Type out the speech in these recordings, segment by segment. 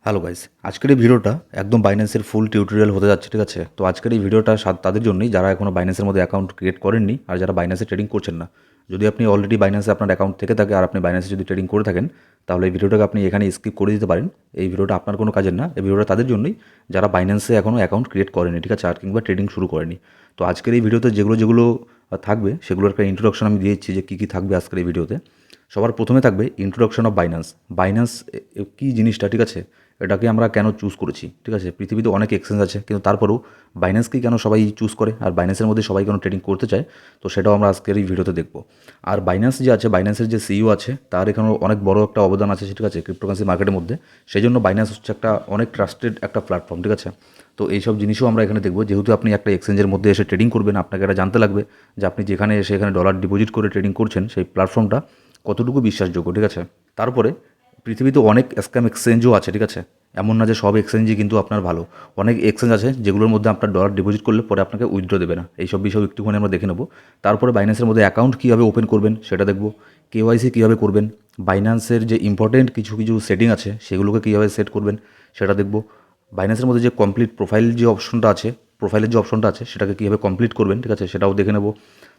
Hello guys, আজকের এই ভিডিওটা একদম বাইন্যান্সের ফুল টিউটোরিয়াল হতে যাচ্ছে, ঠিক আছে? তো আজকের এই ভিডিওটা তাদের জন্যই যারা এখনও বাইন্যান্সের মধ্যে অ্যাকাউন্ট ক্রিয়েট করেননি আর যারা বাইন্যান্সে ট্রেডিং করছেন না। যদি আপনি অলরেডি বাইন্যান্সে আপনার অ্যাকাউন্ট থেকে থাকে আর আপনি বাইন্যান্সে যদি ট্রেডিং করে থাকেন, তাহলে এই ভিডিওটাকে আপনি এখানে স্কিপ করে দিতে পারেন। এই ভিডিওটা আপনার কোনো কাজের না, এই ভিডিওটা তাদের জন্যই যারা বাইন্যান্সে এখনও অ্যাকাউন্ট ক্রিয়েট করেনি, ঠিক আছে? আর কিংবা ট্রেডিং শুরু করেনি। তো আজকের এই ভিডিওতে যেগুলো যেগুলো থাকবে সেগুলোর একটা ইন্ট্রোডাকশন আমি দিয়েছি যে কী কী থাকবে আজকের এই ভিডিওতে। সবার প্রথমে থাকবে ইন্ট্রোডাকশন অফ বাইন্যান্স। বাইন্যান্স কী জিনিসটা, ঠিক আছে? এটাকে আমরা কেন চুজ করেছি, ঠিক আছে? পৃথিবীতে অনেক এক্সচেঞ্জ আছে, কিন্তু তারপরেও বাইন্যান্সকেই কেন সবাই চুজ করে আর বাইন্যান্সের মধ্যে সবাই কেন ট্রেডিং করতে চায়, তো সেটাও আমরা আজকের এই ভিডিওতে দেখব। আর বাইন্যান্স যে আছে, বাইন্যান্সের যে সিইও আছে, তার এখানেও অনেক বড় একটা অবদান আছে, ঠিক আছে, ক্রিপ্টোকারেন্সি মার্কেটের মধ্যে। সেই জন্য বাইন্যান্স হচ্ছে একটা অনেক ট্রাস্টেড একটা প্ল্যাটফর্ম, ঠিক আছে? তো এইসব জিনিসও আমরা এখানে দেখব। যেহেতু আপনি একটা এক্সচেঞ্জের মধ্যে এসে ট্রেডিং করবেন, আপনাকে এটা জানতে লাগবে যে আপনি যেখানে এসে এখানে ডলার ডিপোজিট করে ট্রেডিং করছেন সেই প্ল্যাটফর্মটা কতটুকু বিশ্বাসযোগ্য, ঠিক আছে? তারপরে পৃথিবীতে অনেক স্ক্যাম এক্সচেঞ্জও আছে, ঠিক আছে? এমন না যে সব এক্সচেঞ্জই কিন্তু আপনার ভালো। অনেক এক্সচেঞ্জ আছে যেগুলোর মধ্যে আপনার ডলার ডিপোজিট করলে পরে আপনাকে উইথড্র দেবে না। এইসব বিষয় একটুখানি আমরা দেখে নেব। তারপরে বাইন্যান্সের মধ্যে অ্যাকাউন্ট কীভাবে ওপেন করবেন সেটা দেখব। কেওয়াইসি কীভাবে করবেন, বাইন্যান্সের যে ইম্পর্টেন্ট কিছু কিছু সেটিং আছে সেগুলোকে কীভাবে সেট করবেন সেটা দেখব। বাইন্যান্সের মধ্যে যে কমপ্লিট প্রোফাইল যে অপশনটা আছে, প্রোফাইলের যে অপশনটা আছে সেটাকে কীভাবে কমপ্লিট করবেন, ঠিক আছে, সেটাও দেখে নেব।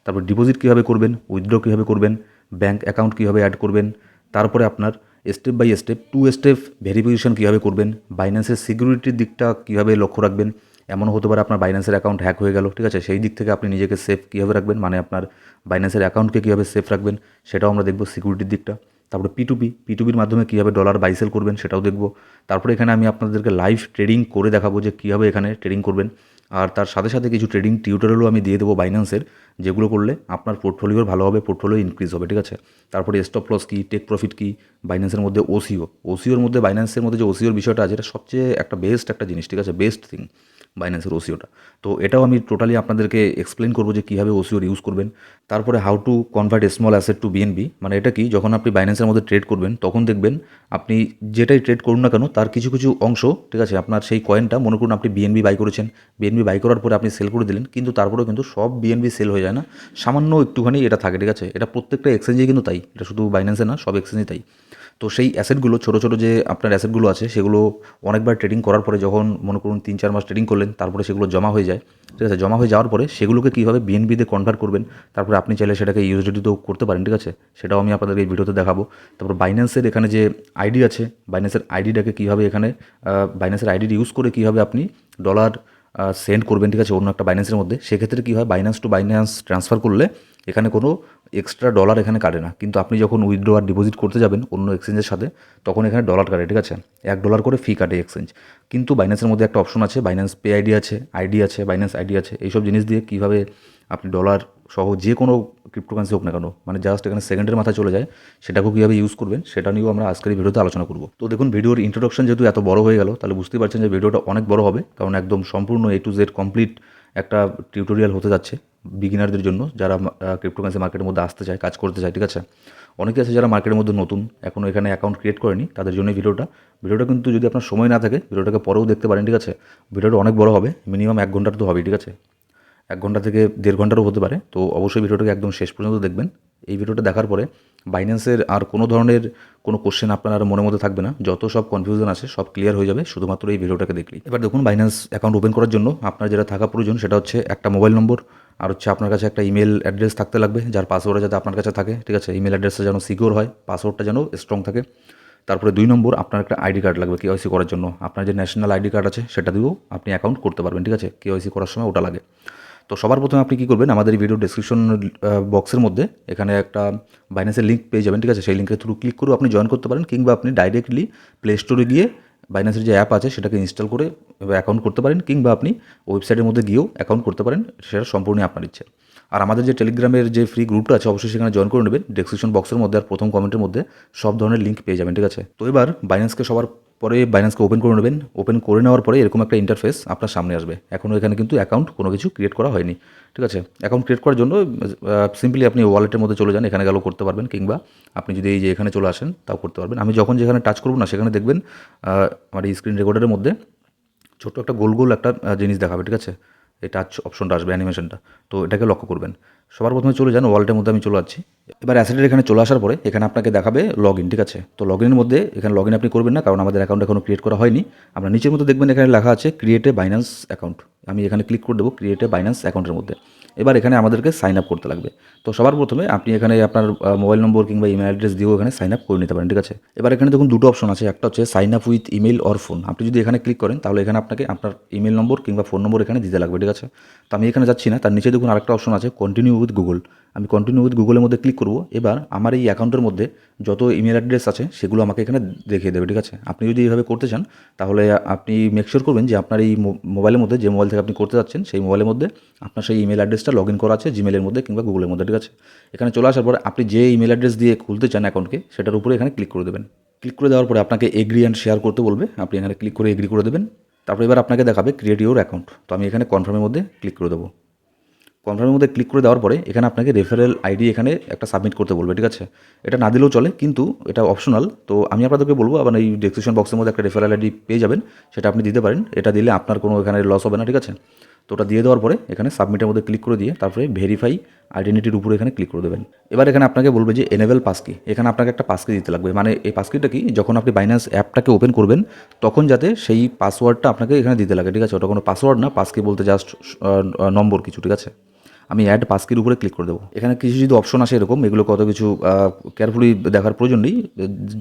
তারপর ডিপোজিট কীভাবে করবেন, উইথড্র কীভাবে করবেন, ব্যাঙ্ক অ্যাকাউন্ট কীভাবে অ্যাড করবেন, তারপরে আপনার step by step 2 step verification কীভাবে করবেন, বাইন্যান্সের সিকিউরিটির দিকটা কীভাবে লক্ষ্য রাখবেন। এমনও হতে পারে আপনার বাইন্যান্সের অ্যাকাউন্ট হ্যাক হয়ে গেল, ঠিক আছে? সেই দিক থেকে আপনি নিজেকে সেফ কীভাবে রাখবেন, মানে আপনার বাইন্যান্সের অ্যাকাউন্টকে কীভাবে সেফ রাখবেন সেটাও আমরা দেখব, সিকিউরিটির দিকটা। তারপরে পিটুপির মাধ্যমে কীভাবে ডলার বাই সেল করবেন সেটাও দেখব। তারপরে এখানে আমি আপনাদেরকে লাইভ ট্রেডিং করে দেখাবো যে কীভাবে এখানে ট্রেডিং করবেন। আর তার সাথে সাথে কিছু ট্রেডিং টিউটোরিয়ালও আমি দিয়ে দেবো বাইন্যান্সের, যেগুলো করলে আপনার পোর্টফোলিওর ভালোভাবে পোর্টফোলিও ইনক্রিজ হবে, ঠিক আছে? তারপরে স্টপ লস কী, টেক প্রফিট কী, বাইন্যান্সের মধ্যে ওসিওর মধ্যে বাইন্যান্সের মধ্যে যে ওসিওর বিষয়টা আছে এটা সবচেয়ে একটা বেস্ট একটা জিনিস, ঠিক আছে? বেস্ট থিং বাইন্যান্সের ওসিওটা। তো এটাও আমি টোটালি আপনাদেরকে এক্সপ্লেন করবো যে কীভাবে ওসিওর ইউজ করবেন। তারপরে how to convert small asset to BNB, মানে এটা কি, যখন আপনি বাইন্যান্সের মধ্যে ট্রেড করবেন তখন দেখবেন আপনি যেটাই ট্রেড করুন না কেন তার কিছু কিছু অংশ, ঠিক আছে, আপনার সেই কয়েনটা মনে করুন আপনি বিএনবি বাই করেছেন, বিএনবি বাই করার পরে আপনি সেল করে দিলেন, কিন্তু তারপরেও কিন্তু সব বিএনবি সেল হয়ে যায় না, সামান্য একটুখানি এটা থাকে, ঠিক আছে? এটা প্রত্যেকটা এক্সচেঞ্জেই কিন্তু তাই, এটা শুধু বাইন্যান্সে না, সব এক্সচেঞ্জেই তাই। তো সেই অ্যাসেটগুলো ছোটো ছোটো যে আপনার অ্যাসেটগুলো আছে সেগুলো অনেকবার ট্রেডিং করার পরে, যখন মনে করুন 3-4 মাস ট্রেডিং করলেন, তারপরে সেগুলো জমা হয়ে যায়, ঠিক আছে? জমা হয়ে যাওয়ার পরে সেগুলোকে কীভাবে বিএনবিতে কনভার্ট করবেন, তারপরে আপনি চাইলে সেটাকে ইউএসডিতেও করতে পারেন, ঠিক আছে? সেটাও আমি আপনাদের এই ভিডিওতে দেখাবো। তারপর বাইন্যান্সের এখানে যে আইডি আছে, বাইন্যান্সের আইডিটাকে কীভাবে এখানে বাইন্যান্সের আইডি ইউজ করে কীভাবে আপনি ডলার সেন্ড করবেন, ঠিক আছে, অন্য একটা বাইন্যান্সের মধ্যে। সেক্ষেত্রে কী হয়, বাইন্যান্স টু বাইন্যান্স ট্রান্সফার করলে এখানে কোনো এক্সট্রা ডলার এখানে কাটে না, কিন্তু আপনি যখন উইথড্র আর ডিপোজিট করতে যাবেন অন্য এক্সচেঞ্জের সাথে তখন এখানে ডলার কাটে, ঠিক আছে? $1 করে ফি কাটে এক্সচেঞ্জ। কিন্তু বাইন্যান্সের মধ্যে একটা অপশন আছে, বাইন্যান্স পে আইডি আছে, বাইন্যান্স আইডি আছে। এইসব জিনিস দিয়ে কীভাবে আপনি ডলার সহ যে কোনো ক্রিপ্টোকারেন্সি হোক না কেন, মানে জাস্ট এখানে সেকেন্ডের মাথায় চলে যায়, সেটাকেও কীভাবে ইউজ করবেন সেটা নিয়েও আমরা আজকের এই ভিডিওতে আলোচনা করব। তো দেখুন, ভিডিওর ইন্ট্রোডাকশন যেহেতু এত বড় হয়ে গেল, তাহলে বুঝতেই পারছেন যে ভিডিওটা অনেক বড় হবে, কারণ একদম সম্পূর্ণ A to Z কমপ্লিট একটা টিউটোরিয়াল হতে যাচ্ছে বিগিনারদের জন্য, যারা ক্রিপ্টোকারেন্সি মার্কেটের মধ্যে আসতে চায়, কাজ করতে চায়, ঠিক আছে? অনেকে আছে যারা মার্কেটের মধ্যে নতুন, এখনও এখানে অ্যাকাউন্ট ক্রিয়েট করেনি, তাদের জন্য ভিডিওটা কিন্তু যদি আপনার সময় না থাকে ভিডিওটাকে পরেও দেখতে পারেন, ঠিক আছে? ভিডিওটা অনেক বড় হবে, মিনিমাম 1 ঘন্টার তো হবেই, ঠিক আছে? 1 ঘন্টা থেকে 1.5 ঘন্টারও হতে পারে। তো অবশ্যই ভিডিওটাকে একদম শেষ পর্যন্ত দেখবেন। এই ভিডিওটা দেখার পরে বাইন্যান্সের আর কোনো ধরনের কোনো কোশ্চেন আপনার আর মনের মধ্যে থাকবে না, যত সব কনফিউশন আছে সব ক্লিয়ার হয়ে যাবে শুধুমাত্র এই ভিডিওটাকে দেখলেই। এবার দেখুন, বাইন্যান্স অ্যাকাউন্ট ওপেন করার জন্য আপনার যেটা থাকা প্রয়োজন সেটা হচ্ছে একটা মোবাইল নম্বর, আর হচ্ছে আপনার কাছে একটা ইমেল অ্যাড্রেস থাকতে লাগবে, যার পাসওয়ার্ডটা যাতে আপনার কাছে থাকে, ঠিক আছে? ইমেল অ্যাড্রেসটা যেন সিকিউর হয়, পাসওয়ার্ডটা যেন স্ট্রং থাকে। তারপরে 2 নম্বর, আপনার একটা আইডি কার্ড লাগবে কেওয়াইসি করার জন্য। আপনার যে ন্যাশনাল আইডি কার্ড আছে সেটা দিয়েও আপনি অ্যাকাউন্ট করতে পারবেন, ঠিক আছে? কেওয়াইসি করার সময় ওটা লাগে। তো সবার প্রথমে আপনি কী করবেন, আমাদের এই ভিডিও ডেসক্রিপশন বক্সের মধ্যে এখানে একটা বাইন্যান্সের লিঙ্ক পেয়ে যাবেন, ঠিক আছে? সেই লিঙ্কের থ্রু ক্লিক করেও আপনি জয়েন করতে পারেন, কিংবা আপনি ডাইরেক্টলি প্লে স্টোরে গিয়ে বাইন্যান্সের যে অ্যাপ আছে সেটাকে ইনস্টল করে অ্যাকাউন্ট করতে পারেন, কিংবা আপনি ওয়েবসাইটের মধ্যে গিয়েও অ্যাকাউন্ট করতে পারেন, সেটা সম্পূর্ণই আপনার ইচ্ছে। আর আমাদের যে টেলিগ্রামের যে ফ্রি গ্রুপটা আছে অবশ্যই সেখানে জয়েন করে নেবেন, ডেসক্রিপশন বক্সের মধ্যে আর প্রথম কমেন্টের মধ্যে সব ধরনের লিঙ্ক পেয়ে যাবেন, ঠিক আছে? তো এবার বাইন্যান্সকে ওপেন করে নেবেন। ওপেন করে নেওয়ার পরে এরকম একটা ইন্টারফেস আপনার সামনে আসবে। এখনও এখানে কিন্তু অ্যাকাউন্ট কোনো কিছু ক্রিয়েট করা হয়নি, ঠিক আছে? অ্যাকাউন্ট ক্রিয়েট করার জন্য সিম্পলি আপনি ওয়ালেটের মধ্যে চলে যান, এখানে গেলেও করতে পারবেন, কিংবা আপনি যদি এই যে এখানে চলে আসেন তাও করতে পারবেন। আমি যখন যেখানে টাচ করব না সেখানে দেখবেন আমার এই স্ক্রিন রেকর্ডারের মধ্যে ছোট্ট একটা গোল গোল একটা জিনিস দেখাবে, ঠিক আছে? এই টাচ অপশনটা আসবে অ্যানিমেশনটা, তো এটাকে লক্ষ্য করবেন। সবার প্রথমে চলে যান ওয়ালেটের মধ্যে, আমি চলে যাচ্ছি। এবার অ্যাসেটের এখানে চলে আসার পরে এখানে আপনাকে দেখাবে লগ ইন, ঠিক আছে। তো লগ ইনের মধ্যে এখানে লগ ইন আপনি করবেন না, কারণ আমাদের অ্যাকাউন্ট এখনো ক্রিয়েট করা হয়নি। আমরা নিচের মধ্যে দেখবেন এখানে লেখা আছে ক্রিয়েট এ বাইন্যান্স অ্যাকাউন্ট, আমি এখানে ক্লিক করে দেবো ক্রিয়েট এ বাইন্যান্স অ্যাকাউন্টের মধ্যে। এবার এখানে আমাদেরকে সাইন আপ করতে লাগবে। তো সবার প্রথমে আপনি এখানে আপনার মোবাইল নম্বর কিংবা ইমেল অ্যাড্রেস দিয়েও এখানে সাইন আপ করে নিতে পারেন, ঠিক আছে। এবার এখানে দেখুন দুটো অপশন আছে, একটা হচ্ছে sign up with email or phone. আপনি যদি এখানে ক্লিক করেন তাহলে এখানে আপনাকে আপনার ইমেল নম্বর কিংবা ফোন নম্বর এখানে দিতে লাগবে, ঠিক আছে। তো আমি এখানে যাচ্ছি না, তার নিচে দেখুন আরেকটা অপশন আছে কন্টিনিউ উইথ গুগল। আমি কন্টিনিউ উইথ গুগলের মধ্যে ক্লিক করব। এবার আমার এই অ্যাকাউন্টের মধ্যে যত ইমেল অ্যাড্রেস আছে সেগুলো আমাকে এখানে দেখিয়ে দেবে, ঠিক আছে। আপনি যদি এইভাবে করতে চান তাহলে আপনি মেকশিওর করবেন যে আপনার এই মোবাইলের মধ্যে, যে মোবাইল থেকে আপনি করতে যাচ্ছেন সেই মোবাইলের মধ্যে আপনার সেই ইমেল অ্যাড্রেসটা লগ ইন করা আছে জিমেলের মধ্যে কিংবা গুগলের মধ্যে, ঠিক আছে। এখানে চলে আসার পরে আপনি যে ইমেল অ্যাড্রেস দিয়ে খুলতে চান অ্যাকাউন্টকে সেটার উপরে এখানে ক্লিক করে দেবেন। ক্লিক করে দেওয়ার পরে আপনাকে এগ্রি অ্যান্ড শেয়ার করতে বলবে, আপনি এখানে ক্লিক করে এগ্রি করে দেবেন। তারপর এবার আপনাকে দেখাবে ক্রিয়েট ইউর অ্যাকাউন্ট, তো আমি এখানে কনফার্মের মধ্যে ক্লিক করে দেবো। কনফার্মের মধ্যে ক্লিক করে দেওয়ার পরে এখানে আপনাকে রেফারেল আইডি এখানে একটা সাবমিট করতে বলবে, ঠিক আছে। এটা না দিলেও চলে, কিন্তু এটা অপশনাল। তো আমি আপনাদেরকে বলবো আবার এই ডেসক্রিপশন বক্সের মধ্যে একটা রেফারেল আইডি পেয়ে যাবেন, সেটা আপনি দিতে পারেন। এটা দিলে আপনার কোনো এখানে লস হবে না, ঠিক আছে। তো ওটা দিয়ে দেওয়ার পরে এখানে সাবমিটের মধ্যে ক্লিক করে দিয়ে তারপরে ভেরিফাই আইডেন্টিটির উপরে এখানে ক্লিক করে দেবেন। এবার এখানে আপনাকে বলবে যে এনেবল পাসকি, এখানে আপনাকে একটা পাসকি দিতে লাগবে। মানে এই পাসকিটা কি, যখন আপনি বাইন্যান্স অ্যাপটাকে ওপেন করবেন তখন যাতে সেই পাসওয়ার্ডটা আপনাকে এখানে দিতে লাগে, ঠিক আছে। ওটা কোনো পাসওয়ার্ড না, পাসকি বলতে জাস্ট নম্বর কিছু, ঠিক আছে। আমি অ্যাড পাসকির উপরে ক্লিক করে দেবো। এখানে কিছু যদি অপশন আসে এরকম, এগুলো কত কিছু কেয়ারফুলি দেখার প্রয়োজন নেই,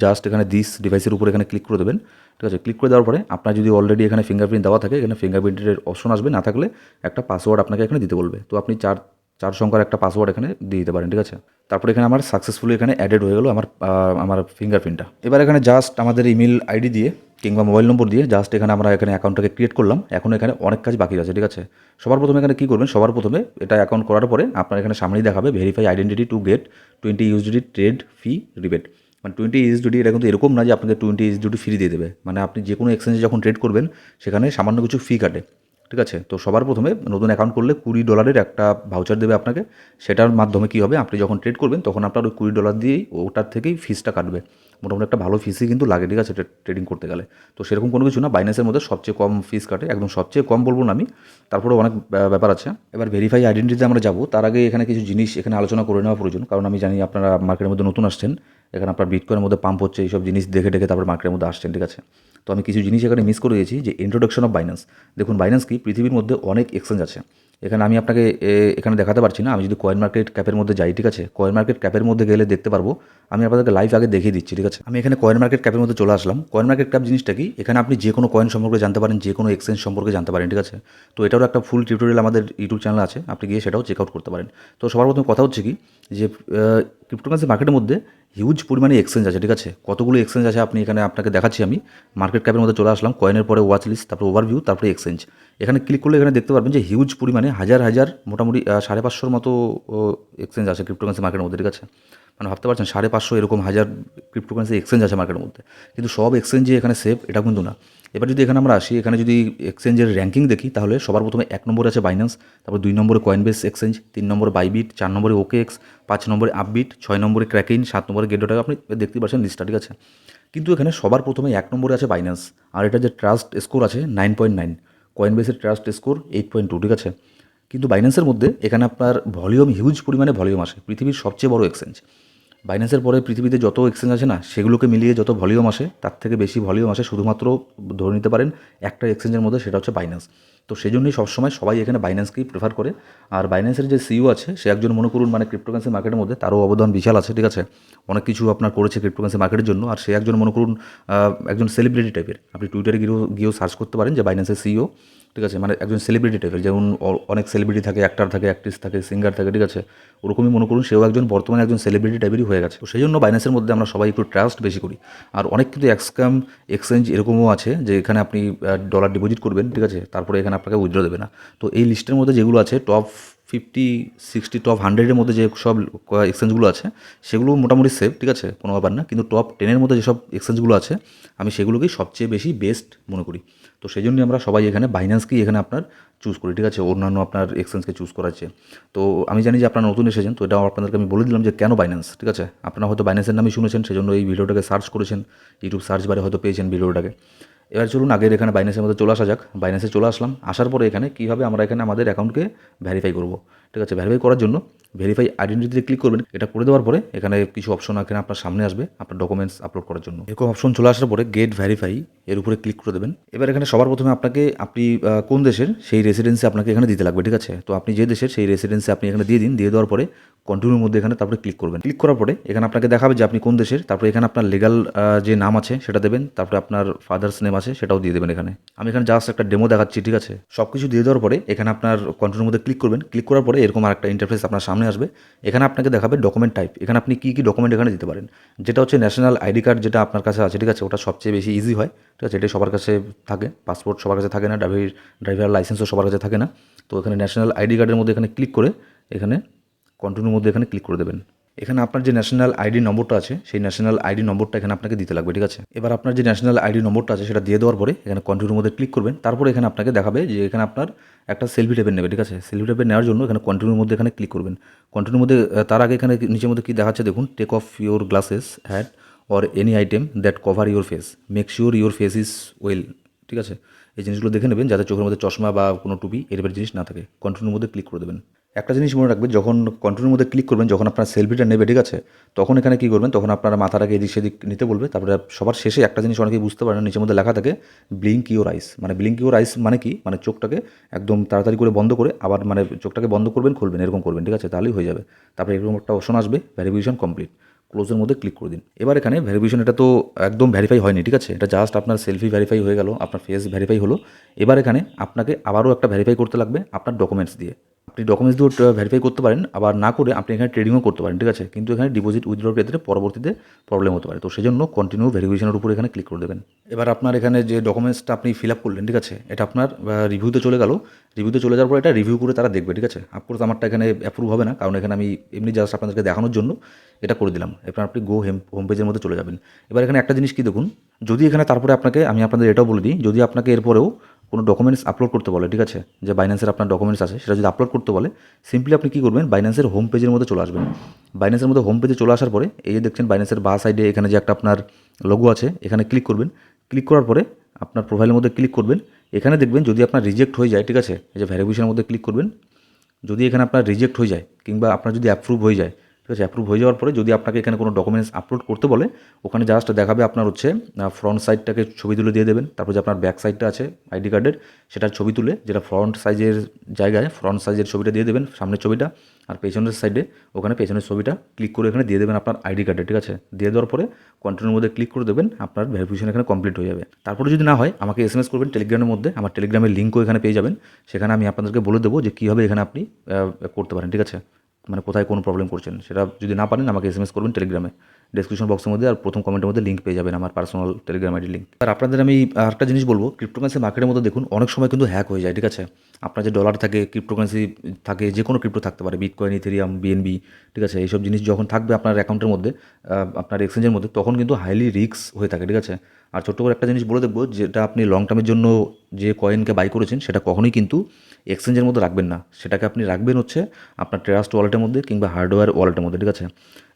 জাস্ট এখানে দিস ডিভাইসের উপরে এখানে ক্লিক করে দেবেন, ঠিক আছে। ক্লিক করে দেওয়ার পরে আপনার যদি অলরেডি এখানে ফিঙ্গারপ্রিন্ট দেওয়া থাকে এখানে ফিঙ্গারপ্রিন্টের অপশন আসবে, না থাকলে একটা পাসওয়ার্ড আপনাকে এখানে দিতে বলবে। তো আপনি চার সংখ্যার একটা পাসওয়ার্ড এখানে দিয়ে দিতে পারেন, ঠিক আছে। তারপরে এখানে আমার সাকসেসফুলি এখানে অ্যাডেড হয়ে গেলো আমার ফিঙ্গারপ্রিন্টটা। এবার এখানে জাস্ট আমাদের ইমেল আইডি দিয়ে কিংবা মোবাইল নম্বর দিয়ে জাস্ট এখানে আমরা এখানে অ্যাকাউন্টটাকে ক্রিয়েট করলাম। এখন এখানে অনেক কাজ বাকি আছে, ঠিক আছে। সবার প্রথমে এখানে কী করবেন, সবার প্রথমে এটা অ্যাকাউন্ট করার পরে আপনার এখানে সামনেই দেখাবে verify identity to get 20 USD trade fee rebate. মানে 20 ইউএসডি, এটা কিন্তু এরকম না যে আপনাদের 20 ইউএসডি ফ্রি দিয়ে দেবে। মানে আপনি যে কোনো এক্সচেঞ্জে যখন ট্রেড করবেন সেখানে সামান্য কিছু ফি কাটে, ঠিক আছে। তো সবার প্রথমে নতুন অ্যাকাউন্ট করলে $20 একটা ভাউচার দেবে আপনাকে। সেটার মাধ্যমে কী হবে, আপনি যখন ট্রেড করবেন তখন আপনার ওই $20 দিয়েই ওটার থেকেই ফিসটা কাটবে। মোটামুটি একটা ভালো ফিসই কিন্তু লাগে, ঠিক আছে, ট্রেডিং করতে গেলে। তো সেরকম কোনো কিছু না, বাইন্যান্সের মধ্যে সবচেয়ে কম ফিস কাটে, একদম সবচেয়ে কম বলবো না আমি, তারপরে অনেক ব্যাপার আছে। এবার ভেরিফাই আইডেন্টিটিতে আমরা যাবো, তার আগে এখানে কিছু জিনিস এখানে আলোচনা করে নেওয়া প্রয়োজন, কারণ আমি জানি আপনারা মার্কেটের মধ্যে নতুন আসছেন, এখানে আপনার বিটকয়েনের মধ্যে পাম্প হচ্ছে, এইসব জিনিস দেখে দেখে তারপর মার্কেটের মধ্যে আসছেন, ঠিক আছে। তো আমি কিছু জিনিস এখানে মিস করে দিয়েছি, যে ইন্ট্রোডাকশন অফ বাইন্যান্স। দেখুন বাইন্যান্স কি, পৃথিবীর মধ্যে অনেক এক্সচেঞ্জ আছে। এখানে আমি আপনাকে এখানে দেখাতে পারছি না, আমি যদি কয়েন মার্কেট ক্যাপের মধ্যে যাই, ঠিক আছে, কয়েন মার্কেট ক্যাপের মধ্যে গেলে দেখতে পারবো। আমি আপনাদেরকে লাইভ আগে দেখিয়ে দিচ্ছি, ঠিক আছে। আমি এখানে কয়েন মার্কেট ক্যাপের মধ্যে চলে আসলাম। কয়েন মার্কেট ক্যাপ জিনিসটা কি, এখানে আপনি যে কোনো কয়েন সম্পর্কে জানতে পারেন, যে কোনো এক্সচেঞ্জ সম্পর্কে জানতে পারেন, ঠিক আছে। তো এটারও একটা ফুল টিউটোরিয়াল আমাদের ইউটিউব চ্যানেল আছে, আপনি গিয়ে সেটাও চেক আউট করতে পারেন। তো সবার প্রথম কথা হচ্ছে কি, যে ক্রিপ্টোকারেন্সি মার্কেটের মধ্যে হিউজ পরিমাণে এক্সচেঞ্জ আছে, ঠিক আছে। কতগুলো এক্সচেঞ্জ আছে আপনি এখানে আপনাকে দেখাচ্ছি। আমি মার্কেট ক্যাপের মধ্যে চলে আসলাম, কয়েনের পরে ওয়াচ লিস্ট, তারপরে ওভারভিউ, তারপরে এক্সচেঞ্জ। এখানে ক্লিক করলে এখানে দেখতে পারবেন যে হিউজ পরিমাণে হাজার হাজার, মোটামুটি 550 মতো এক্সচেঞ্জ আছে ক্রিপ্টোকারেন্সি মার্কেটের মধ্যে, ঠিক আছে। মানে ভাবতে পারছেন 550 এরকম হাজার ক্রিপ্টোকারেন্সি এক্সচেঞ্জ আছে মার্কেটের মধ্যে। কিন্তু সব এক্সচেঞ্জে এখানে সেফ এটা কিন্তু না। এবার যদি এখানে আমরা আসি, এখানে যদি এক্সচেঞ্জের র্যাঙ্কিং দেখি, তাহলে সবার প্রথমে 1 নম্বরে আছে বাইন্যান্স, তারপর 2 নম্বরে কয়েনবেস এক্সচেঞ্জ, 3 নম্বরে বাইবিট, 4 নম্বরে ওকেএক্স, 5 নম্বরে আপবিট, 6 নম্বরে ক্র্যাকেইন, 7 নম্বরে গেটডটা। আপনি দেখতে পাচ্ছেন লিস্টটা, ঠিক আছে। কিন্তু এখানে সবার প্রথমে 1 নম্বরে আছে বাইন্যান্স, আর এটা যে ট্রাস্ট স্কোর আছে 9.9, কয়েনবেসের ট্রাস্ট স্কোর 8.2, ঠিক আছে। কিন্তু বাইন্যান্সের মধ্যে এখানে আপনার ভলিউম, হিউজ পরিমাণে ভলিউম আসে, পৃথিবীর সবচেয়ে বড় এক্সচেঞ্জ। বাইন্যান্সের পরে পৃথিবীতে যত এক্সচেঞ্জ আছে না, সেগুলোকে মিলিয়ে যত ভলিউম আসে তার থেকে বেশি ভলিউম আসে শুধুমাত্র ধরে নিতে পারেন একটা এক্সচেঞ্জের মধ্যে, সেটা হচ্ছে বাইন্যান্স। তো সেই জন্যই সবসময় সবাই এখানে বাইন্যান্সকেই প্রেফার করে। আর বাইন্যান্সের যে সিইও আছে সে একজন, মনে করুন, মানে ক্রিপ্টোকারেন্সি মার্কেটের মধ্যে তারও অবদান বিশাল আছে, ঠিক আছে। অনেক কিছু আপনার করেছে ক্রিপ্টোকারেন্সি মার্কেটের জন্য। আর সে একজন, মনে করুন, একজন সেলিব্রিটি টাইপের। আপনি টুইটারে গিয়েও সার্চ করতে পারেন যে বাইন্যান্সের সিইও, ঠিক আছে। মানে একজন সেলিব্রিটি টাইপের, যেমন অনেক সেলিব্রিটি থাকে, অ্যাক্টর থাকে, অ্যাক্ট্রেস থাকে, সিঙ্গার থাকে, ঠিক আছে। ওরকমই মনে করুন সেও একজন, বর্তমানে একজন সেলিব্রিটি টাইপেরই হয়ে গেছে। তো সেই জন্য বাইন্যান্সের মধ্যে আমরা সবাই একটু ট্রাস্ট বেশি করি। আর অনেক কিন্তু স্ক্যাম এক্সচেঞ্জ এরকমও আছে যে এখানে আপনি ডলার ডিপোজিট করবেন, ঠিক আছে, তারপরে এখানে আপনাকে উইথড্র দেবে না। তো এই লিস্টের মধ্যে যেগুলো আছে টপ 50, 60, টপ 100-এর মধ্যে যে সব এক্সচেঞ্জগুলো আছে সেগুলো মোটামুটি সেফ, ঠিক আছে, কোনো ব্যাপার না। কিন্তু টপ 10-এর মধ্যে যেসব এক্সচেঞ্জগুলো আছে আমি সেগুলোকেই সবচেয়ে বেশি বেস্ট মনে করি। তো সেই জন্যই আমরা সবাই এখানে বাইন্যান্সকেই এখানে আপনার চুজ করি, ঠিক আছে, অন্যান্য আপনার এক্সচেঞ্জকে চুজ করা আছে। তো আমি জানি যে আপনারা নতুন এসেছেন, তো এটাও আপনাদেরকে আমি বলে দিলাম যে কেন বাইন্যান্স, ঠিক আছে। আপনারা হয়তো বাইন্যান্সের নামই শুনেছেন, সেজন্য এই ভিডিওটাকে সার্চ করেছেন, ইউটিউব সার্চ বারে হয়তো পেয়েছেন ভিডিওটাকে। এবার চলুন আগের এখানে বাইন্যান্সের মধ্যে চলে আসা যাক। বাইন্যান্সে চলে আসলাম, আসার পরে এখানে কীভাবে আমরা এখানে আমাদের অ্যাকাউন্টকে ভেরিফাই করব। ঠিক আছে, ভেরিফাই করার জন্য ভেরিফাই আইডেন্টিটিতে ক্লিক করবেন। এটা করে দেওয়ার পরে এখানে কিছু অপশন এখানে আপনার সামনে আসবে আপনার ডকুমেন্টস আপলোড করার জন্য। এরকম অপশন চলে আসার পরে গেট ভেরিফাই এর উপরে ক্লিক করে দেবেন। এবার এখানে সবার প্রথমে আপনি কোন দেশের সেই রেসিডেন্সি আপনাকে এখানে দিতে লাগবে। ঠিক আছে, তো আপনি যে দেশের সেই রেসিডেন্সি আপনি এখানে দিয়ে দিন। দিয়ে দেওয়ার পরে কন্টিনিউর মধ্যে এখানে তারপরে ক্লিক করবেন। ক্লিক করার পরে এখানে আপনাকে দেখাবে যে আপনি কোন দেশের, তারপরে এখানে আপনার লিগাল যে নাম আছে সেটা দেবেন, তারপরে আপনার ফাদার্স নেম আছে সেটাও দিয়ে দেবেন। এখানে আমি এখানে জাস্ট একটা ডেমো দেখাচ্ছি। ঠিক আছে, সব কিছু দিয়ে দেওয়ার পরে এখানে আপনার কন্টিনিউর মধ্যে ক্লিক করবেন। ক্লিক করার পরে এরকম আরেকটা ইন্টারফেস আপনার সামনে আসবে। এখানে আপনাকে দেখাবে ডকুমেন্ট টাইপ। এখানে আপনি কী কী ডকুমেন্ট এখানে দিতে পারেন, যেটা হচ্ছে ন্যাশনাল আইডি কার্ড যেটা আপনার কাছে আছে। ঠিক আছে, ওটা সবচেয়ে বেশি ইজি হয়। ঠিক আছে, এটাই সবার কাছে থাকে। পাসপোর্ট সবার কাছে থাকে না, ড্রাইভার লাইসেন্সও সবার কাছে থাকে না। তো এখানে ন্যাশনাল আইডি কার্ডের মধ্যে এখানে ক্লিক করে এখানে কন্টিনিউর মধ্যে এখানে ক্লিক করে দেবেন। এখানে আপনার যে ন্যাশনাল আইডি নম্বরটা আছে সেই ন্যাশনাল আইডি নম্বরটা এখানে আপনাকে দিতে লাগবে। ঠিক আছে, এবার আপনার যে ন্যাশনাল আইডি নম্বরটা আছে সেটা দিয়ে দেওয়ার পরে এখানে কন্টিনিউর মধ্যে ক্লিক করবেন। তারপরে এখানে আপনাকে দেখাবে যে এখানে আপনার একটা সেলফি টেপের নেবে। ঠিক আছে, সেলফি টেপের নেওয়ার জন্য এখানে কন্টিনিউর মধ্যে এখানে ক্লিক করবেন। কন্টিনিউর মধ্যে তার আগে এখানে নিচের মধ্যে কী দেখাচ্ছে দেখুন, take off your glasses hat or any item that cover your face, make sure your face is well. ঠিক আছে, এই জিনিসগুলো দেখে নেবেন যাতে চোখের মধ্যে চশমা বা কোনো টুপি এরকম জিনিস না থাকে। কন্টিনিউর মধ্যে ক্লিক করে দেবেন। একটা জিনিস মনে রাখবেন, যখন কন্টিনিউর মধ্যে ক্লিক করবেন, যখন আপনার সেলফিটা নেবে, ঠিক আছে, তখন এখানে কী করবেন, তখন আপনার মাথাটাকে এদিক সেদিক নিতে বলবে। তারপরে সবার শেষে একটা জিনিস অনেকেই বুঝতে পারেন, নিচের মধ্যে লেখা থাকে ব্লিঙ্ক ইউর আইস। মানে ব্লিঙ্ক ইউর আইস মানে কি, মানে চোখটাকে একদম তাড়াতাড়ি করে বন্ধ করে আবার মানে চোখটাকে বন্ধ করবেন খুলবেন এরকম করবেন। ঠিক আছে, তাহলেই হয়ে যাবে। তারপরে এরকম একটা অপশন আসবে ভেরিফিকেশন কমপ্লিট, ক্লোজের মধ্যে ক্লিক করে দিন। এবার এখানে ভেরিফিকেশন এটা তো একদম ভেরিফাই হয়নি। ঠিক আছে, এটা জাস্ট আপনার সেলফি ভেরিফাই হয়ে গেল, আপনার ফেস ভেরিফাই হলো। এবার এখানে আপনাকে আবারও একটা ভেরিফাই করতে লাগবে আপনার ডকুমেন্টস দিয়ে। আপনি ডকুমেন্টস দিয়েও ভেরিফাই করতে পারেন, আবার না করে আপনি এখানে ট্রেডিংও করতে পারেন। ঠিক আছে, কিন্তু এখানে ডিপোজিট উইথড্রর ক্ষেত্রে পরবর্তীতে প্রবলেম হতে পারে। তো সেজন্য কন্টিনিউ ভেরিফিকেশনের উপর এখানে ক্লিক করে দেবেন। এবার আপনার এখানে যে ডকুমেন্টসটা আপনি ফিল আপ করলেন, ঠিক আছে, এটা আপনার রিভিউতে চলে গেল। রিভিউতে চলে যাওয়ার পর এটা রিভিউ করে তারা দেখবে। ঠিক আছে, অফকোর্স আমারটা এখানে অ্যাপ্রুভ হবে না, কারণ এখানে আমি এমনি জাস্ট আপনাদেরকে দেখানোর জন্য এটা করে দিলাম। এরপর আপনি হোম পেজের মধ্যে চলে যাবেন। এবার এখানে একটা জিনিস কি দেখুন, যদি এখানে তারপরে আমি আপনাদের এটাও বলে দিই, যদি আপনাকে এরপরেও কোনো ডকুমেন্টস আপলোড করতে বলে, ঠিক আছে, যে বাইন্যান্সের আপনার ডকুমেন্টস আছে সেটা যদি আপলোড করতে বলে, সিম্পলি আপনি কী করবেন, বাইন্যান্সের হোম পেজের মধ্যে চলে আসবেন। বাইন্যান্সের মধ্যে হোম পেজে চলে আসার পরে এই যে দেখছেন বাইন্যান্সের বাঁ সাইডে এখানে যে একটা আপনার লোগো আছে, এখানে ক্লিক করবেন। ক্লিক করার পরে আপনার প্রোফাইলের মধ্যে ক্লিক করবেন। এখানে দেখবেন যদি আপনার রিজেক্ট হয়ে যায়, ঠিক আছে, এই যে ভেরিফিকেশনের মধ্যে ক্লিক করবেন। যদি এখানে আপনার রিজেক্ট হয়ে যায় কিংবা আপনার যদি অ্যাপ্রুভ হয়ে যায়, ঠিক আছে, অ্যাপ্রুভ হয়ে যাওয়ার পরে যদি আপনাকে এখানে কোনো ডকুমেন্টস আপলোড করতে বলে, ওখানে জাস্ট দেখাবে আপনার হচ্ছে ফ্রন্ট সাইডটাকে ছবি তুলে দিয়ে দেবেন। তারপর যে আপনার ব্যাক সাইডটা আছে আইডি কার্ডের সেটার ছবি তুলে, যেটা ফ্রন্ট সাইজের জায়গায় ফ্রন্ট সাইজের ছবিটা দিয়ে দেবেন, সামনের ছবিটা। আর পেছনের সাইডে ওখানে পেছনের ছবিটা ক্লিক করে এখানে দিয়ে দেবেন আপনার আইডি কার্ডে। ঠিক আছে, দিয়ে দেওয়ার পরে কন্টিনিউর মধ্যে ক্লিক করে দেবেন, আপনার ভেরিফিকেশন এখানে কমপ্লিট হয়ে যাবে। তারপরে যদি না হয় আমাকে এসএমএস করবেন টেলিগ্রামের মধ্যে, আমার টেলিগ্রামের লিঙ্কও এখানে পেয়ে যাবেন। সেখানে আমি আপনাদেরকে বলে দেবো যে কীভাবে এখানে আপনি করতে পারেন। ঠিক আছে, মানে কোথায় কোনো প্রবলেম করছেন সেটা যদি না পারেন আমাকে এসএমএস করবেন টেলিগ্রামে। ডেসক্রিপশন বক্সের মধ্যে আর প্রথম কমেন্টের মধ্যে লিঙ্ক পেয়ে যাবেন আমার পার্সোনাল টেলিগ্রাম আইডি লিঙ্ক। আর আপনাদের আমি আরেকটা জিনিস বলবো, ক্রিপ্টোকারেন্সি মার্কেটের মধ্যে দেখুন অনেক সময় কিন্তু হ্যাক হয়ে যায়। ঠিক আছে, আপনার যে ডলার থাকে, ক্রিপ্টোকারেন্সি থাকে, যে কোনো ক্রিপ্টো থাকতে পারে, বিটকয়েন, ইথেরিয়াম, বিএনবি, ঠিক আছে, এইসব জিনিস যখন থাকবে আপনার অ্যাকাউন্টের মধ্যে, আপনার এক্সচেঞ্জের মধ্যে, তখন কিন্তু হাইলি রিস্ক হয়ে থাকে। ঠিক আছে, আর ছোট্ট করে একটা জিনিস বলে দেবো, যেটা আপনি লং টার্মের জন্য যে কয়েনকে বাই করেছেন সেটা কখনোই কিন্তু এক্সচেঞ্জের মধ্যে রাখবেন না। সেটাকে আপনি রাখবেন হচ্ছে আপনার ট্রাস্ট ওয়ালেটের মধ্যে কিংবা হার্ডওয়্যার ওয়ালেটের মধ্যে। ঠিক আছে,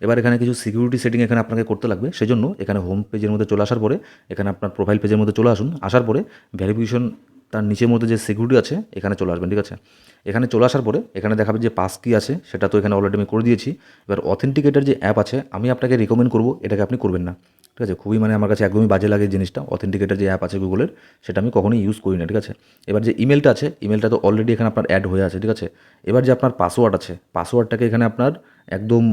এবার এখানে কিছু সিকিউরিটি সেটিং এখানে আপনাকে করতে লাগবে। সেজন্য এখানে হোম পেজের মধ্যে চলে আসার পরে এখানে আপনার প্রোফাইল পেজের মধ্যে চলে আসুন। আসার পরে ভেরিফিকেশন তার নিচের মধ্যে যে সিকিউরিটি আছে এখানে চলে আসবেন। ঠিক আছে, এখানে চলে আসার পরে এখানে দেখাবে যে পাস কি আছে, সেটা তো এখানে অলরেডি আমি করে দিয়েছি। এবার অথেন্টিকেটার যে অ্যাপ আছে, আমি আপনাকে রিকমেন্ড করবো এটাকে আপনি করবেন না। ঠিক আছে, খুবই মানে আমার কাছে একদমই বাজে লাগে জিনিসটা। অথেন্টিকেটার যে অ্যাপ আছে গুগলের, সেটা আমি কখনোই ইউজ করি না। ঠিক আছে, এবার যে ইমেলটা আছে, ইমেলটা তো অলরেডি এখানে আপনার অ্যাড হয়ে আছে। ঠিক আছে, এবার যে আপনার পাসওয়ার্ড আছে, পাসওয়ার্ডটাকে এখানে আপনার একদম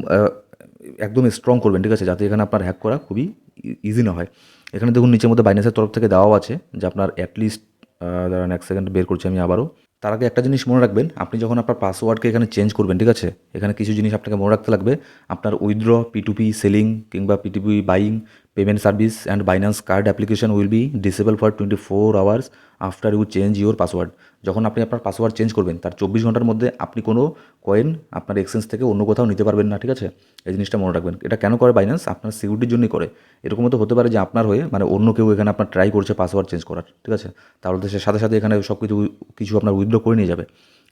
একদম স্ট্রং করবেন। ঠিক আছে, যাতে এখানে আপনার হ্যাক করা খুবই ইজি না হয়। এখানে দেখুন নিচের মধ্যে বাইন্যান্সের তরফ থেকে দেওয়াও আছে যে আপনার অ্যাটলিস্ট, দাঁড়ান এক সেকেন্ড বের করছি আমি আবারও। তার আগে একটা জিনিস মনে রাখবেন, আপনি যখন আপনার পাসওয়ার্ডকে এখানে চেঞ্জ করবেন, ঠিক আছে, এখানে কিছু জিনিস আপনাকে মনে রাখতে লাগবে। আপনার উইথড্র, P2P সেলিং কিংবা P2P buying, payment service and Binance card application will be disable for 24 hours after you change your password. যখন আপনি আপনার পাসওয়ার্ড চেঞ্জ করবেন তার 24 ঘন্টার মধ্যে আপনি কোনো কয়েন আপনার এক্সচেঞ্জ থেকে অন্য কোথাও নিতে পারবেন না। ঠিক আছে, এই জিনিসটা মনে রাখবেন। এটা কেন করে বাইন্যান্স? আপনার সিকিউরিটির জন্যই করে। এরকম তো হতে পারে যে আপনার হয়ে মানে অন্য কেউ এখানে আপনার ট্রাই করছে পাসওয়ার্ড চেঞ্জ করার। ঠিক আছে, তাহলে সে সাথে সাথে এখানে সব কিছু আপনার উইথড্র করে নিয়ে যাবে।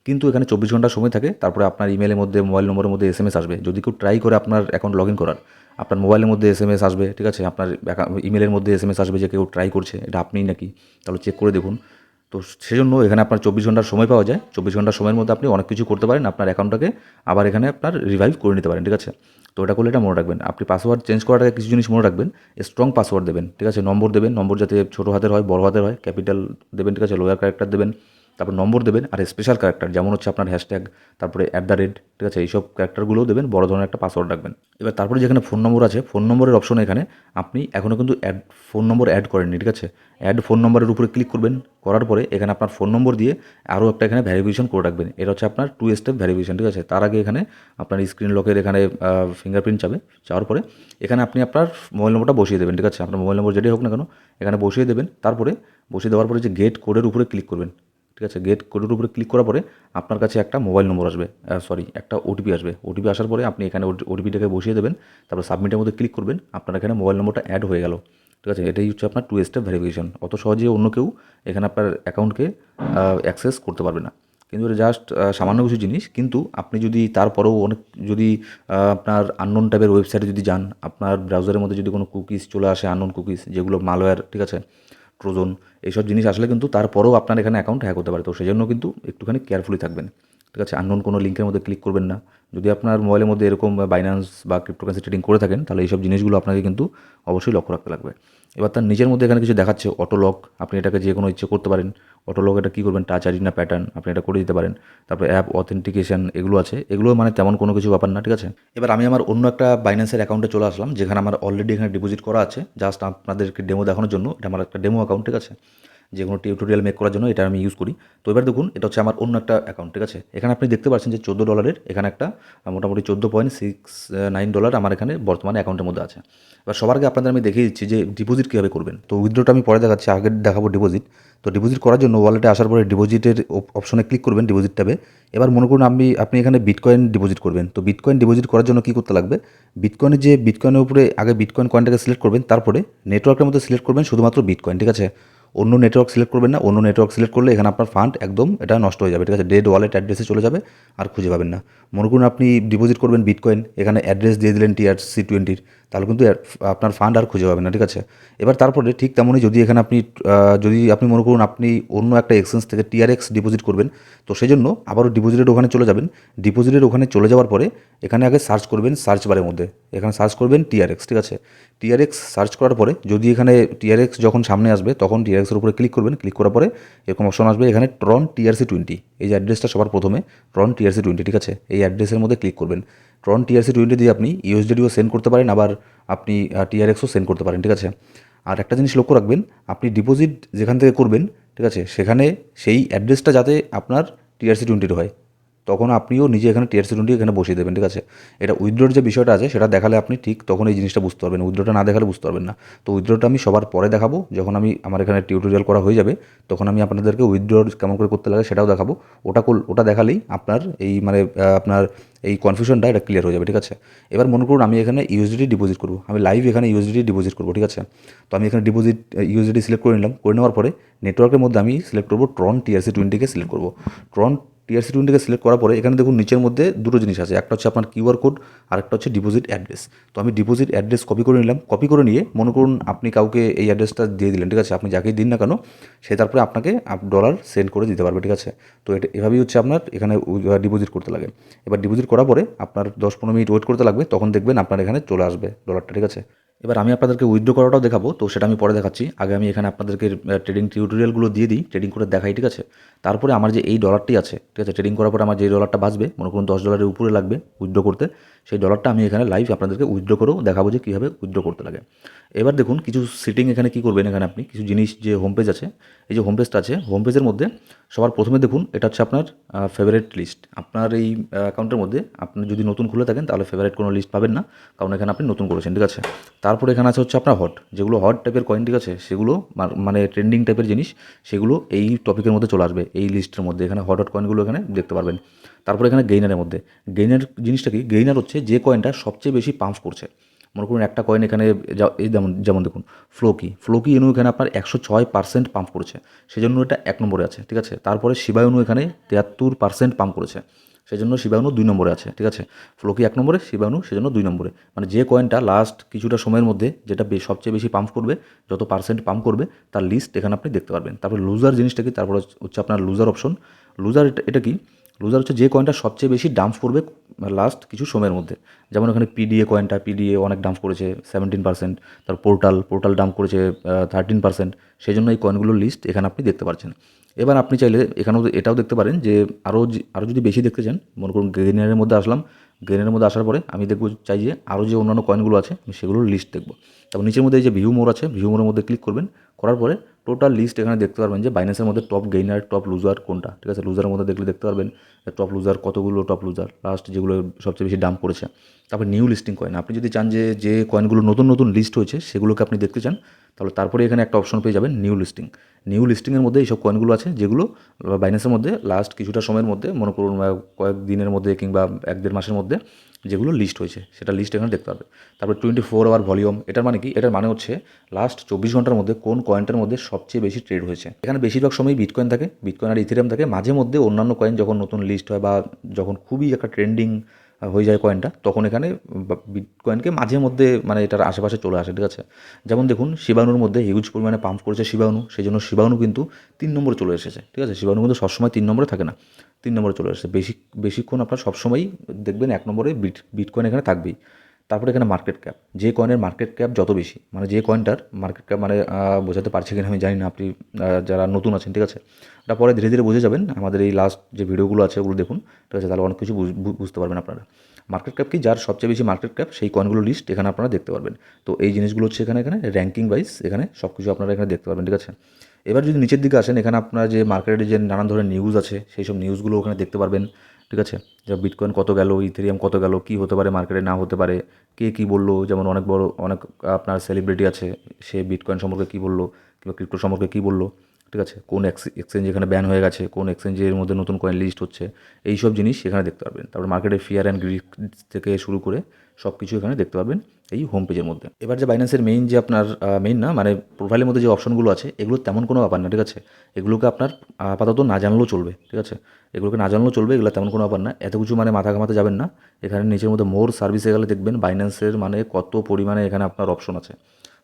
কিন্তু এখানে 24 ঘন্টা সময় থাকে। তারপরে আপনার ইমেলের মধ্যে, মোবাইল নম্বরের মধ্যে SMS আসবে। যদি কেউ ট্রাই করে আপনার অ্যাকাউন্ট লগ ইন করার, আপনার মোবাইলের মধ্যে SMS আসবে, ঠিক আছে? আপনার ইমেলের মধ্যে SMS আসবে যে কেউ ট্রাই করছে, এটা আপনিই নাকি, তাহলে চেক করে দেখুন। তো সেজন্য এখানে আপনার 24 ঘন্টার সময় পাওয়া যায়। 24 ঘন্টার সময়ের মধ্যে আপনি অনেক কিছু করতে পারেন। আপনার অ্যাকাউন্টটাকে আবার এখানে আপনার রিভাইভ করে নিতে পারেন, ঠিক আছে? তো এটা করলে এটা মনে রাখবেন। আপনি পাসওয়ার্ড চেঞ্জ করার আগে কিছু জিনিস মনে রাখবেন। স্ট্রং পাসওয়ার্ড দেবেন, ঠিক আছে? নম্বর দেবেন, নম্বর যাতে ছোটো হাতের হয়, বড় হাতের হয়, ক্যাপিটাল দেবেন, ঠিক আছে? লোয়ার ক্যারেক্টার দেবেন, তারপর নম্বর দেবেন, আর স্পেশাল ক্যারেক্টার যেমন হচ্ছে আপনার হ্যাশট্যাগ, তারপরে @, ঠিক আছে? এইসব ক্যারেক্টারগুলোও দেবেন, বড় ধরনের একটা পাসওয়ার্ড রাখবেন। এবার তারপরে যেখানে ফোন নম্বর আছে, ফোন নম্বরের অপশনে এখানে আপনি এখনও কিন্তু ফোন নম্বর অ্যাড করেননি, ঠিক আছে? ফোন নম্বরের উপরে ক্লিক করবেন, করার পরে এখানে আপনার ফোন নম্বর দিয়ে আরও একটা এখানে ভ্যারিফিকেশন করে রাখবেন। এটা হচ্ছে আপনার 2 স্টেপ ভ্যারিফিকেশন, ঠিক আছে? তার আগে এখানে আপনার স্ক্রিন লকের এখানে ফিঙ্গারপ্রিন্ট যাবে, যাওয়ার পরে এখানে আপনি আপনার মোবাইল নম্বরটা বসিয়ে দেবেন, ঠিক আছে? আপনার মোবাইল নম্বর যেটাই হোক না কেন এখানে বসিয়ে দেবেন। তারপরে বসিয়ে দেওয়ার পরে যে গেট কোডের উপরে ক্লিক করবেন, ঠিক আছে? গেট কোডের উপরে ক্লিক করার পরে আপনার কাছে একটা মোবাইল নম্বর আসবে, একটা ওটিপি আসবে। ওটিপি আসার পরে আপনি এখানে ওটিপিটাকে বসিয়ে দেবেন, তারপর সাবমিটের মধ্যে ক্লিক করবেন, আপনার এখানে মোবাইল নম্বরটা অ্যাড হয়ে গেল, ঠিক আছে? এটাই হচ্ছে আপনার 2 স্টেপ ভেরিফিকেশন। অত সহজে অন্য কেউ এখানে আপনার অ্যাকাউন্টকে অ্যাক্সেস করতে পারবে না। কিন্তু এটা জাস্ট সামান্য কিছু জিনিস। কিন্তু আপনি যদি তারপরেও অনেক যদি আপনার আননোন টাইপের ওয়েবসাইটে যদি যান, আপনার ব্রাউজারের মধ্যে যদি কোনো কুকিজ চলে আসে, আননোন কুকিজ যেগুলো মালওয়্যার, ঠিক আছে? ট্রোজন, এইসব জিনিস আসলে কিন্তু তারপরেও আপনার এখানে অ্যাকাউন্ট হ্যাক হতে পারে। তো সেজন্য কিন্তু একটুখানি কেয়ারফুলি থাকবেন, ঠিক আছে? আননোন কোনো লিঙ্কের মধ্যে ক্লিক করবেন না। যদি আপনার মোবাইলের মধ্যে এরকম বাইন্যান্স বা ক্রিপ্টোকারেন্সি ট্রেডিং করে থাকেন, তাহলে এইসব জিনিসগুলো আপনাকে কিন্তু অবশ্যই লক্ষ্য রাখতে লাগবে। এবার তার নিজের মধ্যে এখানে কিছু দেখাচ্ছে অটো লক, আপনি এটাকে যে কোনো ইচ্ছে করতে পারেন। অটো লক এটা কী করবেন, টাচ আইডি না প্যাটার্ন, আপনি এটা করে দিতে পারেন। তারপরে অ্যাপ অথেন্টিকেশন এগুলো আছে, এগুলো মানে তেমন কোনো কিছু ব্যাপার না, ঠিক আছে? এবার আমি আমার অন্য একটা বাইন্যান্সের অ্যাকাউন্টে চলে আসলাম, যেখানে আমার অলরেডি এখানে ডিপোজিট করা আছে। জাস্ট আপনাদেরকে ডেমো দেখানোর জন্য, এটা আমার একটা ডেমো অ্যাকাউন্ট, ঠিক আছে? যে কোনো টিউটোরিয়াল মেক করার জন্য এটা আমি ইউজ করি। তো এবার দেখুন, এটা হচ্ছে আমার অন্য একটা অ্যাকাউন্ট, ঠিক আছে? এখানে আপনি দেখতে পাচ্ছেন যে $14 এখানে একটা মোটামুটি $14.69 আমার এখানে বর্তমানে অ্যাকাউন্টের মধ্যে আছে। এবার সবার আগে আপনাদের আমি দেখিয়ে দিচ্ছি যে ডিপোজিট কীভাবে করবেন। তো উইথড্রটা আমি পরে দেখাচ্ছি, আগে দেখাবো ডিপোজিট। তো ডিপোজিট করার জন্য ওয়ালেটে আসার পরে ডিপোজিটের অপশনে ক্লিক করবেন, ডিপোজিট ট্যাবে। এবার মনে করুন আপনি এখানে বিটকয়েন ডিপোজিট করবেন। তো বিটকয়েন ডিপোজিট করার জন্য কী করতে লাগবে, বিটকয়েনের উপরে আগে বিটকয়েন কয়েনটাকে সিলেক্ট করবেন, তারপরে নেটওয়ার্কের মধ্যে সিলেক্ট করবেন শুধুমাত্র বিটকয়েন, ঠিক আছে? অন্য নেটওয়ার্ক সিলেক্ট করবেন না। অন্য নেটওয়ার্ক সিলেক্ট করলে এখানে আপনার ফান্ড একদম এটা নষ্ট হয়ে যাবে, ঠিক আছে? ডেড ওয়ালেট অ্যাড্রেসে চলে যাবে, আর খুঁজে পাবেন না। মনে করুন আপনি ডিপোজিট করবেন বিটকয়েন, এখানে অ্যাড্রেস দিয়ে দিলেন TRC20, তাহলে কিন্তু আপনার ফান্ড আর খুঁজে পাবেন না, ঠিক আছে? এবার তারপরে ঠিক তেমনই যদি এখানে যদি আপনি মনে করুন আপনি অন্য একটা এক্সচেঞ্জ থেকে TRX ডিপোজিট করবেন, তো সেই জন্য আবারও ডিপোজিটের ওখানে চলে যাবেন। ডিপোজিটের ওখানে চলে যাওয়ার পরে এখানে আগে সার্চ করবেন, সার্চ বারের মধ্যে এখানে সার্চ করবেন TRX, ঠিক আছে? TRX সার্চ করার পরে যদি এখানে TRX যখন সামনে আসবে, তখন TRX এর উপরে ক্লিক করবেন। ক্লিক করার পরে এরকম অপশন আসবে, এখানে ট্রন TRC20, এই যে অ্যাড্রেসটা সবার প্রথমে ট্রন TRC20, ঠিক আছে? এই অ্যাড্রেসের মধ্যে ক্লিক করবেন। ট্রন TRC20 দিয়ে আপনি USDTও সেন্ড করতে পারেন, আবার আপনি TRXও সেন্ড করতে পারেন, ঠিক আছে? আর একটা জিনিস লক্ষ্য রাখবেন, আপনি ডিপোজিট যেখান থেকে করবেন, ঠিক আছে, সেখানে সেই অ্যাড্রেসটা যাতে আপনার TRC20 হয়, তখন আপনিও নিজে এখানে TRC20 এখানে বসিয়ে দেবেন, ঠিক আছে? এটা উইথড্রোর যে বিষয়টা আছে সেটা দেখালে আপনি ঠিক তখন এই জিনিসটা বুঝতে পারবেন। উইথড্রোটা না দেখালে বুঝতে পারবেন না। তো উইথড্রোটা আমি সবার পরে দেখাবো, যখন আমার এখানে টিউটোরিয়াল করা হয়ে যাবে, তখন আমি আপনাদেরকে উইথড্র কেমন করে করতে লাগে সেটাও দেখাবো। ওটা দেখালেই আপনার আপনার এই কনফিউশনটা এটা ক্লিয়ার হয়ে যাবে, ঠিক আছে? এবার মনে করুন আমি এখানে USDT ডিপোজিট করবো, আমি লাইভ এখানে USDT ডিপোজিট করবো, ঠিক আছে? তো আমি এখানে USDT সিলেক্ট করে নিলাম। করে নেওয়ার পরে নেটওয়ার্কের মধ্যে আমি সিলেক্ট করবো ট্রন TRC20কে সিলেক্ট করবো। ট্রন TRC20কে সিলেক্ট করার পরে এখানে দেখুন নিচের মধ্যে দুটো জিনিস আছে, একটা হচ্ছে আপনার QR কোড, আর একটা হচ্ছে ডিপোজিট অ্যাড্রেস। তো আমি ডিপোজিট অ্যাড্রেস কপি করে নিলাম। কপি করে নিয়ে মনে করুন আপনি কাউকে এই অ্যাড্রেসটা দিয়ে দিলেন, ঠিক আছে? আপনি যাকেই দিন না কেন, সে তারপরে আপনাকে ডলার সেন্ড করে দিতে পারবে, ঠিক আছে? তো এভাবেই হচ্ছে আপনার এখানে ডিপোজিট করতে লাগে। এবার ডিপোজিট করার পরে আপনার 10-15 মিনিট ওয়েট করতে লাগবে, তখন দেখবেন আপনার এখানে চলে আসবে ডলারটা, ঠিক আছে? এবার আমি আপনাদেরকে উইথড্র করাটাও দেখাবো, তো সেটা আমি পরে দেখাচ্ছি। আগে আমি এখানে আপনাদেরকে ট্রেডিং টিউটোরিয়ালগুলো দিয়ে দিই, ট্রেডিং করে দেখাই, ঠিক আছে? তারপরে আমার যে এই ডলারটি আছে, ঠিক আছে, ট্রেডিং করার পরে আমার যে ডলারটা বাঁচবে, মনে করুন $10 উপরে লাগবে উইথড্র করতে, সেই ডলারটা আমি এখানে লাইভ আপনাদেরকে উইথড্র করেও দেখাবো যে কীভাবে উইথড্র করতে লাগে। এবার দেখুন কিছু সেটিং এখানে কী করবেন, এখানে আপনি কিছু জিনিস, যে হোম পেজ আছে, এই যে হোম পেজটা আছে, হোম পেজের মধ্যে সবার প্রথমে দেখুন এটা হচ্ছে আপনার ফেভারিট লিস্ট। আপনার এই অ্যাকাউন্টের মধ্যে আপনি যদি নতুন খুলে থাকেন তাহলে ফেভারিট কোনো লিস্ট পাবেন না, কারণ এখানে আপনি নতুন করেছেন, ঠিক আছে? তারপরে এখানে আছে হচ্ছে আপনার যেগুলো হট টাইপের কয়েন, ঠিক আছে, সেগুলো মানে ট্রেন্ডিং টাইপের জিনিস, সেগুলো এই টপিকের মধ্যে চলে আসবে, এই লিস্টের মধ্যে এখানে হট কয়েনগুলো এখানে দেখতে পারবেন। তারপরে এখানে গেইনারের মধ্যে জিনিসটা কি, গেইনার হচ্ছে যে কয়েনটা সবচেয়ে বেশি পাম্প করছে। মনে করুন একটা কয়েন এখানে এই যেমন যেমন দেখুন ফ্লোকি ইনু এখানে আপনার 106% পাম্প করেছে, সেজন্য এটা 1 নম্বরে আছে, ঠিক আছে। তারপরে শিবায়নু এখানে 73% পাম্প করেছে, সেজন্য শিবায়নু 2 নম্বরে আছে, ঠিক আছে। ফ্লোকি 1 নম্বরে, শিবায়নু সেজন্য 2 নম্বরে। মানে যে কয়েনটা লাস্ট কিছুটা সময়ের মধ্যে যেটা সবচেয়ে বেশি পাম্প করবে, যত পার্সেন্ট পাম্প করবে তার লিস্ট এখানে আপনি দেখতে পারবেন। তারপর লুজার জিনিসটা কি, তারপর হচ্ছে আপনার লুজার অপশন। লুজার এটা কি, লুজার হচ্ছে যে কয়েনটা সবচেয়ে বেশি ডাম্প করবে লাস্ট কিছু সময়ের মধ্যে। যেমন এখানে পিডিএ অনেক ডাম্প করেছে 17%, তার পোর্টাল ডাম্প করেছে 13%, সেই জন্য এই কয়েনগুলোর লিস্ট এখানে আপনি দেখতে পাচ্ছেন। এবার আপনি চাইলে এখানেও এটাও দেখতে পারেন যে আরও যদি বেশি দেখতে চান, মনে করুন গেইনারের মধ্যে আসলাম, গেইনারের মধ্যে আসার পরে আমি দেখব চাই যে আরও যে অন্যান্য কয়েনগুলো আছে আমি সেগুলোর লিস্ট দেখব। তারপর নিচের মধ্যে এই যে ভিউ মোর আছে, ভিউ মোরের মধ্যে ক্লিক করবেন, করার পরে টোটাল লিস্ট এখানে দেখতে পারবেন যে বাইন্যান্সের মধ্যে টপ গেইনার টপ লুজার কোনটা, ঠিক আছে। লুজারের মধ্যে দেখতে পারবেন টপ লুজার কতগুলো, টপ লুজার লাস্ট যেগুলো সবচেয়ে বেশি ডাম্প করেছে। তারপর নিউ লিস্টিং কয়েন, আপনি যদি চান যে কয়েনগুলো নতুন লিস্ট হয়েছে সেগুলোকে আপনি দেখতে চান, তাহলে তারপরে এখানে একটা অপশন পেয়ে যাবেন নিউ লিস্টিংয়ের মধ্যে এইসব কয়েনগুলো আছে যেগুলো বাইন্যান্সের মধ্যে লাস্ট কিছুটা সময়ের মধ্যে, মনে করুন কয়েক দিনের মধ্যে কিংবা 1-1.5 মাসের মধ্যে যেগুলো লিস্ট হয়েছে সেটা লিস্ট এখানে দেখতে পারবে। তারপর 24 আওয়ার ভলিউম, এটার মানে কি, এটার মানে হচ্ছে লাস্ট 24 ঘন্টার মধ্যে কোন কয়েনটার মধ্যে সবচেয়ে বেশি ট্রেড হয়েছে। এখানে বেশিরভাগ সময় বিটকয়েন থাকে, বিটকয়েন আর ইথেরিয়াম থাকে, মাঝে মধ্যে অন্যান্য কয়েন যখন নতুন লিস্ট হয় বা যখন খুবই একটা ট্রেন্ডিং হয়ে যায় কয়েনটা, তখন এখানে বিটকয়েনকে মাঝে মধ্যে মানে এটার আশেপাশে চলে আসে, ঠিক আছে। যেমন দেখুন শিবানুর মধ্যে হিউজ পরিমাণে পাম্প করেছে শিবানু, সেই জন্য শিবানু কিন্তু 3 নম্বরে চলে এসেছে, ঠিক আছে। শিবানু কিন্তু সবসময় 3 নম্বরে থাকে না, 3 নম্বরে চলে এসেছে। বেশিক্ষণ আপনার সবসময়ই দেখবেন 1 নম্বরে বিটকয়েন এখানে থাকবেই। তারপরে এখানে মার্কেট ক্যাপ, যে কয়েনের মার্কেট ক্যাপ যত বেশি, মানে যে কয়েনটার মার্কেট ক্যাপ মানে বোঝাতে পারছি কিনা আমি জানি না, আপনি যারা নতুন আছেন, ঠিক আছে, এটা পরে ধীরে ধীরে বুঝে যাবেন, আমাদের এই লাস্ট যে ভিডিওগুলো আছে ওগুলো দেখুন, ঠিক আছে, তাহলে অনেক কিছু বুঝতে পারবেন আপনারা। মার্কেট ক্যাপ কি, যার সবচেয়ে বেশি মার্কেট ক্যাপ সেই কয়েনগুলো লিস্ট এখানে আপনারা দেখতে পারবেন। তো এই জিনিসগুলো হচ্ছে এখানে র্যাঙ্কিং ওয়াইজ এখানে সব কিছু আপনারা এখানে দেখতে পারবেন, ঠিক আছে। এবার যদি নিচের দিকে আসেন, এখানে আপনারা যে মার্কেটে যে নানান ধরনের নিউজ আছে সেই সব নিউজগুলো ওখানে দেখতে পারবেন, ঠিক আছে। যে বিটকয়েন কত গেল, ইথেরিয়াম কত গেল, কী হতে পারে মার্কেটে না হতে পারে, কে কী বললো, যেমন অনেক আপনার সেলিব্রিটি আছে, সে বিটকয়েন সম্পর্কে কী বললো কিংবা ক্রিপ্টো সম্পর্কে কী বললো, ঠিক আছে। কোন এক্সচেঞ্জ এখানে ব্যান হয়ে গেছে, কোন এক্সচেঞ্জের মধ্যে নতুন কয়েন লিস্ট হচ্ছে, এই সব জিনিস এখানে দেখতে পারবেন। তারপর মার্কেটের ফিয়ার অ্যান্ড গ্রিড থেকে শুরু করে সব কিছু এখানে দেখতে পারবেন এই হোম পেজের মধ্যে। এবার যে বাইন্যান্সের মেইন যে আপনার মেইন না মানে প্রোফাইলের মধ্যে যে অপশনগুলো আছে, এগুলো তেমন কোনো ব্যাপার না, ঠিক আছে। এগুলোকে আপনার আপাতত না জানলেও চলবে, ঠিক আছে। এগুলোকে না জানলেও চলবে, এগুলো তেমন কোনো ব্যাপার না, এত কিছু মানে মাথা ঘামাতে যাবেন না। এখানে নিচের মধ্যে মোর সার্ভিসে গেলে দেখবেন বাইন্যান্সের মানে কত পরিমাণে এখানে আপনার অপশন আছে,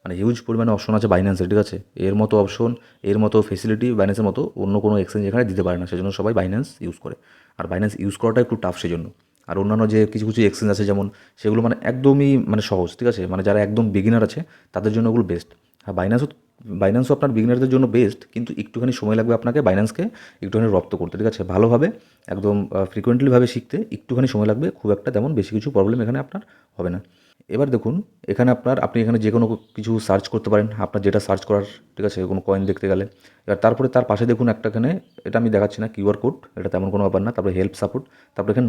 মানে হিউজ পরিমাণে অপশন আছে বাইন্যান্সের, ঠিক আছে। এর মতো অপশন, এর মতো ফেসিলিটি বাইন্যান্সের মতো অন্য কোনো এক্সচেঞ্জ এখানে দিতে পারে না, সেজন্য সবাই বাইন্যান্স ইউজ করে। আর বাইন্যান্স ইউজ করাটা একটু টাফ সেজন্য। আর অন্যান্য যে কিছু কিছু এক্সচেঞ্জ আছে যেমন, সেগুলো মানে একদমই মানে সহজ, ঠিক আছে। মানে যারা একদম বিগিনার আছে তাদের জন্য ওগুলো বেস্ট। হ্যাঁ, বাইন্যান্সও আপনার বিগিনারদের জন্য বেস্ট, কিন্তু একটুখানি সময় লাগবে আপনাকে বাইন্যান্সকে একটুখানি রপ্ত করতে, ঠিক আছে। ভালোভাবে একদম ফ্রিকোয়েন্টলিভাবে শিখতে একটুখানি সময় লাগবে, খুব একটা তেমন বেশি কিছু প্রবলেম এখানে আপনার হবে না। এবার দেখুন এখানে আপনি এখানে যে কোনো কিছু সার্চ করতে পারেন, আপনার যেটা সার্চ করার, ঠিক আছে, কোনো কয়েন দেখতে গেলে। এবার তারপরে তার পাশে দেখুন একটা এখানে, এটা আমি দেখাচ্ছি না, কিউআর কোড, এটা তেমন কোনো ব্যাপার না। তারপরে হেল্প সাপোর্ট, তারপরে এখানে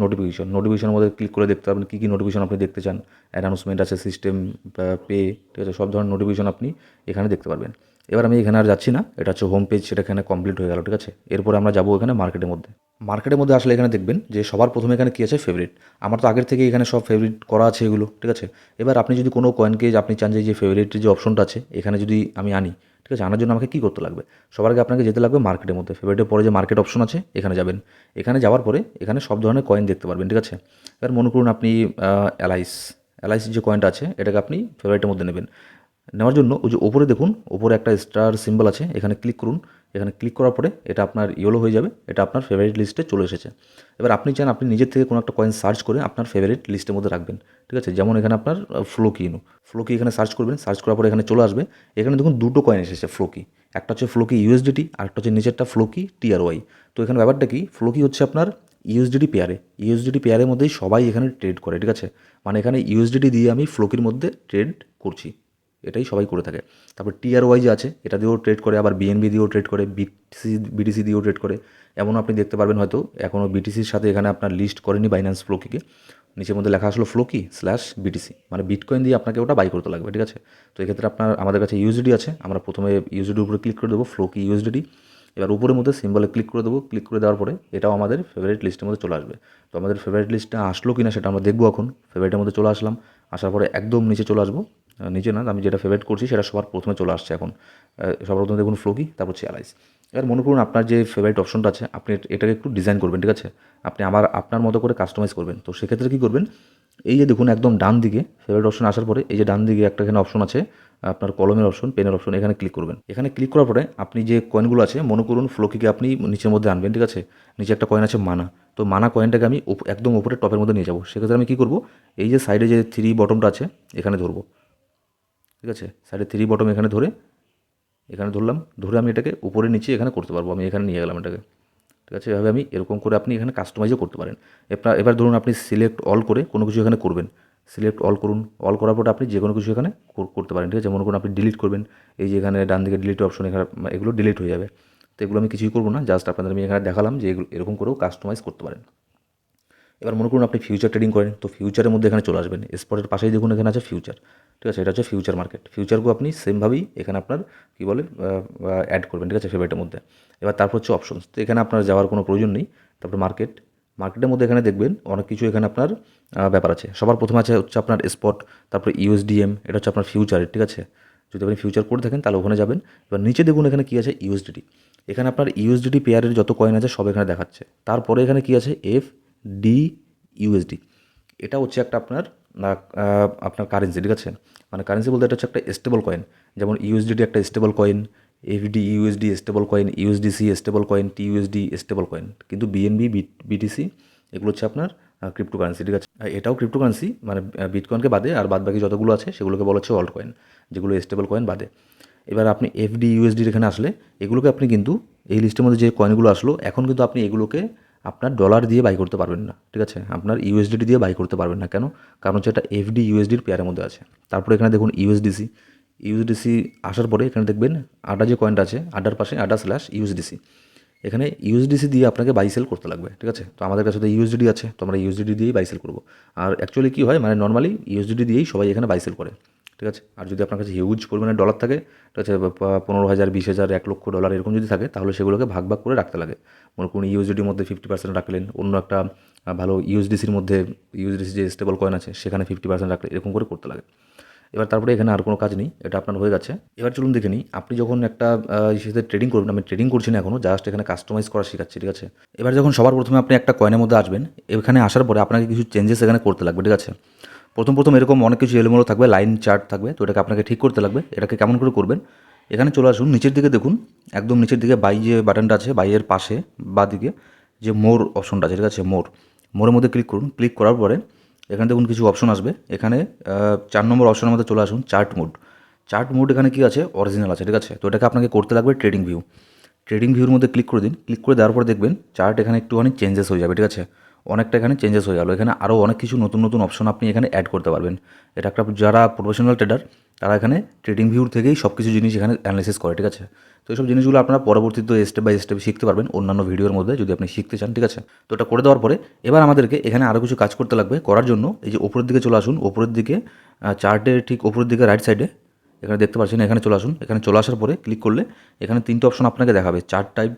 নোটিফিকেশনের মধ্যে ক্লিক করে দেখতে পারবেন কী কী নোটিফিকেশন আপনি দেখতে চান। অ্যানাউন্সমেন্ট আছে, সিস্টেম, পে, ঠিক আছে, সব ধরনের নোটিফিকেশন আপনি এখানে দেখতে পারবেন। এবার আমি এখানে আর যাচ্ছি না, এটা হচ্ছে হোম পেজ, সেটা এখানে কমপ্লিট হয়ে গেল, ঠিক আছে। এরপরে আমরা যাবো এখানে মার্কেটের মধ্যে আসলে এখানে দেখবেন যে সবার প্রথমে এখানে কী আছে, ফেভারিট। আমার তো আগের থেকে এখানে সব ফেভারিট করা আছে এগুলো, ঠিক আছে। এবার আপনি যদি কোনো কয়েনকে আপনি চান যে ফেভারিটের যে অপশনটা আছে এখানে যদি আমি আনি, ঠিক আছে, আনার জন্য আমাকে কী করতে লাগবে, সবার আগে আপনাকে যেতে লাগবে মার্কেটের মধ্যে। ফেভারিটের পরে যে মার্কেট অপশন আছে এখানে যাবেন, এখানে যাওয়ার পরে এখানে সব ধরনের কয়েন দেখতে পারবেন, ঠিক আছে। এবার মনে করুন আপনি এলআইসির যে কয়েনটা আছে এটাকে আপনি ফেভারিটের মধ্যে নেবেন। নেওয়ার জন্য ওই যে ওপরে দেখুন, ওপরে একটা স্টার সিম্বল আছে, এখানে ক্লিক করুন। এখানে ক্লিক করার পরে এটা আপনার ইয়েলো হয়ে যাবে, এটা আপনার ফেভারিট লিস্টে চলে এসেছে। এবার আপনি চান আপনি নিজের থেকে কোনো একটা কয়েন সার্চ করে আপনার ফেভারিট লিস্টের মধ্যে রাখবেন, ঠিক আছে। যেমন এখানে আপনার ফ্লোকি এখানে সার্চ করবেন, সার্চ করার পরে এখানে চলে আসবে। এখানে দেখুন দুটো কয়েন এসেছে ফ্লোকি, একটা হচ্ছে ফ্লোকি ইউএসডিটি আর একটা হচ্ছে নিচেরটা ফ্লোকি টিআরওয়াই। তো এখানে ব্যাপারটা কি, ফ্লোকি হচ্ছে আপনার ইউএসডিটি পেয়ারের মধ্যেই সবাই এখানে ট্রেড করে, ঠিক আছে। মানে এখানে ইউএসডিটি দিয়ে আমি ফ্লোকির মধ্যে ট্রেড করছি, এটাই সবাই করে থাকে। তারপর টিআরওয়াই যে আছে এটা দিয়েও ট্রেড করে, আবার বিএনবি দিয়েও ট্রেড করে, বিটিসি দিয়েও ট্রেড করে। এমন আপনি দেখতে পারবেন হয়তো এখনও বিটিসির সাথে এখানে আপনার লিস্ট করেনি বাইন্যান্স ফ্লোকিকে, নিচের মধ্যে লেখা আসলো ফ্লোকি/বিটিসি, মানে বিটকয়েন দিয়ে আপনাকে ওটা বাই করতে লাগবে, ঠিক আছে। তো এক্ষেত্রে আমাদের কাছে ইউএসডি আছে, আমরা প্রথমে ইউএসডির উপরে ক্লিক করে দেবো, ফ্লোকি ইউএসডি। এবার উপরের মধ্যে সিম্বলে ক্লিক করে দেবো, ক্লিক করে দেওয়ার পরে এটাও আমাদের ফেভারিট লিস্টের মধ্যে চলে আসবে। তো আমাদের ফেভারিট লিস্টটা আসলো কি না সেটা আমরা দেখবো এখন। ফেভারিটের মধ্যে চলে আসলাম, আসার পরে একদম নিচে চলে আসবো, নিচে না, আমি যেটা ফেভারিট করছি সেটা সবার প্রথমে চলে আসছে এখন। সবার প্রথমে দেখুন ফ্লো কি, তারপর হচ্ছে অ্যালাইস। এবার মনে করুন আপনার যে ফেভারিট অপশনটা আছে আপনি এটাকে একটু ডিজাইন করবেন, ঠিক আছে, আপনি আপনার মতো করে কাস্টমাইজ করবেন। তো সেক্ষেত্রে কী করবেন, এই যে দেখুন একদম ডান দিকে ফেভারিট অপশন আসার পরে এই যে ডান দিকে একটা এখানে অপশন আছে আপনার কলমের অপশন, পেনের অপশন, এখানে ক্লিক করবেন। এখানে ক্লিক করার পরে আপনি যে কয়েনগুলো আছে মনে করুন ফ্লোকিকে আপনি নিচের মধ্যে আনবেন, ঠিক আছে। নিচে একটা কয়েন আছে মানা, তো মানা কয়েনটাকে আমি একদম উপরে টপের মধ্যে নিয়ে যাবো। সেক্ষেত্রে আমি কী করবো, এই যে সাইডে যে 3 বটমটা আছে এখানে ধরবো, ঠিক আছে, সাইডে 3 বটম এখানে ধরে, এখানে ধরলাম, ধরে আমি এটাকে উপরে নিচে এখানে করতে পারবো। আমি এখানে নিয়ে গেলাম এটাকে, ঠিক আছে। এভাবে আমি এরকম করে আপনি এখানে কাস্টমাইজও করতে পারেন। এবার ধরুন আপনি সিলেক্ট অল করে কোনো কিছু এখানে করবেন, সিলেক্ট অল করুন, অল করার পর আপনি যে কোনো কিছু এখানে করতে পারেন, ঠিক আছে। মনে করুন আপনি ডিলিট করবেন, এই যে এখানে ডান দিকে ডিলিট অপশন, এখানে এগুলো ডিলিট হয়ে যাবে। তো এগুলো আমি কিছুই করবো না, জাস্ট আপনাদের আমি এখানে দেখালাম যে এগুলো এরকম করেও কাস্টমাইজ করতে পারেন। এবার মনে করুন আপনি ফিউচার ট্রেডিং করেন, তো ফিউচারের মধ্যে এখানে চলে আসবেন, স্পটের পাশেই দেখুন এখানে আছে ফিউচার, ঠিক আছে, এটা হচ্ছে ফিউচার মার্কেট। ফিউচারকেও আপনি সেমভাবেই এখানে আপনার কী বলে অ্যাড করবেন, ঠিক আছে, ফেভারিটের মধ্যে। এবার তারপর হচ্ছে অপশনস, তো এখানে আপনার যাওয়ার কোনো প্রয়োজন নেই। তারপর মার্কেটের মধ্যে এখানে দেখবেন অনেক কিছু এখানে আপনার ব্যাপার আছে। সবার প্রথমে আছে হচ্ছে আপনার স্পট, তারপর ইউএসডিএম, এটা হচ্ছে আপনার ফিউচারের, ঠিক আছে। যদি আপনি ফিউচার করে থাকেন তাহলে ওখানে যাবেন। এবার নিচে দেখুন এখানে কী আছে, ইউএসডিটি। এখানে আপনার ইউএসডিটি পেয়ারের যত কয়েন আছে সব এখানে দেখাচ্ছে। তারপরে এখানে কী আছে, FD ইউএসডি, এটা হচ্ছে একটা আপনার কারেন্সি, ঠিক আছে। মানে কারেন্সি বলতে এটা হচ্ছে একটা স্টেবল কয়েন, যেমন ইউএসডিটি একটা stable coin, FDUSD stable coin, USDC stable coin, TUSD stable coin. কিন্তু বিএনবি, বিটিসি এগুলো হচ্ছে আপনার ক্রিপ্টোকারেন্সি, ঠিক আছে। এটাও ক্রিপ্টোকারেন্সি, মানে বিটকয়েনকে বাদে আর বাদ বাকি যতগুলো আছে সেগুলোকে বলা হচ্ছে অল্ট কয়েন, যেগুলো স্টেবল কয়েন বাদে। এবার আপনি এফডি ইউএসডির এখানে আসলে এগুলোকে আপনি কিন্তু এই লিস্টের মধ্যে যে কয়েনগুলো আসলো এখন কিন্তু আপনি এগুলোকে আপনার ডলার দিয়ে বাই করতে পারবেন না, ঠিক আছে। আপনার ইউএসডিটি দিয়ে বাই করতে পারবেন না, কেন? কারণ হচ্ছে এটা এফডি ইউএসডির পেয়ারের মধ্যে আছে। তারপরে এখানে দেখুন ইউএসডিসি আসার পরে এখানে দেখবেন আডা যে কয়েনটা আছে, আডার পাশে ADA/USDC, এখানে ইউএসডিসি দিয়ে আপনাকে বাই সেল করতে লাগবে, ঠিক আছে। তো আমাদের কাছে তো ইউএসডিডি আছে, তো আমরা ইউএসডিডি দিয়েই বাই সেল করবো। আর অ্যাকচুয়ালি কী হয়, মানে নর্মালি ইউএসডিডি দিয়েই সবাই এখানে বাই সেল করে, ঠিক আছে। আর যদি আপনার কাছে হিউজ পরিমাণে ডলার থাকে, ঠিক আছে, 15,000, 20,000, $1,00,000 এরকম যদি থাকে, তাহলে সেগুলোকে ভাগ ভাগ করে রাখতে লাগে। মনে করুন ইউএসডির মধ্যে 50% রাখলেন, অন্য একটা ভালো ইউএসডিসির মধ্যে, ইউএসডিসি যে স্টেবল কয়েন আছে সেখানে 50% রাখলে, এরকম করে করতে লাগে। এবার তারপরে এখানে আর কোনো কাজ নেই, এটা আপনার হয়ে গেছে। এবার চলুন দেখে নিই আপনি যখন একটা ইসেতে ট্রেডিং করবেন, আমি ট্রেডিং করছি না এখনও, জাস্ট এখানে কাস্টমাইজ করা শেখাচ্ছি, ঠিক আছে। এবার যখন সবার প্রথমে আপনি একটা কয়েনের মধ্যে আসবেন, এখানে আসার পরে আপনাকে কিছু চেঞ্জেস এখানে করতে লাগবে, ঠিক আছে। প্রথম এরকম অনেক কিছু এলোমেলো থাকবে, লাইন চার্ট থাকবে, তো এটাকে আপনাকে ঠিক করতে লাগবে। এটাকে কেমন করে করবেন, এখানে চলে আসুন, নিচের দিকে দেখুন, একদম নিচের দিকে বাই যে বাটনটা আছে, বাইয়ের পাশে বাঁ দিকে যে মোর অপশনটা আছে, ঠিক আছে, মোরের মধ্যে ক্লিক করুন। ক্লিক করার পরে এখানে দেখুন কিছু অপশন আসবে, এখানে 4 নম্বর অপশনের মধ্যে চলে আসুন, চার্ট মোড এখানে কী আছে, অরিজিনাল আছে, ঠিক আছে। তো এটাকে আপনাকে করতে লাগবে ট্রেডিং ভিউর মধ্যে ক্লিক করে দিন। ক্লিক করে দেওয়ার পর দেখবেন চার্ট এখানে একটুখানি চেঞ্জেস হয়ে যাবে, ঠিক আছে, অনেকটা এখানে চেঞ্জেস হয়ে গেল। এখানে আরও অনেক কিছু নতুন অপশন আপনি এখানে অ্যাড করতে পারবেন। এটা একটা যারা প্রফেশনাল ট্রেডার তারা এখানে ট্রেডিং ভিউর থেকেই সব কিছু জিনিস এখানে অ্যানালাইসিস করে, ঠিক আছে। তো এইসব জিনিসগুলো আপনারা পরবর্তীতে স্টেপ বাই স্টেপ শিখতে পারবেন অন্যান্য ভিডিওর মধ্যে, যদি আপনি শিখতে চান, ঠিক আছে। তো এটা করে দেওয়ার পরে এবার আমাদেরকে এখানে আরও কিছু কাজ করতে লাগবে। করার জন্য এই যে উপরের দিকে চলে আসুন, উপরের দিকে চার্টের ঠিক উপরের দিকে রাইট সাইডে এখানে দেখতে পাচ্ছেন, এখানে চলে আসুন। এখানে চলে আসার পরে ক্লিক করলে এখানে 3টে অপশন আপনাকে দেখাবে, chart type,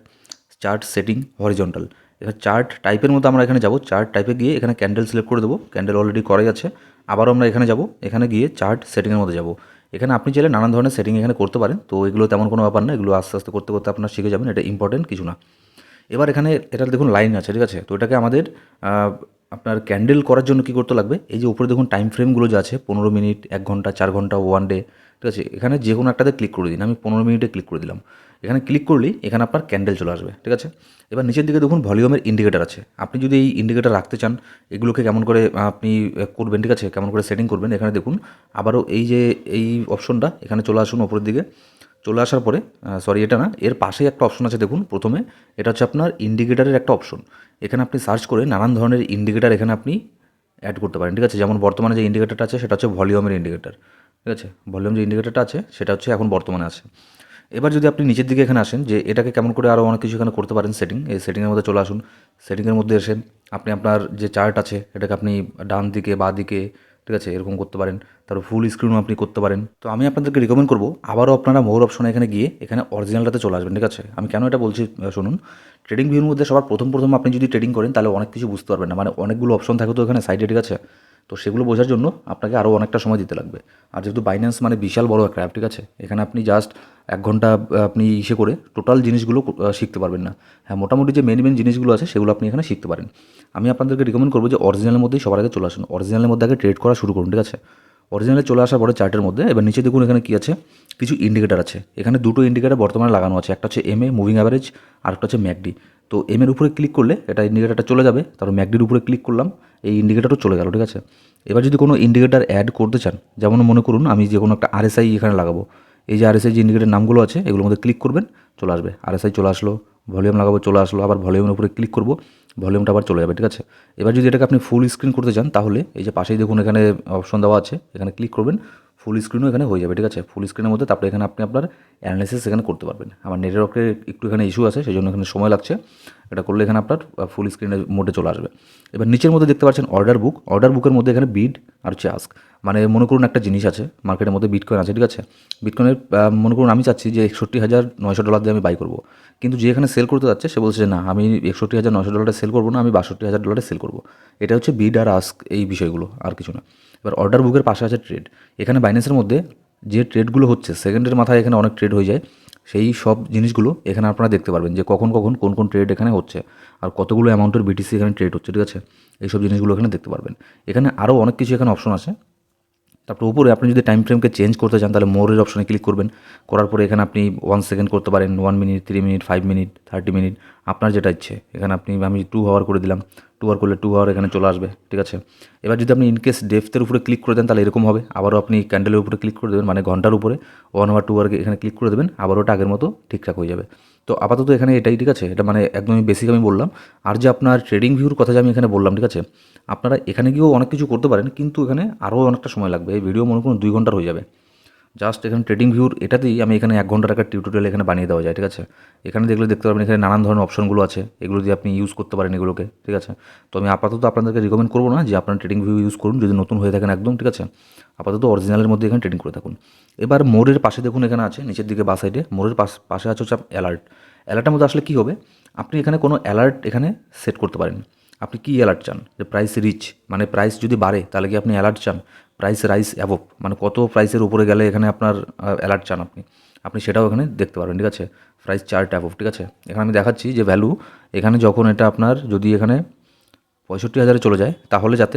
chart setting, horizontal. এখানে চার্ট টাইপের মধ্যে আমরা এখানে যাব, চার্ট টাইপে গিয়ে এখানে ক্যান্ডেল সিলেক্ট করে দেবো, ক্যান্ডেল অলরেডি করাই আছে। আবারও আমরা এখানে যাব, এখানে গিয়ে চার্ট সেটিংয়ের মধ্যে যাব। এখানে আপনি চাইলে নানান ধরনের সেটিং এখানে করতে পারেন, তো এগুলো তেমন কোনো ব্যাপার না, এগুলো আস্তে আস্তে করতে করতে আপনারা শিখে যাবেন, এটা ইম্পর্টেন্ট কিছু না। এবার এখানে এটা দেখুন লাইন আছে, ঠিক আছে। তো এটাকে আমাদের আপনার ক্যান্ডেল করার জন্য কী করতে লাগবে, এই যে উপরে দেখুন টাইম ফ্রেমগুলো যে আছে, 15 মিনিট, 1 ঘন্টা, 4 ঘন্টা, 1 ডে, ঠিক আছে। এখানে যে কোনো একটাতে ক্লিক করে দিন, আমি 15 মিনিটে ক্লিক করে দিলাম। এখানে ক্লিক করলেই এখানে আপনার ক্যান্ডেল চলে আসবে, ঠিক আছে। এবার নিচের দিকে দেখুন ভলিউমের ইন্ডিকেটার আছে, আপনি যদি এই ইন্ডিকেটার রাখতে চান, এগুলোকে কেমন করে আপনি করবেন, ঠিক আছে, কেমন করে সেটিং করবেন, এখানে দেখুন আবারও এই অপশনটা এখানে চলে আসুন উপরের দিকে। চলে আসার পরে এটা না, এর পাশেই একটা অপশন আছে দেখুন প্রথমে, এটা হচ্ছে আপনার ইন্ডিকেটারের একটা অপশন। এখানে আপনি সার্চ করে নানান ধরনের ইন্ডিকেটার এখানে আপনি অ্যাড করতে পারেন, ঠিক আছে। যেমন বর্তমানে যে ইন্ডিকেটারটা আছে সেটা হচ্ছে ভলিউমের ইন্ডিকেটার, ঠিক আছে। ভলিউম যে ইন্ডিকেটারটা আছে সেটা হচ্ছে এখন বর্তমানে আছে। এবার যদি আপনি নিচের দিকে এখানে আসেন, যে এটাকে কেমন করে আরও অনেক কিছু এখানে করতে পারেন সেটিং, এই সেটিংয়ের মধ্যে চলে আসুন। সেটিংয়ের মধ্যে এসে আপনি আপনার যে চার্ট আছে এটাকে আপনি ডান দিকে বাঁ দিকে, ঠিক আছে, এরকম করতে পারেন। তারপর ফুল স্ক্রিনও আপনি করতে পারেন। তো আমি আপনাদেরকে রিকমেন্ড করবো আবারও আপনারা মোর অপশনে এখানে গিয়ে এখানে অরিজিনালটাতে চলে আসবেন, ঠিক আছে। আমি কেন এটা বলছি শুনুন, ট্রেডিং ভিউর মধ্যে সবার প্রথম আপনি যদি ট্রেডিং করেন তাহলে অনেক কিছু বুঝতে পারবেন না, মানে অনেকগুলো অপশন থাকে তো এখানে সাইডে, ঠিক আছে। তো সেগুলো বোঝার জন্য আপনাকে আরও অনেকটা সময় দিতে লাগবে। আর যেহেতু বাইন্যান্স মানে বিশাল বড় একটা অ্যাপ, ঠিক আছে, এখানে আপনি জাস্ট 1 ঘন্টা আপনি করে টোটাল জিনিসগুলো শিখতে পারবেন না। হ্যাঁ, মোটামুটি যে মেন জিনিসগুলো আছে সেগুলো আপনি এখানে শিখতে পারেন। আমি আপনাদেরকে রিকমেন্ড করবো যে অরিজিনালের মধ্যেই সবার আগে চলে আসুন, অরিজিনালের মধ্যে আগে ট্রেড করা শুরু করুন, ঠিক আছে। অরিজিনালে চলে আসার পরে চার্টের মধ্যে এবার নিচে দেখুন এখানে কী আছে, কিছু ইন্ডিকেটার আছে। এখানে দুটো ইন্ডিকেটার বর্তমানে লাগানো আছে, একটা হচ্ছে এমএ মুভিং অ্যাভারেজ আর একটা হচ্ছে ম্যাকডি। তো এমের উপরে ক্লিক করলে এটা ইন্ডিকেটারটা চলে যাবে, তারপর ম্যাকডির উপরে ক্লিক করলাম, এই ইন্ডিকেটারও চলে গেল, ঠিক আছে। এবার যদি কোনো ইন্ডিকেটার অ্যাড করতে চান, যেমন মনে করুন আমি যে কোনো একটা আরএসআই এখানে লাগাবো, এই যে আরএসআই যে ইন্ডিকেটার নামগুলো আছে এগুলোর মধ্যে ক্লিক করবেন, চলে আসবে আরএসআই চলে আসলো। ভলিউম লাগাবো, চলে আসলো। আবার ভলিউমের উপরে ক্লিক করবো, ভলিউমটা আবার চলে যাবে, ঠিক আছে। এবার যদি এটাকে আপনি ফুল স্ক্রিন করতে চান তাহলে এই যে পাশেই দেখুন এখানে অপশন দেওয়া আছে, এখানে ক্লিক করবেন, ফুল স্ক্রিনও এখানে হয়ে যাবে, ঠিক আছে। ফুল স্ক্রিনের মধ্যে তারপরে এখানে আপনি আপনার অ্যানালিসিস এখানে করতে পারবেন। আমার নেটওয়ার্কের একটু এখানে ইস্যু আছে, সেই জন্য এখানে সময় লাগছে। এটা করলে এখানে আপনার ফুল স্ক্রিনের মোডে চলে আসবে। এবার নিচের মধ্যে দেখতে পাচ্ছেন অর্ডার বুক, অর্ডার বুকের মধ্যে এখানে বিড আর হচ্ছে আস্ক। মানে মনে করুন একটা জিনিস আছে মার্কেটের মধ্যে, বিটকয়েন আছে, ঠিক আছে। বিটকয়েনের মনে করুন আমি চাচ্ছি যে $61,900 দিয়ে আমি বাই করবো, কিন্তু যে এখানে সেল করতে যাচ্ছে সে বলছে যে না, আমি $61,900 সেল করবো না, আমি $62,000 সেল করবো। এটা হচ্ছে বিড আর আস্ক, এই বিষয়গুলো, আর কিছু না। এবার অর্ডার বুকের পাশে আছে ট্রেড। এখানে বাইন্যান্সের মধ্যে যে ট্রেডগুলো হচ্ছে সেকেন্ডের মাথায় এখানে অনেক ট্রেড হয়ে যায়, সেই সব জিনিসগুলো এখানে আপনারা দেখতে পারবেন যে কখন কখন কোন কোন ট্রেড এখানে হচ্ছে আর কতগুলো অ্যামাউন্টের বিটিসি এখানে ট্রেড হচ্ছে, ঠিক আছে। এইসব জিনিসগুলো এখানে দেখতে পারবেন। এখানে আরও অনেক কিছু এখানে অপশন আছে। তারপর উপরে আপনি যদি টাইম ফ্রেমকে চেঞ্জ করতে চান তাহলে মোরের অপশনে ক্লিক করবেন, করার পরে এখানে আপনি 1 সেকেন্ড করতে পারেন, 1 মিনিট, 3 মিনিট, 5 মিনিট, 30 মিনিট, আপনার যেটা ইচ্ছে। এখানে আমি 2 আওয়ার করে দিলাম, 2 আওয়ার করলে 2 আওয়ার এখানে চলে আসবে, ঠিক আছে। এবার যদি আপনি ইনকেস ডেপথের উপরে ক্লিক করে দেন তাহলে এরকম হবে। আবারও আপনি ক্যান্ডেলের উপরে ক্লিক করে দেবেন, মানে ঘন্টার উপরে 1 আওয়ার 2 আওয়ার এখানে ক্লিক করে দেবেন, আবারও ওটা আগের মতো ঠিকঠাক হয়ে যাবে। তো আপাতত এখানে এটাই, ঠিক আছে। এটা মানে একদমই বেসিক আমি বললাম। আর যে আপনার ট্রেডিং ভিউর কথা যে আমি এখানে বললাম, ঠিক আছে, আপনারা এখানে গিয়েও অনেক কিছু করতে পারেন, কিন্তু এখানে আরও অনেকটা সময় লাগবে। এই ভিডিও মনে করুন 2 ঘন্টার হয়ে যাবে। জাস্ট এখানে ট্রেডিং ভিউর এটাতেই আমি এখানে 1 ঘন্টার একটা টিউটোরিয়াল এখানে বানিয়ে দেওয়া যায়, ঠিক আছে। এখানে দেখতে পারবেন এখানে নানান ধরনের অপশনগুলো আছে, এগুলো দিয়ে আপনি ইউজ করতে পারেন এগুলোকে, ঠিক আছে। তো আমি আপাতত আপনাদেরকে রিকমেন্ড করবো না যে আপনারা ট্রেডিং ভিউ ইউজ করুন যদি নতুন হয়ে থাকেন একদম, ঠিক আছে। আপাতত অরিজিনালের মধ্যে এখানে ট্রেডিং করে থাকুন। এবার মোড়ের পাশে দেখুন এখানে আছে নিচের দিকে বাঁ সাইডে, মোড়ের পাশে আছে হচ্ছে অ্যালার্ট। অ্যালার্টের মধ্যে আসলে কী হবে, আপনি এখানে কোনো অ্যালার্ট এখানে সেট করতে পারেন। আপনি কী অ্যালার্ট চান, যে প্রাইস রিচ মানে প্রাইস যদি বাড়ে তাহলে কি আপনি অ্যালার্ট চান, প্রাইস রাইস অ্যাভব মানে কত প্রাইসের উপরে গেলে এখানে আপনার অ্যালার্ট চান আপনি, আপনি সেটাও এখানে দেখতে পারবেন, ঠিক আছে। প্রাইস চার্ট অ্যাভব, ঠিক আছে। এখানে আমি দেখাচ্ছি যে ভ্যালু এখানে যখন এটা আপনার যদি এখানে 65,000 চলে যায় তাহলে যাতে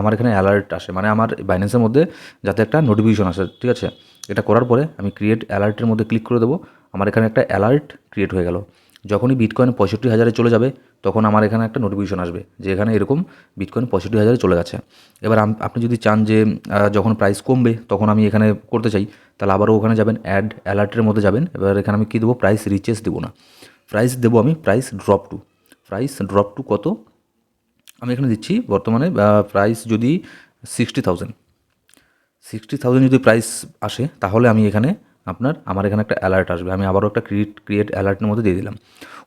আমার এখানে অ্যালার্ট আসে, মানে আমার বাইন্যান্সের মধ্যে যাতে একটা নোটিফিকেশন আসে, ঠিক আছে। এটা করার পরে আমি ক্রিয়েট অ্যালার্টের মধ্যে ক্লিক করে দেবো, আমার এখানে একটা অ্যালার্ট ক্রিয়েট হয়ে গেল। যখনই বিটকয়েন 65,000 চলে যাবে তখন আমার এখানে একটা নোটিফিকেশন আসবে যে এখানে এরকম বিটকয়েন 65,000 চলে গেছে। এবার আপনি যদি চান যে যখন প্রাইস কমবে তখন আমি এখানে করতে চাই, তাহলে আবারও ওখানে যাবেন, অ্যাড অ্যালার্টের মধ্যে যাবেন। এবার এখানে আমি কী দেবো, প্রাইস রিচেস দেবো না, প্রাইস দেবো আমি প্রাইস ড্রপ টু কত আমি এখানে দিচ্ছি বর্তমানে প্রাইস যদি 60,000 যদি প্রাইস আসে তাহলে আমি এখানে আমার এখানে একটা অ্যালার্ট আসবে। আমি আবারও একটা ক্রিয়েট অ্যালার্টের মধ্যে দিয়ে দিলাম।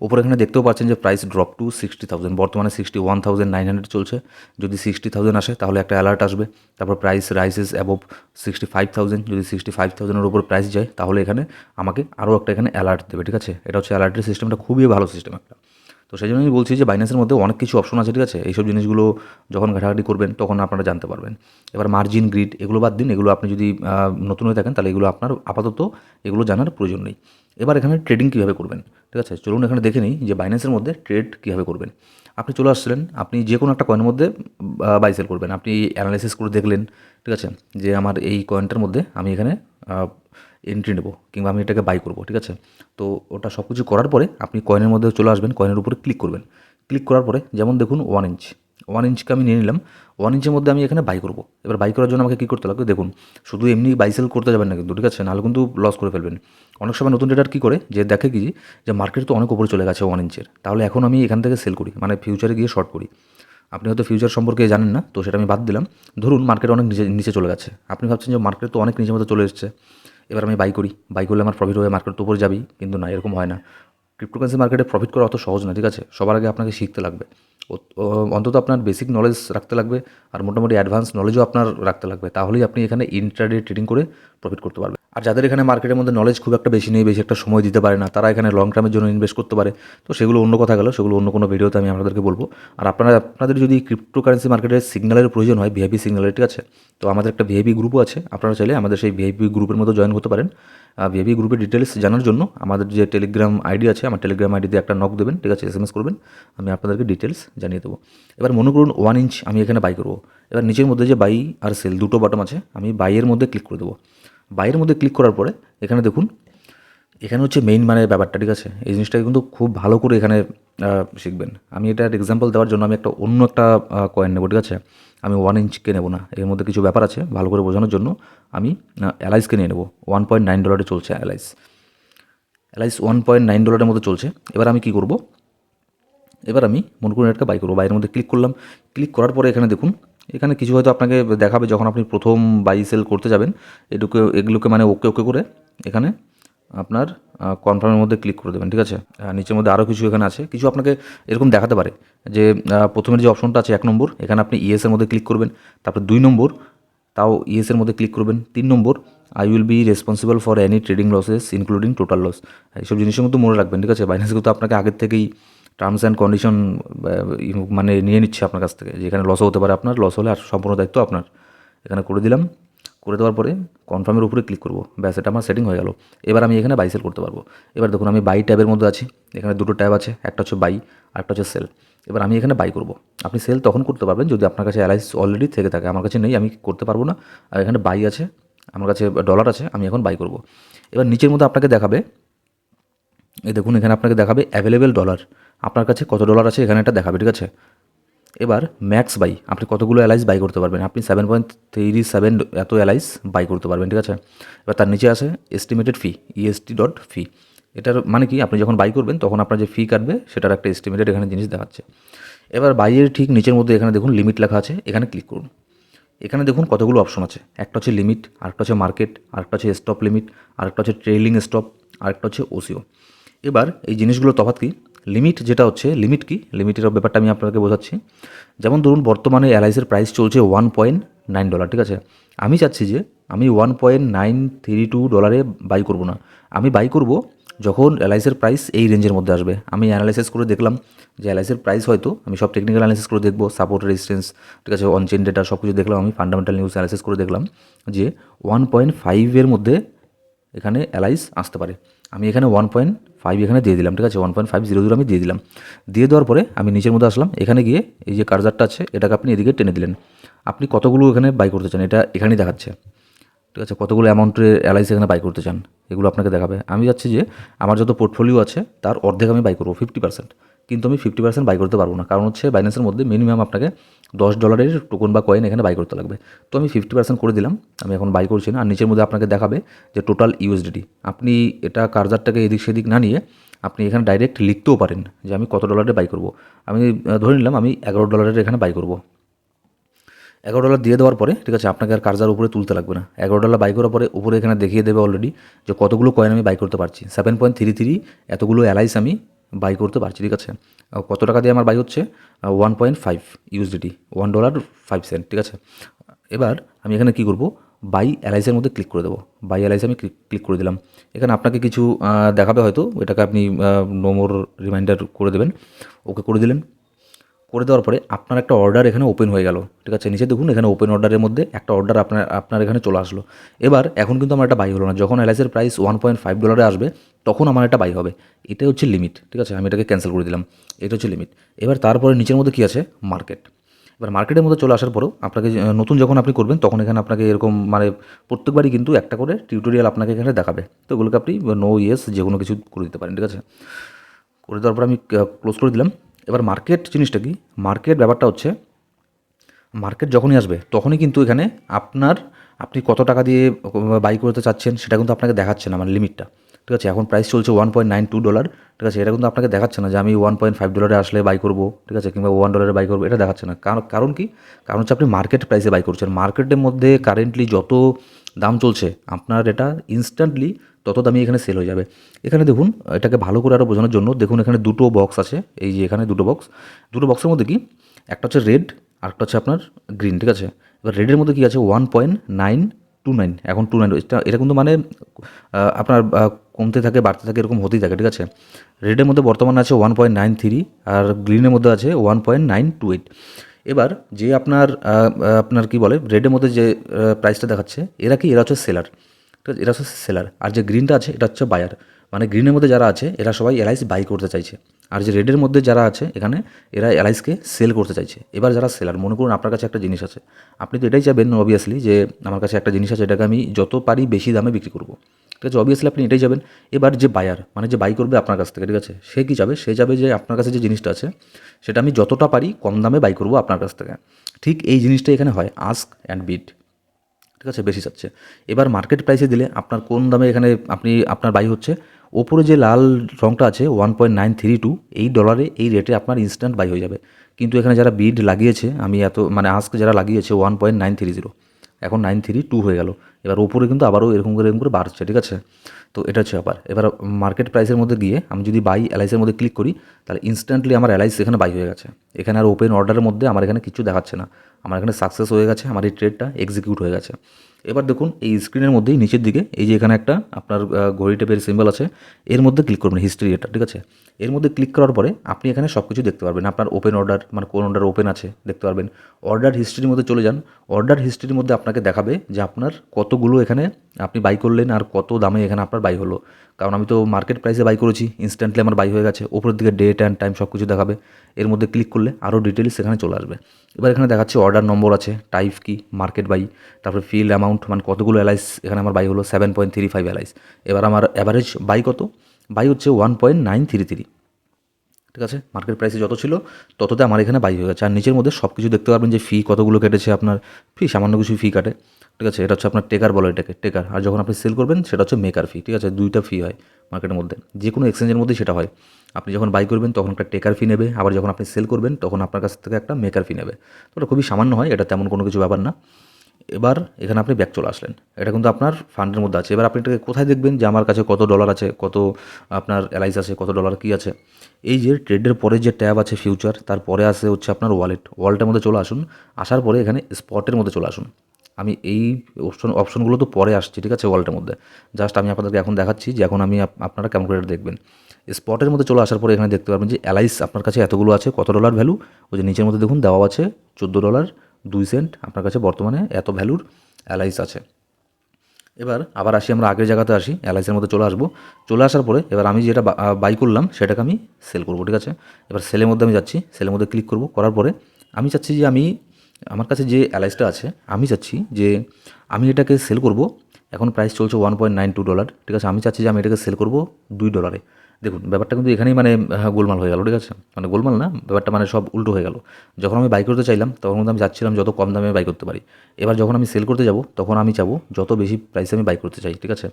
ওপরে এখানে দেখতেও পাচ্ছেন যে প্রাইস ড্রপ টু 60,000, বর্তমানে 61,900 চলছে। যদি 60,000 আসে তাহলে একটা অ্যালার্ট আসবে। তারপর প্রাইস রাইসেস অ্যাবভ 65,000, যদি 65,000-এর উপর প্রাইস যায় তাহলে এখানে আমাকে আরও একটা এখানে অ্যালার্ট দেবে, ঠিক আছে। এটা হচ্ছে অ্যালার্টের সিস্টেমটা, খুবই ভালো সিস্টেম একটা। তো সেই জন্য আমি বলছি যে বাইন্যান্সের মধ্যে অনেক কিছু অপশন আছে, ঠিক আছে। এইসব জিনিসগুলো যখন ঘাটাঘাটি করবেন তখন আপনারা জানতে পারবেন। এবার মার্জিন গ্রিড এগুলো বাদ দিন, এগুলো আপনি যদি নতুন হয়ে থাকেন তাহলে এগুলো আপনার আপাতত এগুলো জানার প্রয়োজন নেই। এবার এখানে ট্রেডিং কীভাবে করবেন, ঠিক আছে, চলুন এখানে দেখে নিই যে বাইন্যান্সের মধ্যে ট্রেড কীভাবে করবেন। আপনি চলে আসছিলেন, আপনি যে কোনো একটা কয়েনের মধ্যে বাই সেল করবেন। আপনি অ্যানালাইসিস করে দেখলেন, ঠিক আছে, যে আমার এই কয়েনটার মধ্যে আমি এখানে এন্ট্রি নেবো কিংবা আমি এটাকে বাই করবো, ঠিক আছে। তো ওটা সব কিছু করার পরে আপনি কয়েনের মধ্যে চলে আসবেন, কয়েনের উপরে ক্লিক করবেন। ক্লিক করার পরে যেমন দেখুন 1 ইঞ্চ, 1 ইঞ্চকে আমি নিয়ে নিলাম। 1 ইঞ্চের মধ্যে আমি এখানে বাই করবো। এবার বাই করার জন্য আমাকে কী করতে লাগবে দেখুন, শুধু এমনি বাই সেল করতে যাবেন না কিন্তু, ঠিক আছে, নাহলে কিন্তু লস করে ফেলবেন। অনেক সময় নতুন ট্রেডার কী করে যে দেখে কি যে মার্কেট তো অনেক উপরে চলে গেছে 1 ইঞ্চের, তাহলে এখন আমি এখান থেকে সেল করি, মানে ফিউচারে গিয়ে শর্ট করি। আপনি হয়তো ফিউচার সম্পর্কে জানেন না, তো সেটা আমি বাদ দিলাম। ধরুন মার্কেট অনেক নিচে চলে গেছে, আপনি ভাবছেন যে মার্কেট তো অনেক নিচের মতো চলে এসেছে, এবার আমি বাই করি, বাই করলে আমার প্রফিট হবে, মার্কেট তো উপরে যাবেই, কিন্তু না, এরকম হয় না। ক্রিপ্টোকারেন্সি মার্কেটে প্রফিট করা অত সহজ না, ঠিক আছে। সবার আগে আপনাকে শিখতে লাগবে, অন্তত আপনার বেসিক নলেজ রাখতে লাগবে, আর মোটামুটি অ্যাডভান্স নলেজও আপনার রাখতে লাগবে, তাহলেই আপনি এখানে ইন্ট্রাডে ট্রেডিং করে প্রফিট করতে পারবেন। আর যাদের এখানে মার্কেটের মধ্যে নলেজ খুব একটা বেশি নেই, বেশি একটা সময় দিতে পারে না, তারা এখানে লং টার্মের জন্য ইনভেস্ট করতে পারে। তো সেগুলো অন্য কথা গেল, সেগুলো অন্য কোনো ভিডিওতে আমি আপনাদেরকে বলবো। আর আপনাদের যদি ক্রিপ্টোকারেন্সি মার্কেটের সিগন্যালের প্রয়োজন হয়, ভিআইপি সিগন্যালের, ঠিক আছে, তো আমাদের একটা ভিআইপি গ্রুপও আছে। আপনারা চাইলে আমাদের সেই ভিআইপি গ্রুপের মধ্যে জয়েন হতে পারেন। ভিআইপি গ্রুপের ডিটেলস জানার জন্য আমাদের যে টেলিগ্রাম আইডি আছে, আমার টেলিগ্রাম আইডিতে একটা নক দেবেন, ঠিক আছে, এসএমএস করবেন, আমি আপনাদেরকে ডিটেলস জানিয়ে দেবো। এবার মনে করুন 1 ইঞ্চ আমি এখানে বাই করবো। এবার নিচের মধ্যে যে বাই আর সেল দুটো বাটন আছে, আমি বাইয়ের মধ্যে ক্লিক করে দেবো। বাইয়ের মধ্যে ক্লিক করার পরে এখানে দেখুন, এখানে হচ্ছে মেইন মানে ব্যাপারটা, ঠিক আছে, এই জিনিসটাকে কিন্তু খুব ভালো করে এখানে শিখবেন। আমি এটার এক্সাম্পল দেওয়ার জন্য আমি অন্য একটা কয়েন নেবো, ঠিক আছে, আমি 1 ইঞ্চকে নেবো না, এর মধ্যে কিছু ব্যাপার আছে, ভালো করে বোঝানোর জন্য আমি অ্যালাইসকে নিয়ে নেবো। $1.9 চলছে অ্যালাইস $1.9 মধ্যে চলছে। এবার আমি কী করবো, এবার আমি মনে করুন একটা বাই করবো, বাইরের মধ্যে ক্লিক করলাম। ক্লিক করার পরে এখানে দেখুন, এখানে কিছু হয়তো আপনাকে দেখাবে যখন আপনি প্রথম বাই সেল করতে যাবেন। এগুলোকে মানে ওকে ওকে করে এখানে আপনার কনফার্মের মধ্যে ক্লিক করে দেবেন, ঠিক আছে। নিচের মধ্যে আরও কিছু এখানে আছে, কিছু আপনাকে এরকম দেখাতে পারে যে প্রথমের যে অপশনটা আছে 1 নম্বর, এখানে আপনি ইয়েসের মধ্যে ক্লিক করবেন। তারপর 2 নম্বর, তাও ইয়েসের মধ্যে ক্লিক করবেন। 3 নম্বর, I will be responsible for any trading losses including total loss. এইসব জিনিসের মধ্যে মনে রাখবেন, ঠিক আছে। বাইন্যান্স কিন্তু আপনাকে আগের থেকেই টার্মস অ্যান্ড কন্ডিশন মানে নিয়ে নিচ্ছে আপনার কাছ থেকে, যে এখানে লসও হতে পারে আপনার, লস হলে আর সম্পূর্ণ দায়িত্ব আপনার। এখানে করে দিলাম। করে দেওয়ার পরে কনফার্মের উপরে ক্লিক করবো, ব্যাস, এটা আমার সেটিং হয়ে গেল। এবার আমি এখানে বাই সেল করতে পারবো। এবার দেখুন আমি বাই ট্যাবের মধ্যে আছি, এখানে দুটো ট্যাব আছে, একটা হচ্ছে বাই আর একটা হচ্ছে সেল। এবার আমি এখানে বাই করব। আপনি সেল তখন করতে পারবেন যদি আপনার কাছে অ্যালাইস অলরেডি থেকে থাকে, আমার কাছে নেই, আমি করতে পারবো না। আর এখানে বাই আছে, আমার কাছে ডলার আছে, আমি এখন বাই করব। এবার নিচের মধ্যে আপনাকে দেখাবে, এই দেখুন এখানে আপনাকে দেখাবে অ্যাভেলেবেল ডলার, আপনার কাছে কত ডলার আছে এখানে এটা দেখাবে, ঠিক আছে। এবার ম্যাক্স বাই, আপনি কতগুলো অ্যালাইস বাই করতে পারবেন, আপনি 7.37 এত অ্যালাইস বাই করতে পারবেন, ঠিক আছে। এবার তার নিচে আছে এস্টিমেটেড ফি, EST.fee। এটার মানে কি, আপনি যখন বাই করবেন তখন আপনার যে ফি কাটবে সেটার একটা এস্টিমেটেড এখানে জিনিস দেখাচ্ছে। এবার বাইয়ের ঠিক নিচের মধ্যে এখানে দেখুন লিমিট লেখা আছে, এখানে ক্লিক করুন। এখানে দেখুন কতগুলো অপশন আছে, একটা হচ্ছে লিমিট, আরেকটা হচ্ছে মার্কেট, আরেকটা হচ্ছে স্টপ লিমিট, আরেকটা হচ্ছে ট্রেইলিং স্টপ, আরেকটা হচ্ছে ওসিও। এবার এই জিনিসগুলো তফাৎ কি, লিমিট যেটা হচ্ছে, লিমিট কি, লিমিটের ব্যাপারটা আমি আপনাকে বোঝাচ্ছি। যেমন ধরুন বর্তমানে অ্যালাইসের প্রাইস চলছে $1.9, ঠিক আছে। আমি চাচ্ছি যে আমি $1.932 বাই করব না, আমি বাই করব যখন অ্যালাইসের প্রাইস এই রেঞ্জের মধ্যে আসবে। আমি অ্যানালাইসিস করে দেখলাম যে অ্যালাইসের প্রাইস হয়তো, আমি সব টেকনিক্যাল অ্যানালাইসিস করে দেখবো, সাপোর্ট রেজিস্ট্যান্স, ঠিক আছে, অনচেন ডেটা সব কিছু দেখলাম, আমি ফান্ডামেন্টাল নিউজ অ্যানালাইসিস করে দেখলাম যে 1.5 মধ্যে এখানে অ্যালাইস আসতে পারে। আমি এখানে 1.5 এখানে দিয়ে দিলাম, ঠিক আছে, 1.500 আমি দিয়ে দিলাম। দিয়ে দেওয়ার পরে আমি নিচের মধ্যে আসলাম, এখানে গিয়ে এই যে কার্জারটা আছে এটাকে আপনি এদিকে টেনে দিলেন। আপনি কতগুলো এখানে বাই করতে চান এটা এখানেই দেখাচ্ছে, ঠিক আছে, কতগুলো অ্যামাউন্টের অ্যালাইস এখানে বাই করতে চান এগুলো আপনাকে দেখাবে। আমি যাচ্ছি যে আমার যত পোর্টফোলিও আছে তার অর্ধেক আমি বাই করবো, 50%। কিন্তু আমি 50% বাই করতে পারবো না, কারণ হচ্ছে বাইন্যান্সের মধ্যে মিনিমাম আপনাকে $10 টোকন বা কয়েন এখানে বাই করতে লাগবে। তো আমি 50% করে দিলাম, আমি এখন বাই করছি না। আর নিচের মধ্যে আপনাকে দেখাবে যে টোটাল ইউএসডিটি। আপনি এটা কার্জারটাকে এদিক সেদিক না নিয়ে আপনি এখানে ডাইরেক্ট লিখতেও পারেন যে আমি কত ডলারে বাই করব। আমি ধরে নিলাম আমি $11 এখানে বাই করব। $11 দিয়ে দেওয়ার পরে, ঠিক আছে, আপনাকে আর কার্জার উপরে তুলতে লাগবে না। $11 বাই করার পরে উপরে এখানে দেখিয়ে দেবে অলরেডি যে কতগুলো কয়েন আমি বাই করতে পারছি। 7.33 এতগুলো অ্যালাইস আমি বাই করতে পারছি, ঠিক আছে। কত টাকা দিয়ে আমার বাই হচ্ছে, 1.5 USDT, $1.05, ঠিক আছে। এবার আমি এখানে কী করব, বাই অ্যালাইসের মধ্যে ক্লিক করে দেবো। বাই অ্যালাইসে আমি ক্লিক করে দিলাম। এখানে আপনাকে কিছু দেখাবে হয়তো, এটাকে আপনি নো মোর রিমাইন্ডার করে দেবেন, ওকে করে দিলেন। করে দেওয়ার পরে আপনার একটা অর্ডার এখানে ওপেন হয়ে গেল, ঠিক আছে। নিচে দেখুন এখানে ওপেন অর্ডারের মধ্যে একটা অর্ডার আপনার এখানে চলে আসলো। এবার এখন কিন্তু আমার একটা বাই হলো না, যখন অ্যালাইসের প্রাইস $1.5 আসবে তখন আমার একটা বাই হবে। এটাই হচ্ছে লিমিট, ঠিক আছে, আমি এটাকে ক্যান্সেল করে দিলাম। এটা হচ্ছে লিমিট। এবার তারপরে নিচের মধ্যে কী আছে, মার্কেট। এবার মার্কেটের মধ্যে চলে আসার পরেও আপনাকে নতুন যখন আপনি করবেন তখন এখানে আপনাকে এরকম মানে প্রত্যেকবারই কিন্তু একটা করে টিউটোরিয়াল আপনাকে এখানে দেখাবে। তো ওগুলোকে আপনি নো ইয়েস যে কোনো কিছু করে দিতে পারেন, ঠিক আছে। করে দেওয়ার পর আমি ক্লোজ করে দিলাম। এবার মার্কেট জিনিসটা কি, মার্কেট ব্যাপারটা হচ্ছে, মার্কেট যখনই আসবে তখনই কিন্তু এখানে আপনি কত টাকা দিয়ে বাই করতে চাচ্ছেন সেটা কিন্তু আপনাকে দেখাচ্ছে না, মানে লিমিটটা, ঠিক আছে। এখন প্রাইস চলছে $1.92, ঠিক আছে। এটা কিন্তু আপনাকে দেখাচ্ছে না যে আমি $1.5 আসলে বাই করবো, ঠিক আছে, কিংবা $1 বাই করবো, এটা দেখাচ্ছে না। কারণ কি, কারণ হচ্ছে আপনি মার্কেট প্রাইসে বাই করছেন। মার্কেটের মধ্যে কারেন্টলি যত দাম চলছে আপনার এটা ইনস্ট্যান্টলি তত দামি এখানে সেল হয়ে যাবে। এখানে দেখুন, এটাকে ভালো করে আরও বোঝানোর জন্য দেখুন এখানে দুটো বক্স আছে, এই যে এখানে দুটো বক্সের মধ্যে কি, একটা হচ্ছে রেড আরেকটা হচ্ছে আপনার গ্রিন, ঠিক আছে। এবার রেডের মধ্যে কী আছে, 1.9 29, এখন 29, এটা কিন্তু মানে আপনার কমতে থাকে বাড়তে থাকে এরকম হতেই থাকে, ঠিক আছে। রেডের মধ্যে বর্তমানে আছে 1.93 আর গ্রিনের মধ্যে আছে 1.928। এবার যে আপনার কি বলে রেডের মধ্যে যে প্রাইসটা দেখাচ্ছে এরা হচ্ছে সেলার, ঠিক আছে, এরা হচ্ছে সেলার। আর যে গ্রিনটা আছে এটা হচ্ছে বায়ার, মানে গ্রিনের মধ্যে যারা আছে এরা সবাই এলআইসি বাই করতে চাইছে। আর যে রেডের মধ্যে যারা আছে এখানে এরা এলআইসিকে সেল করতে চাইছে। এবার যারা সেলার, মনে করুন আপনার কাছে একটা জিনিস আছে, আপনি তো এটাই চাইবেন অবভিয়াসলি যে আমার কাছে একটা জিনিস আছে এটাকে আমি যত পারি বেশি দামে বিক্রি করবো, ঠিক আছে, অবভিয়াসলি আপনি এটাই যাবেন। এবার যে বায়ার মানে যে বাই করবে আপনার কাছ থেকে, ঠিক আছে, সে কী যাবে, সে যাবে যে আপনার কাছে যে জিনিসটা আছে সেটা আমি যতটা পারি কম দামে বাই করবো আপনার কাছ থেকে। ঠিক এই জিনিসটা এখানে হয়, আস্ক অ্যান্ড বিড, ঠিক আছে, বেশি চাচ্ছে। এবার মার্কেট প্রাইসে দিলে আপনার কোন দামে এখানে আপনার বাই হচ্ছে, ওপরে যে লাল রঙটা আছে 1.932, এই ডলারে এই রেটে আপনার ইনস্ট্যান্ট বাই হয়ে যাবে। কিন্তু এখানে যারা বিড লাগিয়েছে, আমি এত মানে আস্ক যারা লাগিয়েছে 1.930, এখন 932 হয়ে গেল। এবার ওপরে কিন্তু আবারও এরকম করে বাড়ছে, ঠিক আছে। তো এটা হচ্ছে ব্যাপার। এবার মার্কেট প্রাইসের মধ্যে গিয়ে আমি যদি বাই এলআইসির মধ্যে ক্লিক করি, তাহলে ইনস্ট্যান্টলি আমার এলআইসি এখানে বাই হয়ে গেছে। এখানে আর ওপেন অর্ডারের মধ্যে আমার এখানে কিছু দেখাচ্ছে না, আমার এখানে সাকসেস হয়ে গেছে, আমার এই ট্রেডটা এক্সিকিউট হয়ে গেছে। এবার দেখুন এই স্ক্রিনের মধ্যেই নিচের দিকে এই যে এখানে একটা আপনার ঘড়ি টাইপের সিম্বল আছে, এর মধ্যে ক্লিক করবেন, হিস্ট্রি এটা, ঠিক আছে। এর মধ্যে ক্লিক করার পরে আপনি এখানে সব কিছু দেখতে পারবেন, আপনার ওপেন অর্ডার মানে কোন অর্ডার ওপেন আছে দেখতে পারবেন। অর্ডার হিস্ট্রির মধ্যে চলে যান, অর্ডার হিস্ট্রির মধ্যে আপনাকে দেখাবে যে আপনার কতগুলো এখানে আপনি বাই করলেন আর কত দামে এখানে আপনার বাই হলো। কারণ আমি তো মার্কেট প্রাইসে বাই করেছি, ইনস্ট্যান্টলি আমার বাই হয়ে গেছে। ওপরের দিকে ডেট অ্যান্ড টাইম সব কিছু দেখাবে। এর মধ্যে ক্লিক করলে আরও ডিটেলস এখানে চলে আসবে। এবার এখানে দেখাচ্ছে অর্ডার নম্বর আছে, টাইপ কি, মার্কেট বাই, তারপরে ফিল্ড অ্যামাউন্ট মানে কতগুলো এলআইস এখানে আমার বাই হলো 7.35 এলআইস। এবার আমার অ্যাভারেজ বাই কত, বাই হচ্ছে 1.933, ঠিক আছে। মার্কেট প্রাইসে যত ছিল তততে আমার এখানে বাই হয়ে গেছে। আর নিচের মধ্যে সব কিছু দেখতে পারবেন যে ফি কতগুলো কেটেছে, আপনার ফি সামান্য কিছু ফি কাটে, ঠিক আছে। এটা হচ্ছে আপনার টেকার বলে এটাকে, টেকার। আর যখন আপনি সেল করবেন সেটা হচ্ছে মেকার ফি, ঠিক আছে। দুইটা ফি হয় মার্কেটের মধ্যে, যে কোনো এক্সচেঞ্জের মধ্যেই সেটা হয়। আপনি যখন বাই করবেন তখন একটা টেকার ফি নেবে, আবার যখন আপনি সেল করবেন তখন আপনার কাছ থেকে একটা মেকার ফি নেবে। তো এটা খুবই সামান্য হয়, এটা তেমন কোনো কিছু ব্যাপার না। এবার এখানে আপনি ব্যাক চলে আসলেন, এটা কিন্তু আপনার ফান্ডের মধ্যে আছে। এবার আপনি এটাকে কোথায় দেখবেন যে আমার কাছে কত ডলার আছে, কত আপনার এলআইস আছে, কত ডলার কী আছে। এই যে ট্রেডের পরে যে ট্যাব আছে ফিউচার, তারপরে আসে হচ্ছে আপনার ওয়ালেটের মধ্যে চলে আসুন। আসার পরে এখানে স্পটের মধ্যে চলে আসুন। আমি এই অপশনগুলো তো পরে আসছি, ঠিক আছে, ওয়ালেটের মধ্যে। জাস্ট আমি আপনাদেরকে এখন দেখাচ্ছি যে এখন আপনারা কেমন করে দেখবেন। স্পটের মধ্যে চলে আসার পরে এখানে দেখতে পারবেন যে এলআইস আপনার কাছে এতগুলো আছে, কত ডলার ভ্যালু, ওই যে নিচের মধ্যে দেখুন দেওয়া আছে $14.02 আপনার কাছে বর্তমানে এত ভ্যালুর এলআইস আছে। এবার আবার আসি, আমরা আগের জায়গাতে আসি, এলআইসির মধ্যে চলে আসবো। চলে আসার পরে এবার আমি যেটা বাই করলাম সেটাকে আমি সেল করবো, ঠিক আছে। এবার সেলের মধ্যে আমি যাচ্ছি, সেলের মধ্যে ক্লিক করব, করার পরে আমি চাচ্ছি যে আমার কাছে যে এলআইসটা আছে আমি চাচ্ছি যে আমি এটাকে সেল করব। এখন প্রাইস চলছে $1.92, ঠিক আছে। আমি চাচ্ছি যে আমি এটাকে সেল করব $2। দেখুন ব্যাপারটা কিন্তু এখানেই মানে গোলমাল হয়ে গেল, ঠিক আছে। মানে গোলমাল না, ব্যাপারটা মানে সব উল্টো হয়ে গেল। যখন আমি বাই করতে চাইলাম তখন কিন্তু আমি চাচ্ছিলাম যত কম দামে বাই করতে পারি। এবার যখন আমি সেল করতে যাব তখন আমি চাবো যত বেশি প্রাইসে আমি বাই করতে চাই, ঠিক আছে।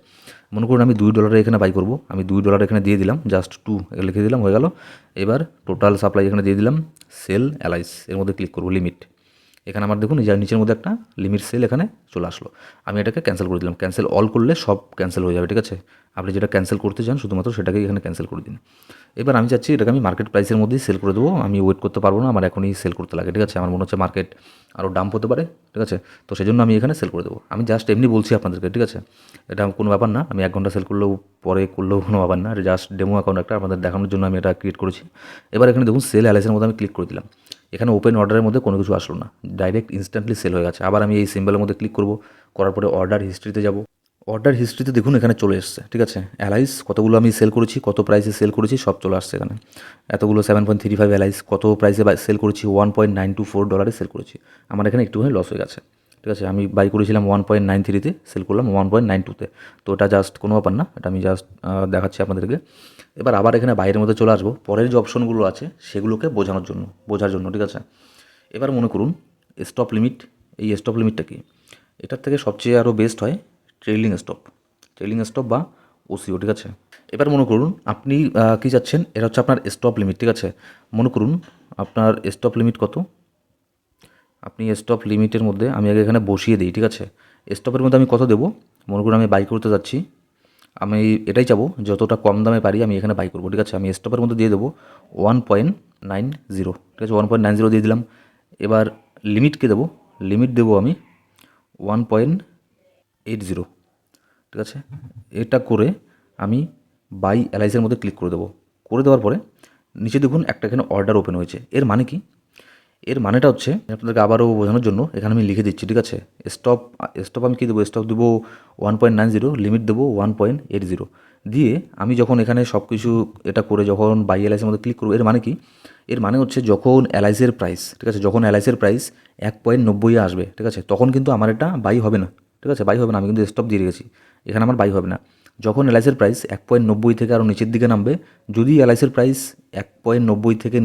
মনে করুন আমি $2 এখানে বাই করব, আমি $2 এখানে দিয়ে দিলাম, জাস্ট 2 লিখে দিলাম, হয়ে গেল। এবার টোটাল সাপ্লাই এখানে দিয়ে দিলাম, সেল এলআইস এর মধ্যে ক্লিক করব, লিমিট। এখানে আমার দেখুন এই যে নিচের মধ্যে একটা লিমিট সেল এখানে চলে আসলো। আমি এটাকে ক্যান্সেল করে দিলাম, ক্যান্সেল অল করলে সব ক্যান্সেল হয়ে যাবে, ঠিক আছে। আপনি যেটা ক্যান্সেল করতে চান শুধুমাত্র সেটাকেই এখানে ক্যান্সেল করে দিন। এবার আমি চাচ্ছি এটাকে আমি মার্কেট প্রাইসের মধ্যেই সেল করে দেবো, আমি ওয়েট করতে পারবো না, আমার এখনই সেল করতে লাগে, ঠিক আছে। আমার মনে হচ্ছে মার্কেট আরও ডাম্প হতে পারে, ঠিক আছে। তো সেই জন্য আমি এখানে সেল করে দেবো। আমি জাস্ট এমনি বলছি আপনাদেরকে, ঠিক আছে। এটা কোনো ব্যাপার না, আমি 1 ঘন্টা সেল করলেও পরে করলেও কোনো ব্যাপার না, এটা জাস্ট ডেমো অ্যাকাউন্ট একটা আপনাদের দেখানোর জন্য আমি এটা ক্রিয়েট করেছি। এবার এখানে দেখুন সেল এলআইসির মধ্যে আমি ক্লিক করে দিলাম। এখানে ওপেন অর্ডারের মধ্যে কোনো কিছু আসলো না, ডাইরেক্ট ইনস্ট্যান্টলি সেল হয়ে গেছে। আবার আমি এই সিম্বলের মধ্যে ক্লিক করব, করার পরে অর্ডার হিস্ট্রিতে যাব। অর্ডার হিস্ট্রিতে দেখুন এখানে চলে এসছে, ঠিক আছে। এলআইস কতগুলো আমি সেল করেছি, কত প্রাইসে সেল করেছি সব চলে আসছে এখানে। এতগুলো 7.35 এলআইস, কত প্রাইসে সেল করেছি, $1.924 সেল করেছি। আমার এখানে একটুখানি লস হয়ে গেছে, ঠিক আছে। আমি বাই করেছিলাম 1.93-তে, সেল করলাম 1.92-তে। তো এটা জাস্ট কোনো ব্যাপার না, এটা আমি জাস্ট দেখাচ্ছি আপনাদেরকে। এবার আবার এখানে বাইরের মধ্যে চলে আসবো, পরের যে অপশনগুলো আছে সেগুলোকে বোঝার জন্য, ঠিক আছে। এবার মনে করুন স্টপ লিমিট, এই স্টপ লিমিটটা কি, এটার থেকে সবচেয়ে আরও বেস্ট হয় ট্রেইলিং স্টপ বা ওসিও, ঠিক আছে। এবার মনে করুন আপনি কী চাচ্ছেন, এটা হচ্ছে আপনার স্টপ লিমিট, ঠিক আছে। মনে করুন আপনার স্টপ লিমিট কত, আপনি স্টপ লিমিটের মধ্যে আমি আগে এখানে বসিয়ে দিই, ঠিক আছে। স্টপের মধ্যে আমি কত দেবো, মনে করুন আমি বাই করতে যাচ্ছি, আমি এটাই চাবো যতটা কম দামে পারি আমি এখানে বাই করবো, ঠিক আছে। আমি স্টপের মধ্যে দিয়ে দেবো 1.90, ঠিক আছে, 1.90 দিয়ে দিলাম। এবার লিমিটকে দেবো, লিমিট দেবো আমি 1. 80, ঠিক আছে। এটা করে আমি বাই এলআইসির মধ্যে ক্লিক করে দেবো। করে দেওয়ার পরে নিচে দেখুন একটা এখানে অর্ডার ওপেন হয়েছে। এর মানে কি? এর মানেটা হচ্ছে আপনাদেরকে আবারও বোঝানোর জন্য এখানে আমি লিখে দিচ্ছি, ঠিক আছে। স্টপ স্টপ আমি কী দেবো? স্টপ দেবো 1.90, লিমিট দেবো 1.80 দিয়ে আমি যখন এখানে সব কিছু এটা করে যখন বাই এলআইসির মধ্যে ক্লিক করবো, এর মানে কি? এর মানে হচ্ছে যখন এলআইসির প্রাইস, ঠিক আছে, যখন এলআইসির প্রাইস 1.90 আসবে, ঠিক আছে, তখন কিন্তু আমার এটা বাই হবে না, ঠিক আছে, বাই হবে না। আমি কিন্তু স্টপ দিয়ে রেখেছি, এখানে আমার বাই হবে না। যখন এলআইসির প্রাইস 1.90 থেকে আরও নিচের দিকে নামবে, যদি এলআইসির প্রাইস 1.90 থেকে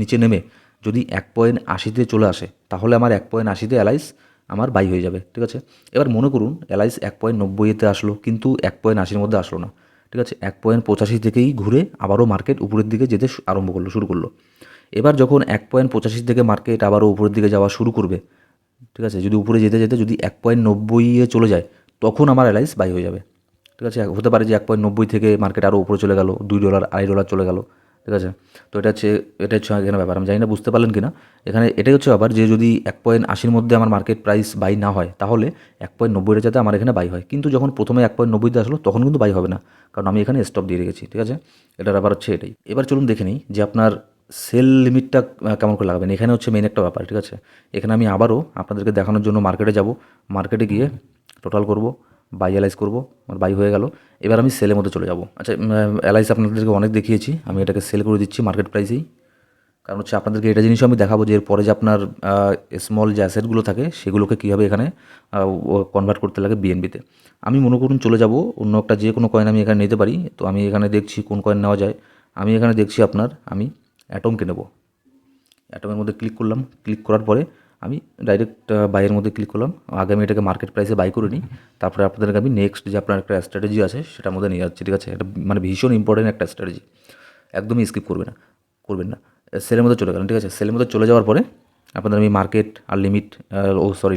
নিচে নেমে যদি 1.80 চলে আসে, তাহলে আমার 1.80 এলআইস আমার বাই হয়ে যাবে, ঠিক আছে। এবার মনে করুন এলআইস 1.90 আসলো, কিন্তু 1.80 মধ্যে আসলো না, ঠিক আছে। 1.85 থেকেই ঘুরে আবারও মার্কেট উপরের দিকে যেতে শুরু করলো। এবার যখন 1.85 থেকে মার্কেট আবারও উপরের দিকে যাওয়া শুরু করবে, ঠিক আছে, যদি উপরে যেতে যেতে যদি 1.90 চলে যায়, তখন আমার এলআইস বাই হয়ে যাবে, ঠিক আছে। হতে পারে যে 1.90 থেকে মার্কেট আরও উপরে চলে গেল, $2 $2.5 চলে গেল, ঠিক আছে। তো এটা হচ্ছে এখানে ব্যাপার। আমি জানি না বুঝতে পারলেন কি না। এখানে এটাই হচ্ছে ব্যাপার যে যদি 1.80 মধ্যে আমার মার্কেট প্রাইস বাই না হয়, তাহলে 1.90 যাতে আমার এখানে বাই হয়। কিন্তু যখন প্রথমে 1.90 আসলো, তখন কিন্তু বাই হবে না, কারণ আমি এখানে স্টপ দিয়ে রেখেছি, ঠিক আছে। এটার ব্যাপার হচ্ছে এটাই। এবার চলুন দেখে নিই যে আপনার সেল লিমিটটা কেমন করে লাগাবেন। এখানে হচ্ছে মেইন একটা ব্যাপার, ঠিক আছে। এখানে আমি আবারও আপনাদেরকে দেখানোর জন্য মার্কেটে যাব। মার্কেটে গিয়ে টোটাল করব, বাই এলআইস করব, আমার বাই হয়ে গেল। এবার আমি সেলের মধ্যে চলে যাব। আচ্ছা, এলআইস আপনাদেরকে অনেক দেখিয়েছি, আমি এটাকে সেল করে দিচ্ছি মার্কেট প্রাইসেই। কারণ হচ্ছে আপনাদেরকে এটা জিনিসও আমি দেখাবো যে এরপরে যে আপনার স্মল যে অ্যাসেটগুলো থাকে সেগুলোকে কীভাবে এখানে কনভার্ট করতে লাগে বিএনবিতে। আমি মনে করুন চলে যাব অন্য একটা যে কোনো কয়েন আমি এখানে নিতে পারি। তো আমি এখানে দেখছি কোন কয়েন নেওয়া যায়। আমি এখানে দেখছি আমি অ্যাটমকে নেব। অ্যাটমের মধ্যে ক্লিক করলাম। ক্লিক করার পরে আমি ডাইরেক্ট বাইয়ের মধ্যে ক্লিক করলাম। আগে আমি এটাকে মার্কেট প্রাইসে বাই করে নিই। তারপরে আপনাদেরকে আমি নেক্সট যে আপনার একটা স্ট্র্যাটেজি আছে সেটার মধ্যে নিয়ে যাচ্ছি, ঠিক আছে। এটা মানে ভীষণ ইম্পর্টেন্ট একটা স্ট্র্যাটেজি, একদমই স্কিপ করবেন না। সেলের মধ্যে চলে গেলেন, ঠিক আছে। সেলের মধ্যে চলে যাওয়ার পরে আপনাদের আমি মার্কেট আর লিমিট,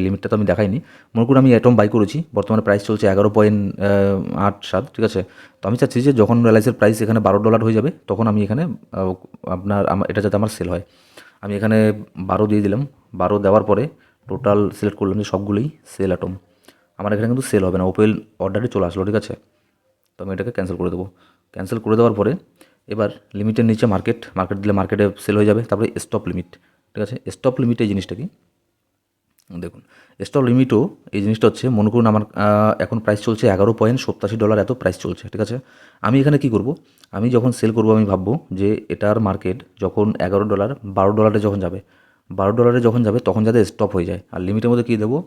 লিমিটটা তো আমি দেখাইনি। মনে করুন আমি অ্যাটম বাই করেছি, বর্তমানে প্রাইস চলছে 11.87, ঠিক আছে। তো আমি চাচ্ছি যে যখন এলআইসির প্রাইস এখানে $12 হয়ে যাবে, তখন আমি এখানে এটা যাতে আমার সেল হয়। আমি এখানে 12 দিয়ে দিলাম। 12 দেওয়ার পরে টোটাল সিলেক্ট করলাম যে সবগুলোই সেল অ্যাটম। আমার এখানে কিন্তু সেল হবে না, ওপেন অর্ডারে চলে আসলো, ঠিক আছে। তো আমি এটাকে ক্যান্সেল করে দেবো। ক্যান্সেল করে দেওয়ার পরে এবার লিমিটের নিচে মার্কেট দিলে মার্কেটে সেল হয়ে যাবে। তারপরে স্টপ লিমিট, ঠিক আছে। স্টপ লিমিট এই জিনিসটা কি দেখুন। স্টপ লিমিটও এই জিনিসটা হচ্ছে, মনে করুন আমার এখন প্রাইস চলছে $11.87, এত প্রাইস চলছে, ঠিক আছে। আমি এখানে কি করব? আমি যখন সেল করব আমি ভাববো যে এটার মার্কেট যখন $11 $12 যখন যাবে, $12 যখন যাবে তখন যাতে স্টপ হয়ে যায়। আর লিমিটের মধ্যে কী দেবো?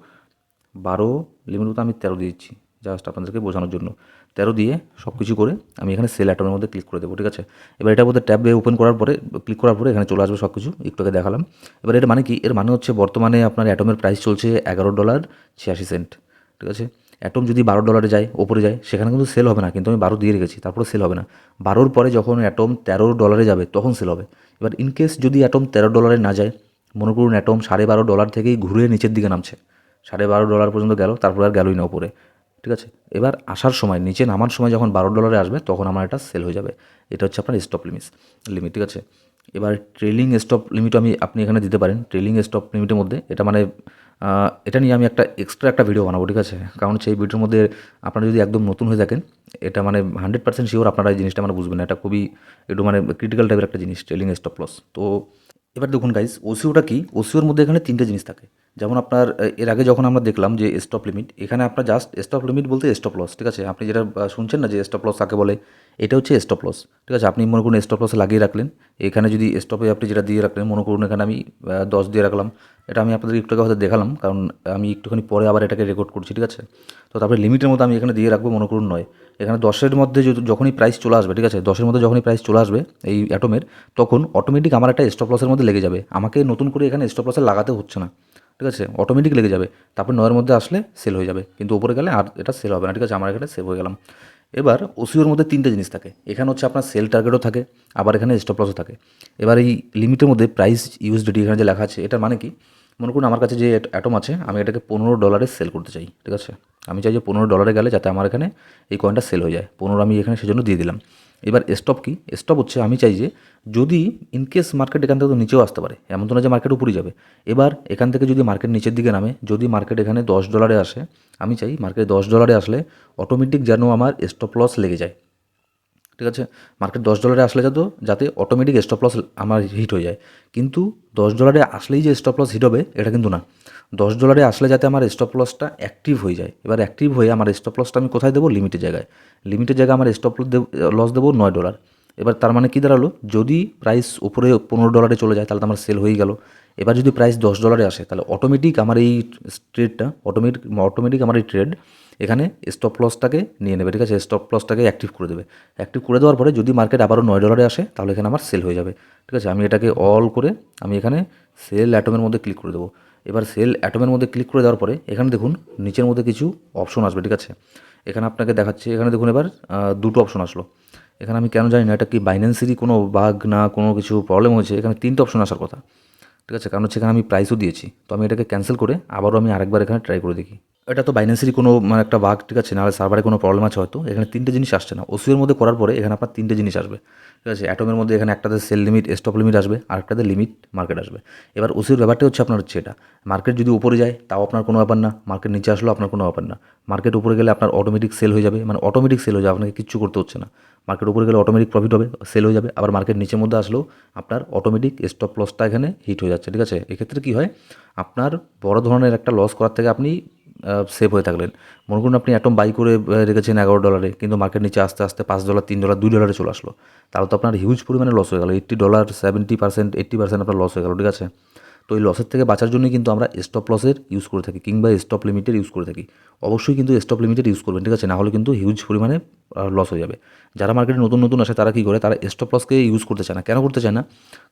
12, লিমিট মতো আমি 13 দিয়ে দিচ্ছি, জাস্ট আপনাদেরকে বোঝানোর জন্য। 13 দিয়ে সব কিছু করে আমি এখানে সেল অ্যাটমের মধ্যে ক্লিক করে দেবো, ঠিক আছে। এবার এটার মধ্যে ট্যাবে ওপেন করার পরে ক্লিক করার পরে এখানে চলে আসবে সব কিছু, একটু আগে দেখালাম। এবার এর মানে কি? এর মানে হচ্ছে বর্তমানে আপনার অ্যাটমের প্রাইস চলছে $11.86, ঠিক আছে। অ্যাটম যদি $12 যায়, ওপরে যায়, সেখানে কিন্তু সেল হবে না, কিন্তু আমি 12 দিয়ে রেখেছি, তারপরে সেল হবে না। 12-র পরে যখন অ্যাটম $13 যাবে তখন সেল হবে। এবার ইনকেস যদি অ্যাটম $13 না যায়, মনে করুন অ্যাটম $12.5 থেকেই ঘুরে নিচের দিকে নামছে, $12.5 পর্যন্ত গেল, তারপর আর গেলই না উপরে, ঠিক আছে। এবার আসার সময়, নিচে নামার সময় যখন $12 আসবে, তখন আমার এটা সেল হয়ে যাবে। এটা হচ্ছে আপনার স্টপ লিমিট, ঠিক আছে। এবার ট্রেলিং স্টপ লিমিটও আপনি এখানে দিতে পারেন। ট্রেলিং স্টপ লিমিটের মধ্যে এটা মানে এটা নিয়ে আমি এক্সট্রা একটা ভিডিও বানাবো, ঠিক আছে। কারণ সেই ভিডিওর মধ্যে আপনারা যদি একদম নতুন হয়ে থাকেন, এটা মানে 100% শিওর আপনারা এই জিনিসটা মানে বুঝবেন না। এটা খুবই একটু মানে ক্রিটিক্যাল টাইপের একটা জিনিস, ট্রেলিং স্টপ লস। তো এবার দেখুন গাইজ, ওসিওটা কি? ওসিওর মধ্যে এখানে 3টে জিনিস থাকে। যেমন আপনার এর আগে যখন আমরা দেখলাম যে স্টপ লিমিট, এখানে আপনার জাস্ট স্টপ লিমিট বলতে স্টপ লস, ঠিক আছে। আপনি যেটা শুনছেন না যে স্টপ লস কাকে বলে, এটা হচ্ছে স্টপ লস, ঠিক আছে। আপনি মনে করুন স্টপ লসে লাগিয়ে রাখলেন, এখানে যদি স্টপে আপনি যেটা দিয়ে রাখলেন, মনে করুন এখানে আমি 10 দিয়ে রাখলাম। এটা আমি আপনাদের একটু আগে হয়তো দেখালাম, কারণ আমি একটুখানি পরে আবার এটাকে রেকর্ড করছি, ঠিক আছে। তো তারপরে লিমিটের মধ্যে আমি এখানে দিয়ে রাখবো, মনে করুন 9। এখানে 10-এর মধ্যে যখনই প্রাইস চলে আসবে, ঠিক আছে, 10-এর মধ্যে যখনই প্রাইস চলে আসবে এই অ্যাটমের, তখন অটোমেটিক আমার একটা স্টপ লসের মধ্যে লেগে যাবে। আমাকে নতুন করে এখানে স্টপ লসে লাগাতে হচ্ছে না, ঠিক আছে, অটোমেটিক লেগে যাবে। তারপর 9-এর মধ্যে আসলে সেল হয়ে যাবে, কিন্তু উপরে গেলে আর এটা সেল হবে না, ঠিক আছে। আমার এখানে সেভ হয়ে গেলাম। এবার ওসিওর মধ্যে 3টে জিনিস থাকে। এখানে হচ্ছে আপনার সেল টার্গেটও থাকে, আবার এখানে স্টপ লসও থাকে। এবার এই লিমিটের মধ্যে প্রাইস ইউএসডিটি এখানে যে লেখা আছে, এটার মানে কি? মনে করুন আমার কাছে যে অ্যাটম আছে, আমি এটাকে $15 সেল করতে চাই, ঠিক আছে। আমি চাই যে $15 গেলে যাতে আমার এখানে এই কয়েনটা সেল হয়ে যায়। 15 আমি এখানে সেজন্য দিয়ে দিলাম। এবার স্টপ কি? স্টপ হচ্ছে আমি চাই যে যদি ইনকেস মার্কেট এখান থেকে তো নিচেও আসতে পারে, এমন তো না যে মার্কেট উপরেই যাবে। এবার এখান থেকে যদি মার্কেট নিচের দিকে নামে, যদি মার্কেট এখানে $10 আসে, আমি চাই মার্কেট $10 আসলে অটোমেটিক যেন আমার স্টপ লস লেগে যায়। ঠিক আছে, মার্কেট $10 আসলে যাতে অটোমেটিক স্টপ লস আমার হিট হয়ে যায়। কিন্তু $10 আসলেই যে স্টপ লস হিট হবে এটা কিন্তু না। $10 আসলে যাতে আমার স্টপ লসটা অ্যাক্টিভ হয়ে যায়। এবার অ্যাক্টিভ হয়ে আমার স্টপ লসটা আমি কোথায় দেবো? লিমিটের জায়গায়। লিমিটের জায়গায় আমার স্টপ লস দেবো $9। এবার তার মানে কী দাঁড়ালো? যদি প্রাইস উপরে $15 চলে যায় তাহলে তো আমার সেল হয়ে গেল। এবার যদি প্রাইস $10 আসে তাহলে অটোমেটিক আমার এই ট্রেডটা অটোমেটিক আমার এই ট্রেড এখানে স্টপ লসটাকে নিয়ে নেবে। ঠিক আছে, স্টপ লসটাকে অ্যাক্টিভ করে দেবে। অ্যাক্টিভ করে দেওয়ার পরে যদি মার্কেট আবারও $9 আসে তাহলে এখানে আমার সেল হয়ে যাবে। ঠিক আছে, আমি এটাকে অল করে আমি এখানে সেল অ্যাটমের মধ্যে ক্লিক করে দেবো। এবার সেল অ্যাটমের মধ্যে ক্লিক করে দেওয়ার পরে এখানে দেখুন নিচের মধ্যে কিছু অপশন আসবে। ঠিক আছে, এখানে আপনাকে দেখাচ্ছে, এখানে দেখুন এবার দুটো অপশন আসলো। এখানে আমি কেন জানি না এটা কি বাইন্যান্সেরই কোনো বাগ না কোনো কিছু প্রবলেম হয়েছে, এখানে 3টে অপশন আসার কথা। ঠিক আছে, কারণ হচ্ছে এখানে আমি প্রাইসও দিয়েছি, তো আমি এটাকে ক্যান্সেল করে আবারও আমি আরেকবার এখানে ট্রাই করে দেখি। এটা তো বাইন্যান্সেরই কোনো মানে একটা বাগ, ঠিক আছে, নাহলে সার্ভারে কোনো প্রবলেম আছে হয়তো। এখানে 3টে জিনিস আসছে না। ওসিওর মধ্যে করার পরে এখানে আপনার 3টে জিনিস আসবে। ঠিক আছে, অ্যাটমের মধ্যে এখানে একটাতে সেল লিমিট স্টপ লিমিট আসবে, আর একটাতে লিমিট মার্কেট আসবে। এবার ওসিওর ব্যাপারটা হচ্ছে আপনার হচ্ছে এটা, মার্কেট যদি উপরে যায় তাও আপনার কোনো ব্যাপার না, মার্কেট নিচে আসলেও আপনার কোনো ব্যাপার না। মার্কেট উপরে গেলে আপনার অটোমেটিক সেল হয়ে যাবে, মানে অটোমেটিক সেল হয়ে যাবে, আপনাকে কিচ্ছু করতে হচ্ছে না। মার্কেট উপরে গেলে অটোমেটিক প্রফিট হবে, সেল হয়ে যাবে। আবার মার্কেট নিচের মধ্যে আসলেও আপনার অটোমেটিক স্টপ লসটা এখানে হিট হয়ে যাচ্ছে। ঠিক আছে, এক্ষেত্রে কী হয়, আপনার বড় ধরনের একটা লস করার থেকে আপনি সেভ হয়ে থাকলেন। মনে করুন আপনি অ্যাটম বাই করে রেখেছেন $11, কিন্তু মার্কেট নিচে আস্তে আস্তে $5, $3, $2 চলে আসলো, তাহলে তো আপনার হিউজ পরিমাণে লস হয়ে গেল। $80, 70%, 80% আপনার লস হয়ে গেল। ঠিক আছে, তো এই লসের থেকে বাঁচার জন্যই কিন্তু আমরা স্টপ লসের ইউজ করে থাকি, কিংবা স্টপ লিমিটের ইউজ করে থাকি। অবশ্যই কিন্তু স্টপ লিমিটেড ইউজ করবেন। ঠিক আছে, না হলে কিন্তু হিউজ পরিমাণে লস হয়ে যাবে। যারা মার্কেটে নতুন নতুন আসে তারা কী করে, তারা স্টপ লসকে ইউজ করতে চায় না। কেন করতে চায় না?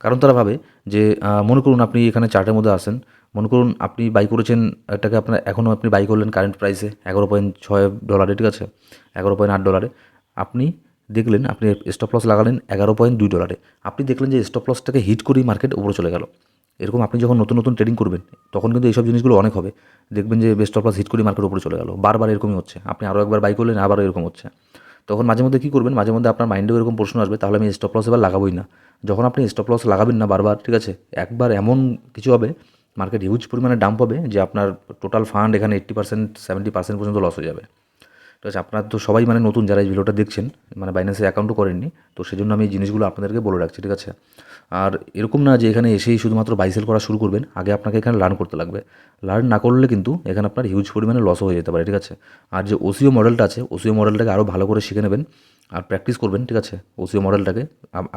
কারণ তারা ভাবে যে মনে করুন আপনি এখানে চার্টের মধ্যে আসেন, মনে করুন আপনি বাই করেছেন এটাকে, আপনার এখনও আপনি বাই করলেন কারেন্ট প্রাইসে $11.6। ঠিক আছে, $11.8। আপনি দেখলেন আপনি স্টপ লস লাগালেন $11.2। আপনি দেখলেন যে স্টপ লসটাকে হিট করেই মার্কেট উপরে চলে গেল। এরকম আপনি যখন নতুন নতুন ট্রেডিং করবেন তখন কিন্তু এইসব জিনিসগুলো অনেক হবে। দেখবেন যে স্টপ লস হিট করেই মার্কেট উপরে চলে গেল, বারবার এরকমই হচ্ছে। আপনি আরও একবার বাই করলেন, আবারও এরকম হচ্ছে। তখন মাঝে মধ্যে কী করবেন, মাঝে মধ্যে আপনার মাইন্ডেও এরকম প্রশ্ন আসবে, তাহলে আমি স্টপ লস এবার লাগাবোই না। যখন আপনি স্টপ লস লাগাবেন না বারবার, ঠিক আছে, একবার এমন কিছু হবে, মার্কেট হিউজ পরিমাণে ডাম্প হবে যে আপনার টোটাল ফান্ড এখানে 80%, 70% পর্যন্ত লস হয়ে যাবে। ঠিক আছে, আপনার তো সবাই মানে নতুন যারা এই ভিডিওটা দেখছেন, মানে বাইন্যান্সের অ্যাকাউন্টও করেননি, তো সেজন্য আমি এই জিনিসগুলো আপনাদেরকে বলে রাখছি। ঠিক আছে, আর এরকম না যে এখানে এসেই শুধুমাত্র বাই সেল করা শুরু করবেন, আগে আপনাকে এখানে লার্ন করতে লাগবে। লার্ন না করলে কিন্তু এখানে আপনার হিউজ পরিমাণে লসও হয়ে যেতে পারে। ঠিক আছে, আর যে ওসিও মডেলটা আছে, ওসিও মডেলটাকে আরও ভালো করে শিখে নেবেন আর প্র্যাকটিস করবেন। ঠিক আছে, ওসিও মডেলটাকে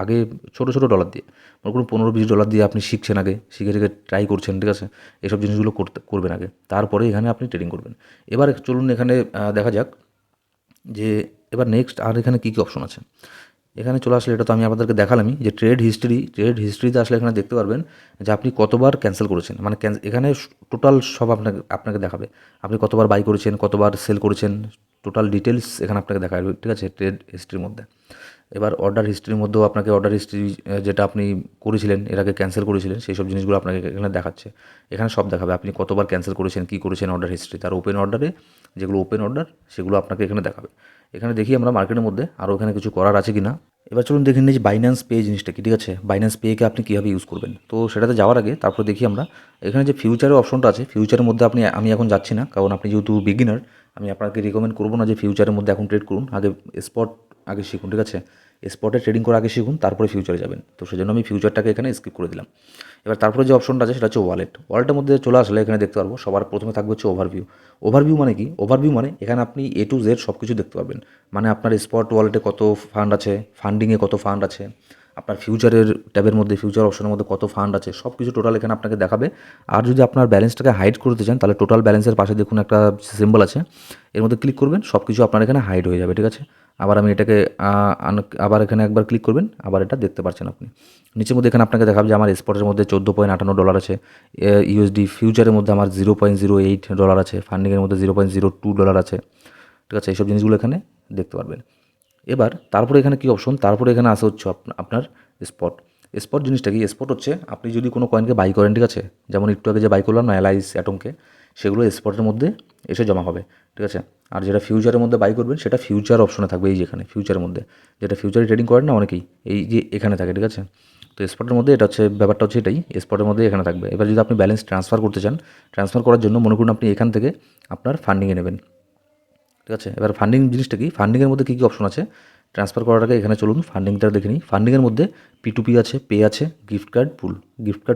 আগে ছোটো ছোটো ডলার দিয়ে, মনে করুন $15-20 দিয়ে আপনি শিখছেন, আগে শিখে শিখে ট্রাই করছেন। ঠিক আছে, এসব জিনিসগুলো করবেন আগে, তারপরে এখানে আপনি ট্রেডিং করবেন। এবার চলুন এখানে দেখা যাক যে এবার নেক্সট আর এখানে কী কী অপশন আছে। এখানে চলে আসলে এটা তো আমি আপনাদেরকে দেখালামই যে ট্রেড হিস্ট্রিতে আসলে এখানে দেখতে পারবেন যে আপনি কতবার ক্যান্সেল করেছেন, মানে এখানে টোটাল সব আপনাকে আপনাকে দেখাবে। আপনি কতবার বাই করেছেন, কতবার সেল করেছেন, টোটাল ডিটেলস এখানে আপনাকে দেখাবে। ঠিক আছে, ট্রেড হিস্ট্রির মধ্যে। এবার অর্ডার হিস্ট্রির মধ্যেও আপনাকে অর্ডার হিস্ট্রি যেটা আপনি করেছিলেন এর আগে ক্যান্সেল করেছিলেন সেই সব জিনিসগুলো আপনাকে এখানে দেখাচ্ছে। এখানে সব দেখাবে আপনি কতবার ক্যান্সেল করেছেন, কী করেছেন অর্ডার হিস্ট্রি, তার ওপেন অর্ডারে যেগুলো ওপেন অর্ডার সেগুলো আপনাকে এখানে দেখাবে। এখানে দেখি আমরা মার্কেটের মধ্যে আরও এখানে কিছু করার আছে কি না। এবার চলুন দেখে নিই যে বাইন্যান্স পে জিনিসটা কি। ঠিক আছে, বাইন্যান্স পেকে আপনি কীভাবে ইউজ করবেন, তো সেটাতে যাওয়ার আগে তারপর দেখি আমরা এখানে যে ফিউচারের অপশনটা আছে, ফিউচারের মধ্যে আমি এখন যাচ্ছি না, কারণ আপনি যেহেতু বিগিনার, আমি আপনাকে রিকমেন্ড করবো না যে ফিউচারের মধ্যে এখন ট্রেড করুন। আগে স্পট আগে শিখুন। ঠিক আছে, স্পটে ট্রেডিং করে আগে শিখুন, তারপরে ফিউচারে যাবেন। তো সেজন্য আমি ফিউচারটাকে এখানে স্কিপ করে দিলাম। এবার তারপরে যে অপশনটা আছে সেটা হচ্ছে ওয়ালেটের মধ্যে চলে আসলে এখানে দেখতে পারবো সবার প্রথমে থাকবে হচ্ছে ওভারভিউ মানে কি? ওভারভিউ মানে এখানে আপনি A to Z সব কিছু দেখতে পারবেন। মানে আপনার স্পট ওয়ালেটে কত ফান্ড আছে, ফান্ডিংয়ে কত ফান্ড আছে, আপনার ফিউচারের ট্যাবের মধ্যে ফিউচার অপশনের মধ্যে কত ফান্ড আছে, সব কিছু টোটাল এখানে আপনাকে দেখাবে। আর যদি আপনার ব্যালেন্সটাকে হাইড করতে চান তাহলে টোটাল ব্যালেন্সের পাশে দেখুন একটা সিম্বল আছে, এর মধ্যে ক্লিক করবেন, সব কিছু আপনার এখানে হাইড হয়ে যাবে। ঠিক আছে, আবার আমি এটাকে আবার এখানে একবার ক্লিক করবেন, আবার এটা দেখতে পাচ্ছেন আপনি। নিচের মধ্যে এখানে আপনাকে দেখাবে যে আমার স্পটের মধ্যে $14.58 আছে, ইউএসডি ফিউচারের মধ্যে আমার $0.08 আছে, ফান্ডিংয়ের মধ্যে $0.02 আছে। ঠিক আছে, এইসব জিনিসগুলো এখানে দেখতে পারবেন। এবার তারপরে এখানে কী অপশন, তারপরে এখানে আসা হচ্ছে আপনার স্পট জিনিসটা কি? স্পট হচ্ছে আপনি যদি কোনো কয়েনকে বাই করেন, ঠিক আছে, যেমন একটু আগে যে বাই করলাম না অ্যালাইস অ্যাটমকে, সেগুলো স্পটের মধ্যে এসে জমা হবে, ঠিক আছে। আর যেটা ফিউচারের মধ্যে বাই করবেন সেটা ফিউচার অপশনে থাকবে, এই যেখানে ফিউচারের মধ্যে, যেটা ফিউচারে ট্রেডিং করেন না অনেকেই, এই যে এখানে থাকে, ঠিক আছে। তো স্পটের মধ্যে এটা হচ্ছে ব্যাপারটা হচ্ছে এটাই, স্পটের মধ্যে এখানে থাকবে। এবার যদি আপনি ব্যালেন্স ট্রান্সফার করতে চান, ট্রান্সফার করার জন্য মনে করুন আপনি এখান থেকে আপনার ফান্ডিংয়ে নেবেন, ঠিক আছে। এবার ফান্ডিং জিনিসটা কি, ফান্ডিংয়ের মধ্যে কী কী অপশন আছে ট্রান্সফার করার আগে এখানে চলুন ফান্ডিংটা দেখে নিই। ফান্ডিংয়ের মধ্যে P2P আছে, পে আছে, গিফট কার্ড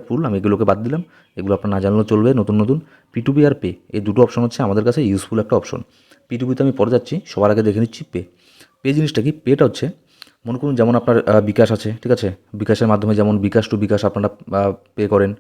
পুল, আমি এগুলোকে বাদ দিলাম, এগুলো আপনার না জানলেও চলবে। নতুন P2P আর পে, এই দুটো অপশন হচ্ছে আমাদের কাছে ইউজফুল একটা অপশন। P2P-তে আমি পরে যাচ্ছি, সবার আগে দেখে নিচ্ছি পে জিনিসটা কি। পেটা হচ্ছে মনে করুন যেমন আপনার বিকাশ আছে, ঠিক আছে, বিকাশের মাধ্যমে যেমন বিকাশ টু বিকাশ আপনারা পে করেন।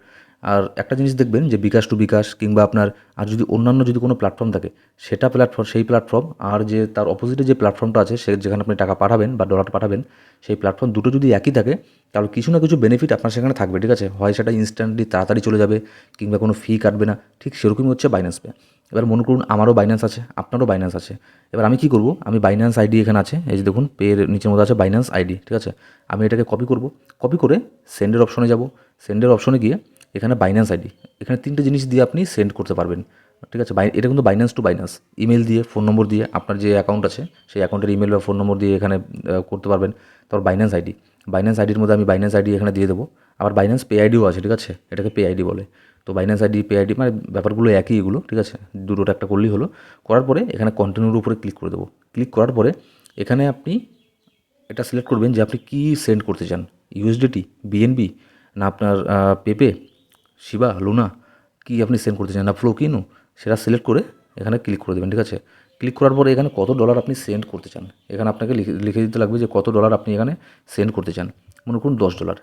আর একটা জিনিস দেখবেন যে বিকাশ টু বিকাশ কিংবা আপনার আর যদি অন্যান্য যদি কোনো প্ল্যাটফর্ম থাকে, সেই প্ল্যাটফর্ম আর যে তার অপোজিটে যে প্ল্যাটফর্মটা আছে সে যেখানে আপনি টাকা পাঠাবেন বা ডলার পাঠাবেন, সেই প্ল্যাটফর্ম দুটো যদি একই থাকে তাহলে কিছু না কিছু বেনিফিট আপনার সেখানে থাকবে, ঠিক আছে। হয় সেটা ইনস্ট্যান্টলি তাড়াতাড়ি চলে যাবে কিংবা কোনো ফি কাটবে না, ঠিক সেরকমই হচ্ছে বাইন্যান্স পে। এবার মনে করুন আমারও বাইন্যান্স আছে, আপনারও বাইন্যান্স আছে। এবার আমি কী করব, আমি বাইন্যান্স আইডি এখানে আছে, এই যে দেখুন পের নিচের মধ্যে আছে বাইন্যান্স আইডি, ঠিক আছে। আমি এটাকে কপি করব, কপি করে সেন্ডের অপশনে যাব, সেন্ডের অপশনে গিয়ে এখানে বাইন্যান্স আইডি, এখানে তিনটে জিনিস দিয়ে আপনি সেন্ড করতে পারবেন, ঠিক আছে। এটা কিন্তু বাইন্যান্স টু বাইন্যান্স, ইমেল দিয়ে, ফোন নম্বর দিয়ে, আপনার যে অ্যাকাউন্ট আছে সেই অ্যাকাউন্টের ইমেল বা ফোন নম্বর দিয়ে এখানে করতে পারবেন। তারপর বাইন্যান্স আইডির মধ্যে আমি বাইন্যান্স আইডি এখানে দিয়ে দেবো। আবার বাইন্যান্স পে আইডিও আছে, ঠিক আছে, এটাকে পে আইডি বলে। তো বাইন্যান্স আইডি পে আইডি মানে ব্যাপারগুলো একই এগুলো, ঠিক আছে, দুটোটা একটা করলেই হলো। করার পরে এখানে কন্টিনিউর উপরে ক্লিক করে দেবো। ক্লিক করার পরে এখানে আপনি এটা সিলেক্ট করবেন যে আপনি কী সেন্ড করতে চান, ইউএসডিটি, বিএনবি, না আপনার পেপে, শিবা, লুনা, কী আপনি সেন্ড করতে চান, না ফ্লো কিনো, সেটা সিলেক্ট করে এখানে ক্লিক করে দেবেন, ঠিক আছে। ক্লিক করার পরে এখানে কত ডলার আপনি সেন্ড করতে চান, এখানে আপনাকে লিখে দিতে লাগবে যে কত ডলার আপনি এখানে সেন্ড করতে চান। মনে করুন $10।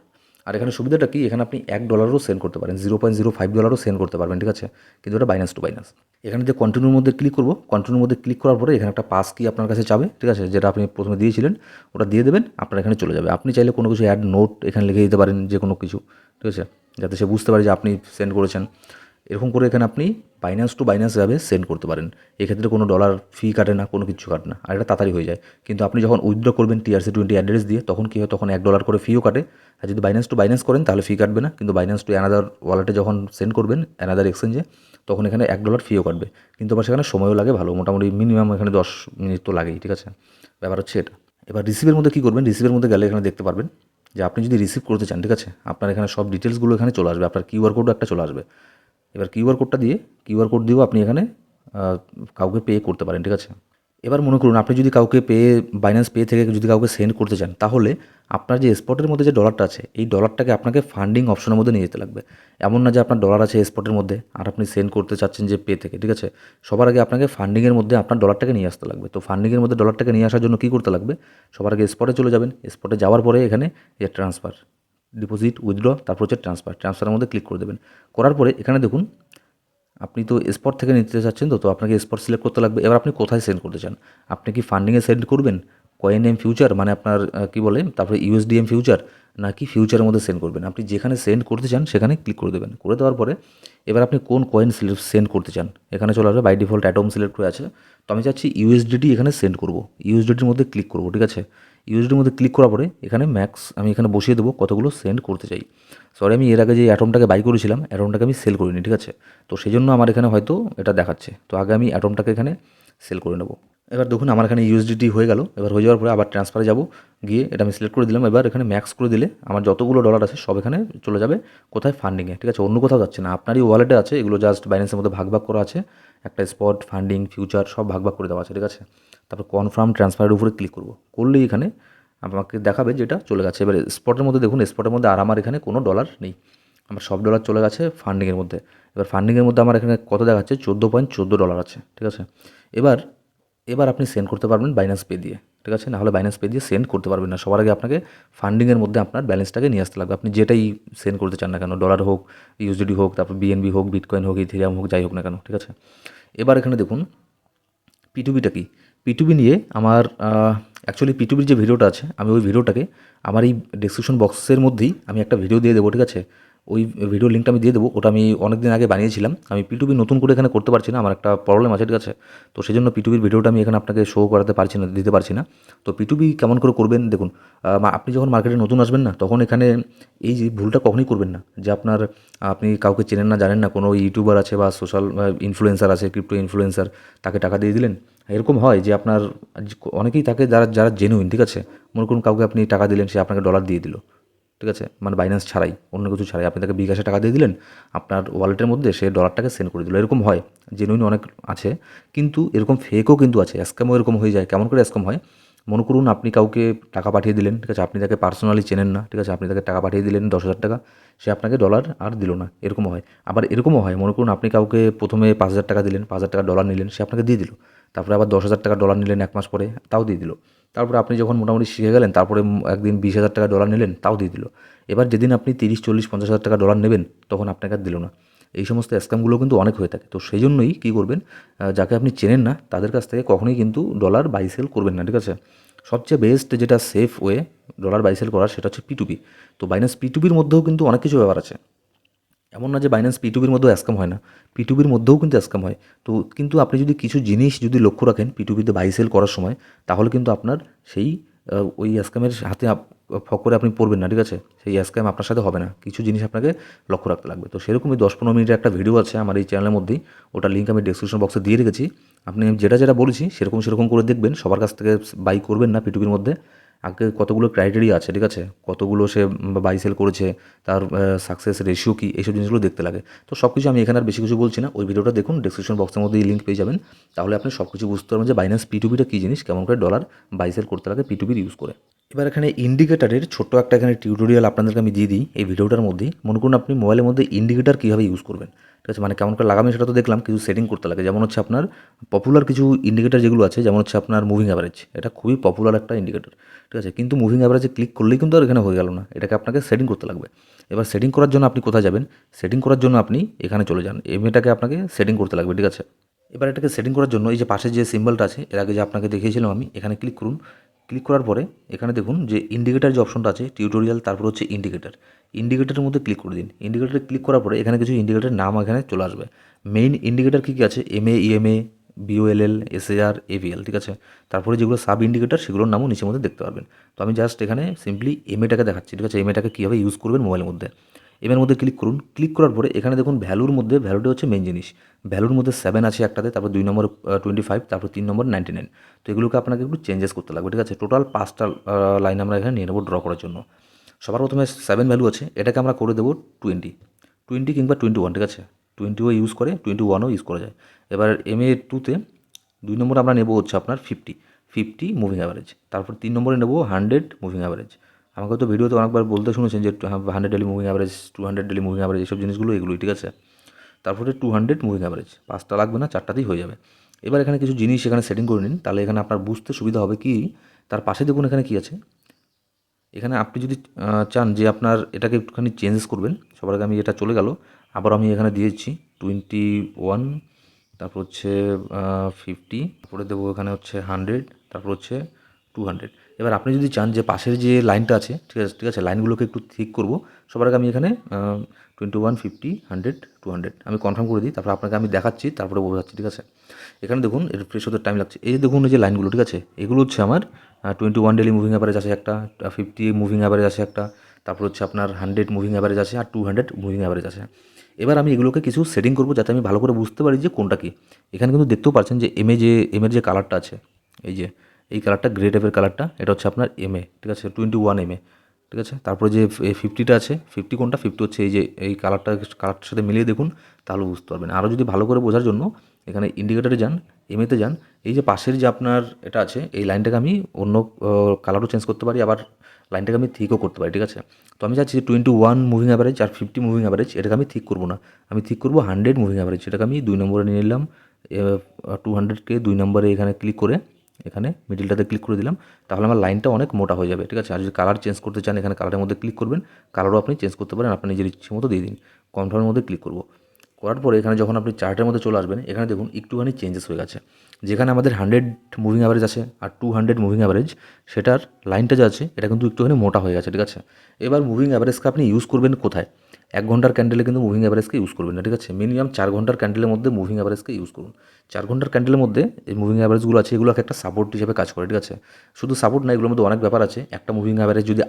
আর এখানে সুবিধাটা কি, এখানে আপনি $1 সেন্ড করতে পারেন, $0.05 সেন্ড করতে পারবেন, ঠিক আছে, কিন্তু এটা বাইন্যান্স টু বাইন্যান্স। এখানে যে কন্টিনিউর মধ্যে ক্লিক করব, কন্টিনিউর মধ্যে ক্লিক করার পরে এখানে একটা পাস কি আপনার কাছে চাবে, ঠিক আছে, যেটা আপনি প্রথমে দিয়েছিলেন ওটা দিয়ে দেবেন, আপনার এখানে চলে যাবে। আপনি চাইলে কোনো কিছু অ্যাড নোট এখানে লিখে দিতে পারেন, যে কোনো কিছু, ঠিক আছে, যাতে সে বুঝতে পারে যে আপনি সেন্ড করেছেন। এরকম করে এখানে আপনি বাইন্যান্স টু বাইন্যান্স যাবে সেন্ড করতে পারেন। এক্ষেত্রে কোনো ডলার ফি কাটে না, কোনো কিছু কাটে না, আর এটা তাড়াতাড়ি হয়ে যায়। কিন্তু আপনি যখন উইথড্র করবেন TRC20 অ্যাড্রেস দিয়ে, তখন কী হয়, তখন $1 করে ফিও কাটে। আর যদি বাইন্যান্স টু বাইন্যান্স করেন তাহলে ফি কাটবে না, কিন্তু বাইন্যান্স টু অ্যানাদার ওয়ালেটে যখন সেন্ড করবেন, অ্যানাদার এক্সচেঞ্জে, তখন এখানে $1 ফিও কাটবে। কিন্তু আবার সেখানে সময়ও লাগে ভালো, মোটামুটি মিনিমাম এখানে 10 মিনিট তো লাগেই, ঠিক আছে, ব্যাপার হচ্ছে এটা। এবার রিসিভের মধ্যে কী করবেন, রিসিভের মধ্যে গেলে এখানে দেখতে পারবেন যে আপনি যদি রিসিভ করতে চান, ঠিক আছে, আপনার এখানে সব ডিটেলসগুলো এখানে চলে আসবে, আপনার কিউআর কোডও একটা চলে আসবে। এবার কিউআর কোড দিয়েও আপনি এখানে কাউকে পে করতে পারেন, ঠিক আছে। এবার মনে করুন আপনি যদি কাউকে বাইন্যান্স পে থেকে যদি কাউকে সেন্ড করতে চান, তাহলে আপনার যে স্পটের মধ্যে যে ডলারটা আছে, এই ডলারটাকে আপনাকে ফান্ডিং অপশনের মধ্যে নিয়ে যেতে লাগবে। এমন না যে আপনার ডলার আছে স্পটের মধ্যে আর আপনি সেন্ড করতে চাচ্ছেন যে পে থেকে, ঠিক আছে। সবার আগে আপনাকে ফান্ডিংয়ের মধ্যে আপনার ডলারটাকে নিয়ে আসতে লাগবে। তো ফান্ডিংয়ের মধ্যে ডলারটাকে নিয়ে আসার জন্য কী করতে লাগবে, সবার আগে স্পটে চলে যাবেন। স্পটে যাওয়ার পরে এখানে যে ট্রান্সফার, ডিপোজিট, উইথড্র, তারপর হচ্ছে ট্রান্সফারের মধ্যে ক্লিক করে দেবেন। করার পরে এখানে দেখুন আপনি তো স্পট থেকে নিতে চাচ্ছেন, তো আপনাকে স্পট সিলেক্ট করতে লাগবে। এবার আপনি কোথায় সেন্ড করতে চান, আপনি কি ফান্ডিংয়ে সেন্ড করবেন, কয়েন ফিউচার মানে আপনার কী বলে, তারপরে USDM ফিউচার, নাকি ফিউচারের মধ্যে সেন্ড করবেন। আপনি যেখানে সেন্ড করতে চান সেখানে ক্লিক করে দেবেন। করে দেওয়ার পরে এবার আপনি কোন কয়েন সেন্ড করতে চান, এখানে চলে আসবে। বাই ডিফল্ট অ্যাটম সিলেক্ট হয়ে আছে, তো আমি চাচ্ছি USDT এখানে সেন্ড করব, USDTর মধ্যে ক্লিক করব, ঠিক আছে। USDTর মধ্যে ক্লিক করার পরে এখানে ম্যাক্স আমি এখানে বসিয়ে দেবো কতগুলো সেন্ড করতে চাই। সরি, আমি এর আগে যে অ্যাটমটাকে বাই করেছিলাম, অ্যাটমটাকে আমি সেল করিনি, ঠিক আছে, তো সেই জন্য আমার এখানে হয়তো এটা দেখাচ্ছে। তো আগে আমি অ্যাটমটাকে এখানে সেল করে নেব। এবার দেখুন আমার এখানে USDT হয়ে গেল। এবার হয়ে যাওয়ার পরে আবার ট্রান্সফারে যাব, গিয়ে এটা আমি সিলেক্ট করে দিলাম। এবার এখানে ম্যাক্স করে দিলে আমার যতগুলো ডলার আছে সব এখানে চলে যাবে কোথায়, ফান্ডিংয়ে, ঠিক আছে, অন্য কোথাও যাচ্ছে না, আপনারই ওয়ালেটে আছে। এগুলো জাস্ট বাইন্যান্সের মধ্যে ভাগ করা আছে, একটা স্পট, ফান্ডিং, ফিউচার সব ভাগ করে দেওয়া আছে, ঠিক আছে। তারপর কনফার্ম ট্রান্সফারের উপরে ক্লিক করব, করলেই এখানে আমাকে দেখাবে যেটা চলে গেছে। এবার স্পটের মধ্যে দেখুন, স্পটের মধ্যে আর আমার এখানে কোনো ডলার নেই, আমার সব ডলার চলে গেছে ফান্ডিংয়ের মধ্যে। এবার ফান্ডিংয়ের মধ্যে আমার এখানে কত দেখাচ্ছে, $14.14 আছে, ঠিক আছে। এবার আপনি সেন্ড করতে পারবেন বাইন্যান্স পে দিয়ে, ঠিক আছে, নাহলে বাইন্যান্স পে দিয়ে সেন্ড করতে পারবেন না। সবার আগে আপনাকে ফান্ডিংয়ের মধ্যে আপনার ব্যালেন্সটাকে নিয়ে আসতে লাগবে। আপনি যেটাই সেন্ড করতে চান না কেন, ডলার হোক, USDT হোক, তারপর BNB হোক, বিটকয়েন হোক, ইথেরিয়াম হোক, যাই হোক না কেন, ঠিক আছে। এবার এখানে দেখুন P2Pটা কি, P2P নিয়ে আমার অ্যাকচুয়ালি P2Pর যে ভিডিওটা আছে, আমি ওই ভিডিওটাকে আমার এই ডেসক্রিপশন বক্সের মধ্যেই আমি একটা ভিডিও দিয়ে দেবো, ঠিক আছে। ওই ভিডিও লিঙ্কটা আমি দিয়ে দেবো। ওটা আমি অনেক দিন আগে বানিয়েছিলাম। আমি পিটুপি নতুন করে এখানে করতে পারছি না, আমার একটা প্রবলেম আছে, ঠিক আছে। তো সেই জন্য পিটুপির ভিডিওটা আমি এখানে আপনাকে শো করাতে পারছি না, দিতে পারছি না। তো পিটুপি কেমন করে করবেন দেখুন, আপনি যখন মার্কেটে নতুন আসবেন না, তখন এখানে এই যে ভুলটা কখনোই করবেন না যে আপনি কাউকে চেনেন না, জানেন না, কোনো ইউটিউবার আছে বা সোশ্যাল ইনফ্লুয়েন্সার আছে, ক্রিপ্টো ইনফ্লুয়েন্সার, তাকে টাকা দিয়ে দিলেন। এরকম হয় যে অনেকেই থাকে যারা যারা জেনুইন, ঠিক আছে। মনে করুন কাউকে আপনি টাকা দিলেন, সে আপনাকে ডলার দিয়ে দিল, ঠিক আছে, মানে বাইন্যান্স ছাড়াই, অন্য কিছু ছাড়াই আপনি তাকে বিকাশে টাকা দিয়ে দিলেন, আপনার ওয়ালেটের মধ্যে সে ডলারটাকে সেন্ড করে দিল। এরকম হয়, জেনুইন অনেক আছে, কিন্তু এরকম ফেকও কিন্তু আছে, স্ক্যামও এরকম হয়ে যায়। কেমন করে স্ক্যাম হয়? মনে করুন আপনি কাউকে টাকা পাঠিয়ে দিলেন, ঠিক আছে, আপনি তাকে পার্সোনালি চেনেন না, ঠিক আছে, আপনি তাকে টাকা পাঠিয়ে দিলেন 10,000 টাকা, সে আপনাকে ডলার আর দিল না, এরকম হয়। আবার এরকমও হয়, মনে করুন আপনি কাউকে প্রথমে 5,000 টাকা দিলেন, 5,000 টাকা ডলার নিলেন, সে আপনাকে দিয়ে দিল। তারপরে আবার 10,000 টাকা ডলার নিলেন 1 মাস পরে, তাও দিয়ে দিল। তারপরে আপনি যখন মোটামুটি শিখে গেলেন, তারপরে একদিন 20,000 টাকা ডলার নিলেন, তাও দিয়ে দিল। এবার যেদিন আপনি 30, 40, 50,000 টাকা ডলার নেবেন, তখন আপনাকে আর দিল না। এই সমস্ত স্ক্যামগুলো কিন্তু অনেক হয়ে থাকে। তো সেই জন্যই কী করবেন, যাকে আপনি চেনেন না তাদের কাছ থেকে কখনোই কিন্তু ডলার বাই সেল করবেন না, ঠিক আছে। সবচেয়ে বেস্ট যেটা safe way dollar buy sell করার, সেটা হচ্ছে পিটুপি। তো বাইন্যান্স পিটুপির মধ্যেও কিন্তু অনেক কিছু ব্যাপার আছে। এমন না যে বাইন্যান্স পিটুপির মধ্যেও স্ক্যাম হয় না, পিটুপির মধ্যেও কিন্তু স্ক্যাম হয়। তো কিন্তু আপনি যদি কিছু জিনিস যদি লক্ষ্য রাখেন পিটুপিতে বাই সেল করার সময়, তাহলে কিন্তু আপনার সেই ওই স্ক্যামের হাতে ফকরে আপনি পড়বেন না, ঠিক আছে। সেই স্ক্যাম আপনার সাথে হবে না, কিছু জিনিস আপনাকে লক্ষ্য রাখতে লাগবে। তো সেরকমই 10-15 মিনিটের একটা ভিডিও আছে আমার এই চ্যানেলের মধ্যেই, ওটার লিঙ্ক আমি ডেসক্রিপশন বক্সে দিয়ে রেখেছি। আপনি যেটা যেটা বলেছি সেরকম সেরকম করে দেখবেন, সবার কাছ থেকে বাই করবেন না পিটুপির মধ্যে। আগে কতগুলো ক্রাইটেরিয়া আছে, ঠিক আছে, কতগুলো সে বাই সেল করেছে, তার সাকসেস রেশিও কী, এইসব জিনিসগুলো দেখতে লাগে। তো সব কিছু আমি এখানে আর বেশি কিছু বলছি না, ওই ভিডিওটা দেখুন, ডেসক্রিপশন বক্সের মধ্যে এই লিঙ্ক পেয়ে যাবেন। তাহলে আপনি সব কিছু বুঝতে পারবেন যে বাইন্যান্স পিটুপিটা কী জিনিস, কেমন করে ডলার বাই সেল করতে লাগে পিটুপির ইউজ করে। এবার এখানে ইন্ডিকেটারের ছোট্ট একটা এখানে টিউটোরিয়াল আপনাদেরকে আমি দিয়ে দিই এই ভিডিওটার মধ্যেই। মনে করুন আপনি মোবাইলের মধ্যে ইন্ডিকেটার কীভাবে ইউজ করবেন, ঠিক আছে, মানে কেমন করে লাগাবেন সেটা তো দেখলাম, কিছু সেটিং করতে লাগে। যেমন হচ্ছে আপনার পপুলার কিছু ইন্ডিকেটার যেগুলো আছে, যেমন হচ্ছে আপনার মুভিং অ্যাভারেজ, এটা খুবই পপুলার একটা ইন্ডিকেটার, ঠিক আছে। কিন্তু মুভিং অ্যাভারেজে ক্লিক করলেই কিন্তু আর এখানে হয়ে গেল না, এটাকে আপনাকে সেটিং করতে লাগবে। এবার সেটিং করার জন্য আপনি কোথায় যাবেন? সেটিং করার জন্য আপনি এখানে চলে যান, এটাকে আপনাকে সেটিং করতে লাগবে, ঠিক আছে। এবার এটাকে সেটিং করার জন্য এই যে পাশে যে সিম্বলটা আছে, এর আগে যে আপনাকে দেখিয়েছিলাম আমি, এখানে ক্লিক করুন। ক্লিক করার পরে এখানে দেখুন যে ইন্ডিকেটার যে অপশনটা আছে, টিউটোরিয়াল, তারপর হচ্ছে ইন্ডিকেটার। ইন্ডিকেটারের মধ্যে ক্লিক করে দিন। ইন্ডিকেটারে ক্লিক করার পরে এখানে কিছু ইন্ডিকেটারের নাম এখানে চলে আসবে। মেইন ইন্ডিকেটার কী কী আছে? এমএ, ইএমএ, বিওএলএল, এসএআর, এভিএল, ঠিক আছে। তারপরে যেগুলো সাব ইন্ডিকেটার সেগুলোর নামও নিচের মধ্যে দেখতে পারবেন। তো আমি জাস্ট এখানে সিম্পলি এমএটাকে দেখাচ্ছি, ঠিক আছে, এমএটাকে কীভাবে ইউজ করবেন মোবাইলের মধ্যে। এমের মধ্যে ক্লিক করুন। ক্লিক করার পরে এখানে দেখুন ভ্যালুর মধ্যে, ভ্যালুটা হচ্ছে মেইন জিনিস। ভ্যালুর মধ্যে 7 আছে একটাতে, তারপর 2 নম্বর 25, তারপর 3 নম্বর 99। তো এগুলোকে আপনাকে একটু চেঞ্জেস করতে লাগবে, ঠিক আছে। টোটাল 5টা লাইন আমরা এখানে নিয়ে নেবো ড্র করার জন্য। সবার প্রথমে 7 ভ্যালু আছে, এটাকে আমরা করে দেবো 20 কিংবা 21, ঠিক আছে। 20ও ইউজ করে, 21ও ইউজ করা যায়। এবার MA2-তে 2 নম্বর আমরা নেব হচ্ছে আপনার 50 মুভিং অ্যাভারেজ। তারপর 3 নম্বরে নেব 100 মুভিং অ্যাভারেজ। আমাকে তো ভিডিওতে অনেকবার বলতে শুনেছেন যে 100 daily moving average, 200 daily moving average, এইসব জিনিসগুলো এগুলোই, ঠিক আছে। তারপরে 200 মুভিং অ্যাভারেজ, 5টা লাগবে না, 4টাতেই হয়ে যাবে। এবার এখানে কিছু জিনিস এখানে সেটিং করে নিন, তাহলে এখানে আপনার বুঝতে সুবিধা হবে। কি তার পাশে দেখুন এখানে কী আছে। এখানে আপনি যদি চান যে আপনার এটাকে একটুখানি চেঞ্জেস করবেন, সবার আগে আমি এটা চলে গেল, আবার আমি এখানে দিয়েছি 21, তারপর হচ্ছে 50, তারপরে দেবো এখানে হচ্ছে 100, তারপর হচ্ছে 200। এবার আপনি যদি চান যে পাশের যে লাইনটা আছে, ঠিক আছে, ঠিক আছে, লাইনগুলোকে একটু ঠিক করবো, সবার আগে আমি এখানে 21, 50, 100, 200 আমি কনফার্ম করে দিই, তারপর আপনাকে আমি দেখাচ্ছি, তারপরে বোঝাচ্ছি, ঠিক আছে। এখানে দেখুন রিফ্রেশ হতে টাইম লাগছে। এই যে দেখুন এই যে লাইনগুলো, ঠিক আছে, এগুলো হচ্ছে আমার 21 ডেলি মুভিং অ্যাভারেজ আছে একটা, 50 মুভিং অ্যাভারেজ আছে একটা, তারপর হচ্ছে আপনার 100 মুভিং অ্যাভারেজ আছে, আর 200 মুভিং অ্যাভারেজ আছে। এবার আমি এগুলোকে কিছু সেটিং করবো যাতে আমি ভালো করে বুঝতে পারি যে কোনটা কী। এখানে কিন্তু দেখতেও পাচ্ছেন যে এমের যে কালারটা আছে, এই যে এই কালারটা, গ্রে টাইপের কালারটা, এটা হচ্ছে আপনার এমএ, ঠিক আছে, 21 এমএ, ঠিক আছে। তারপরে যে 50টা আছে, 50 কোনটা? 50 হচ্ছে এই যে এই কালারটার সাথে মিলিয়ে দেখুন, তাহলে বুঝতে পারবেন। আরও যদি ভালো করে বোঝার জন্য এখানে ইন্ডিকেটারে যান, এমএতে যান, এই যে পাশের যে আপনার এটা আছে, এই লাইনটাকে আমি অন্য কালারও চেঞ্জ করতে পারি, আবার লাইনটাকে আমি থিকও করতে পারি, ঠিক আছে। তো আমি চাচ্ছি 21 মুভিং অ্যাভারেজ আর 50 মুভিং অ্যাভারেজ, এটাকে আমি ঠিক করবো না, আমি ঠিক করবো 100 মুভিং অ্যাভারেজ। এটাকে আমি 2 নম্বরে নিয়ে নিলাম, 200কে 2 নম্বরে এখানে ক্লিক করে এখানে মিডিলটাতে ক্লিক করে দিলাম, তাহলে আমার লাইনটা অনেক মোটা হয়ে যাবে, ঠিক আছে। আর যদি কালার চেঞ্জ করতে চান, এখানে কালারের মধ্যে ক্লিক করবেন, কালারও আপনি চেঞ্জ করতে পারেন, আপনার নিজের ইচ্ছে মতো দিয়ে দিন। কনফার্মের মধ্যে ক্লিক করবো, করার পরে এখানে যখন আপনি চার্টের মধ্যে চলে আসবেন, এখানে দেখুন একটুখানি চেঞ্জেস হয়ে গেছে। যেখানে আমাদের 100 মুভিং অ্যাভারেজ আছে আর 200 মুভিং অ্যাভারেজ, সেটার লাইনটা যা আছে এটা কিন্তু একটুখানি মোটা হয়ে গেছে, ঠিক আছে। এবার মুভিং অ্যাভারেজকে আপনি ইউজ করবেন কোথায়? 1 ঘন্টার ক্যান্ডেলে কিন্তু মুভিং অ্যাভারেজকে ইউজ করবেন না, ঠিক আছে? মিনিমাম 4 ঘন্টার ক্যান্ডেলের মধ্যে মুভিং অ্যাভারেজকে ইউজ করুন। 4 ঘন্টার ক্যান্ডেলের মধ্যে এই মুভিং অ্যাভারেজগুলো আছে, এগুলো একটা সাপোর্ট হিসেবে কাজ করে, ঠিক আছে? শুধু সাপোর্ট না, এগুলোর মধ্যে অনেক ব্যাপার আছে। একটা মুভিং অ্যাভারেজ যদি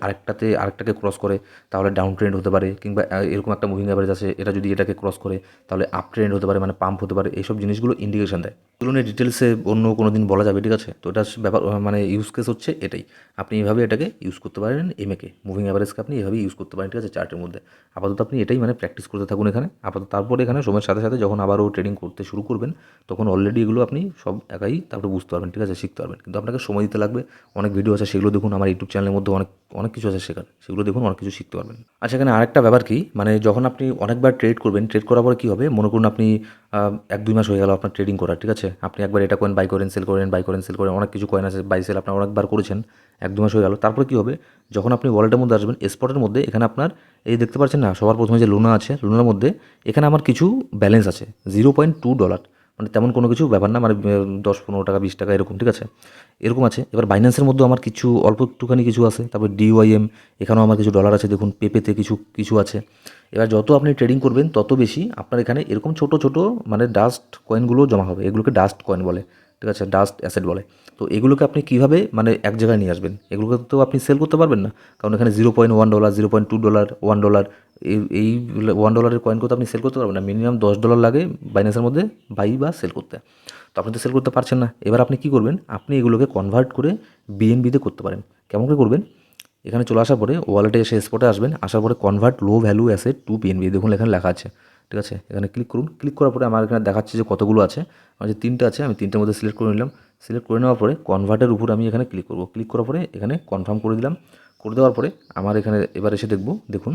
আরেকটাকে ক্রস করে তাহলে ডাউন ট্রেন্ড হতে পারে, কিংবা এরকম একটা মুভিং অ্যাভারেজ আছে, এটা যদি এটাকে ক্রস করে তাহলে আপ ট্রেন্ড হতে পারে, মানে পাম্প হতে পারে। এইসব জিনিসগুলো ইন্ডিকেশন দেয়। এগুলো নিয়ে ডিটেলসে অন্য কোনো দিন বলা যাবে, ঠিক আছে? তো এটা ব্যাপার, মানে ইউজ কেস হচ্ছে এটাই। আপনি এইভাবে এটাকে ইউজ করতে পারেন, এমএকে মুভিং অ্যাভারেজকে আপনি এভাবেই ইউজ করতে পারেন, ঠিক আছে? চার্টের মধ্যে আপাতত আপনি এটাই মানে প্র্যাকটিস করতে থাকুন এখানে আপাতত। তারপরে এখানে সময়ের সাথে সাথে যখন আবারও ট্রেডিং করতে শুরু করবেন, তখন অলরেডি এগুলো আপনি সব একাই তারপরে বুঝতে পারবেন, ঠিক আছে? শিখতে পারবেন, কিন্তু আপনাকে সময় দিতে লাগবে। অনেক ভিডিও আছে, সেগুলো দেখুন। আমার ইউটিউব চ্যানেলের মধ্যে অনেক অনেক কিছু আছে শেখার, সেগুলো দেখুন, অনেক কিছু শিখতে পারবেন। আচ্ছা, এখানে আরেকটা ব্যাপার কি, মানে যখন আপনি অনেকবার ট্রেড করবেন, ট্রেড করার পরে কী হবে, মনে করুন আপনি 1-2 মাস হয়ে গেল আপনার ট্রেডিং করার, ঠিক আছে? আপনি একবার এটা কয়েন বাই করেন, সেল করেন, বাই করেন, সেল করেন, অনেক কিছু কয়েন আছে বাই সেল আপনার অনেকবার করেছেন, 1-2 মাস হয়ে গেল। তারপরে কী হবে, যখন আপনি ওয়ালেটের মধ্যে আসবেন, স্পটের মধ্যে এখানে আপনার এই দেখতে পাচ্ছেন না, সবার প্রথমে যে লুনা আছে, লুনার মধ্যে এখানে আমার কিছু ব্যালেন্স আছে $0.2, মানে তেমন কোনো কিছু ব্যাপার না, মানে 10-15 টাকা 20 টাকা এরকম, ঠিক আছে? এরকম আছে। এবার বাইন্যান্সের মধ্যেও আমার কিছু অল্প একটুখানি কিছু আছে, তারপর ডিওয়াইএম, এখানেও আমার কিছু ডলার আছে, দেখুন পেপেতে কিছু কিছু আছে। এবার যত আপনি ট্রেডিং করবেন তত বেশি আপনার এখানে এরকম ছোটো ছোটো মানে ডাস্ট কয়েনগুলো জমা হবে, এগুলোকে ডাস্ট কয়েন বলে, ঠিক আছে? ডাস্ট অ্যাসেট বলে। তো এগুলোকে আপনি কীভাবে মানে এক জায়গায় নিয়ে আসবেন, এগুলোকে তো আপনি সেল করতে পারবেন না, কারণ এখানে $0.1, $0.2, $1, এই $1 কয়েনকে তো আপনি সেল করতে পারবেন না। মিনিমাম $10 লাগে বাইন্যান্সের মধ্যে বাই বা সেল করতে। তো আপনি তো সেল করতে পারছেন না। এবার আপনি কী করবেন, আপনি এগুলোকে কনভার্ট করে বিএনবিতে করতে পারেন। কেমন করে করবেন, এখানে চলে আসার পরে ওয়ালেটে এসে স্পটে আসবেন, আসার পরে convert low value asset to BNB, দেখুন এখানে লেখা আছে, ঠিক আছে? এখানে ক্লিক করুন। ক্লিক করার পরে আমার এখানে দেখাচ্ছে যে কতগুলো আছে, আমার যে 3টে আছে, আমি 3টের মধ্যে সিলেক্ট করে নিলাম। সিলেক্ট করে নেওয়ার পরে কনভার্টের উপর আমি এখানে ক্লিক করব। ক্লিক করার পরে এখানে কনফার্ম করে দিলাম। করে দেওয়ার পরে আমার এখানে এবার এসে দেখুন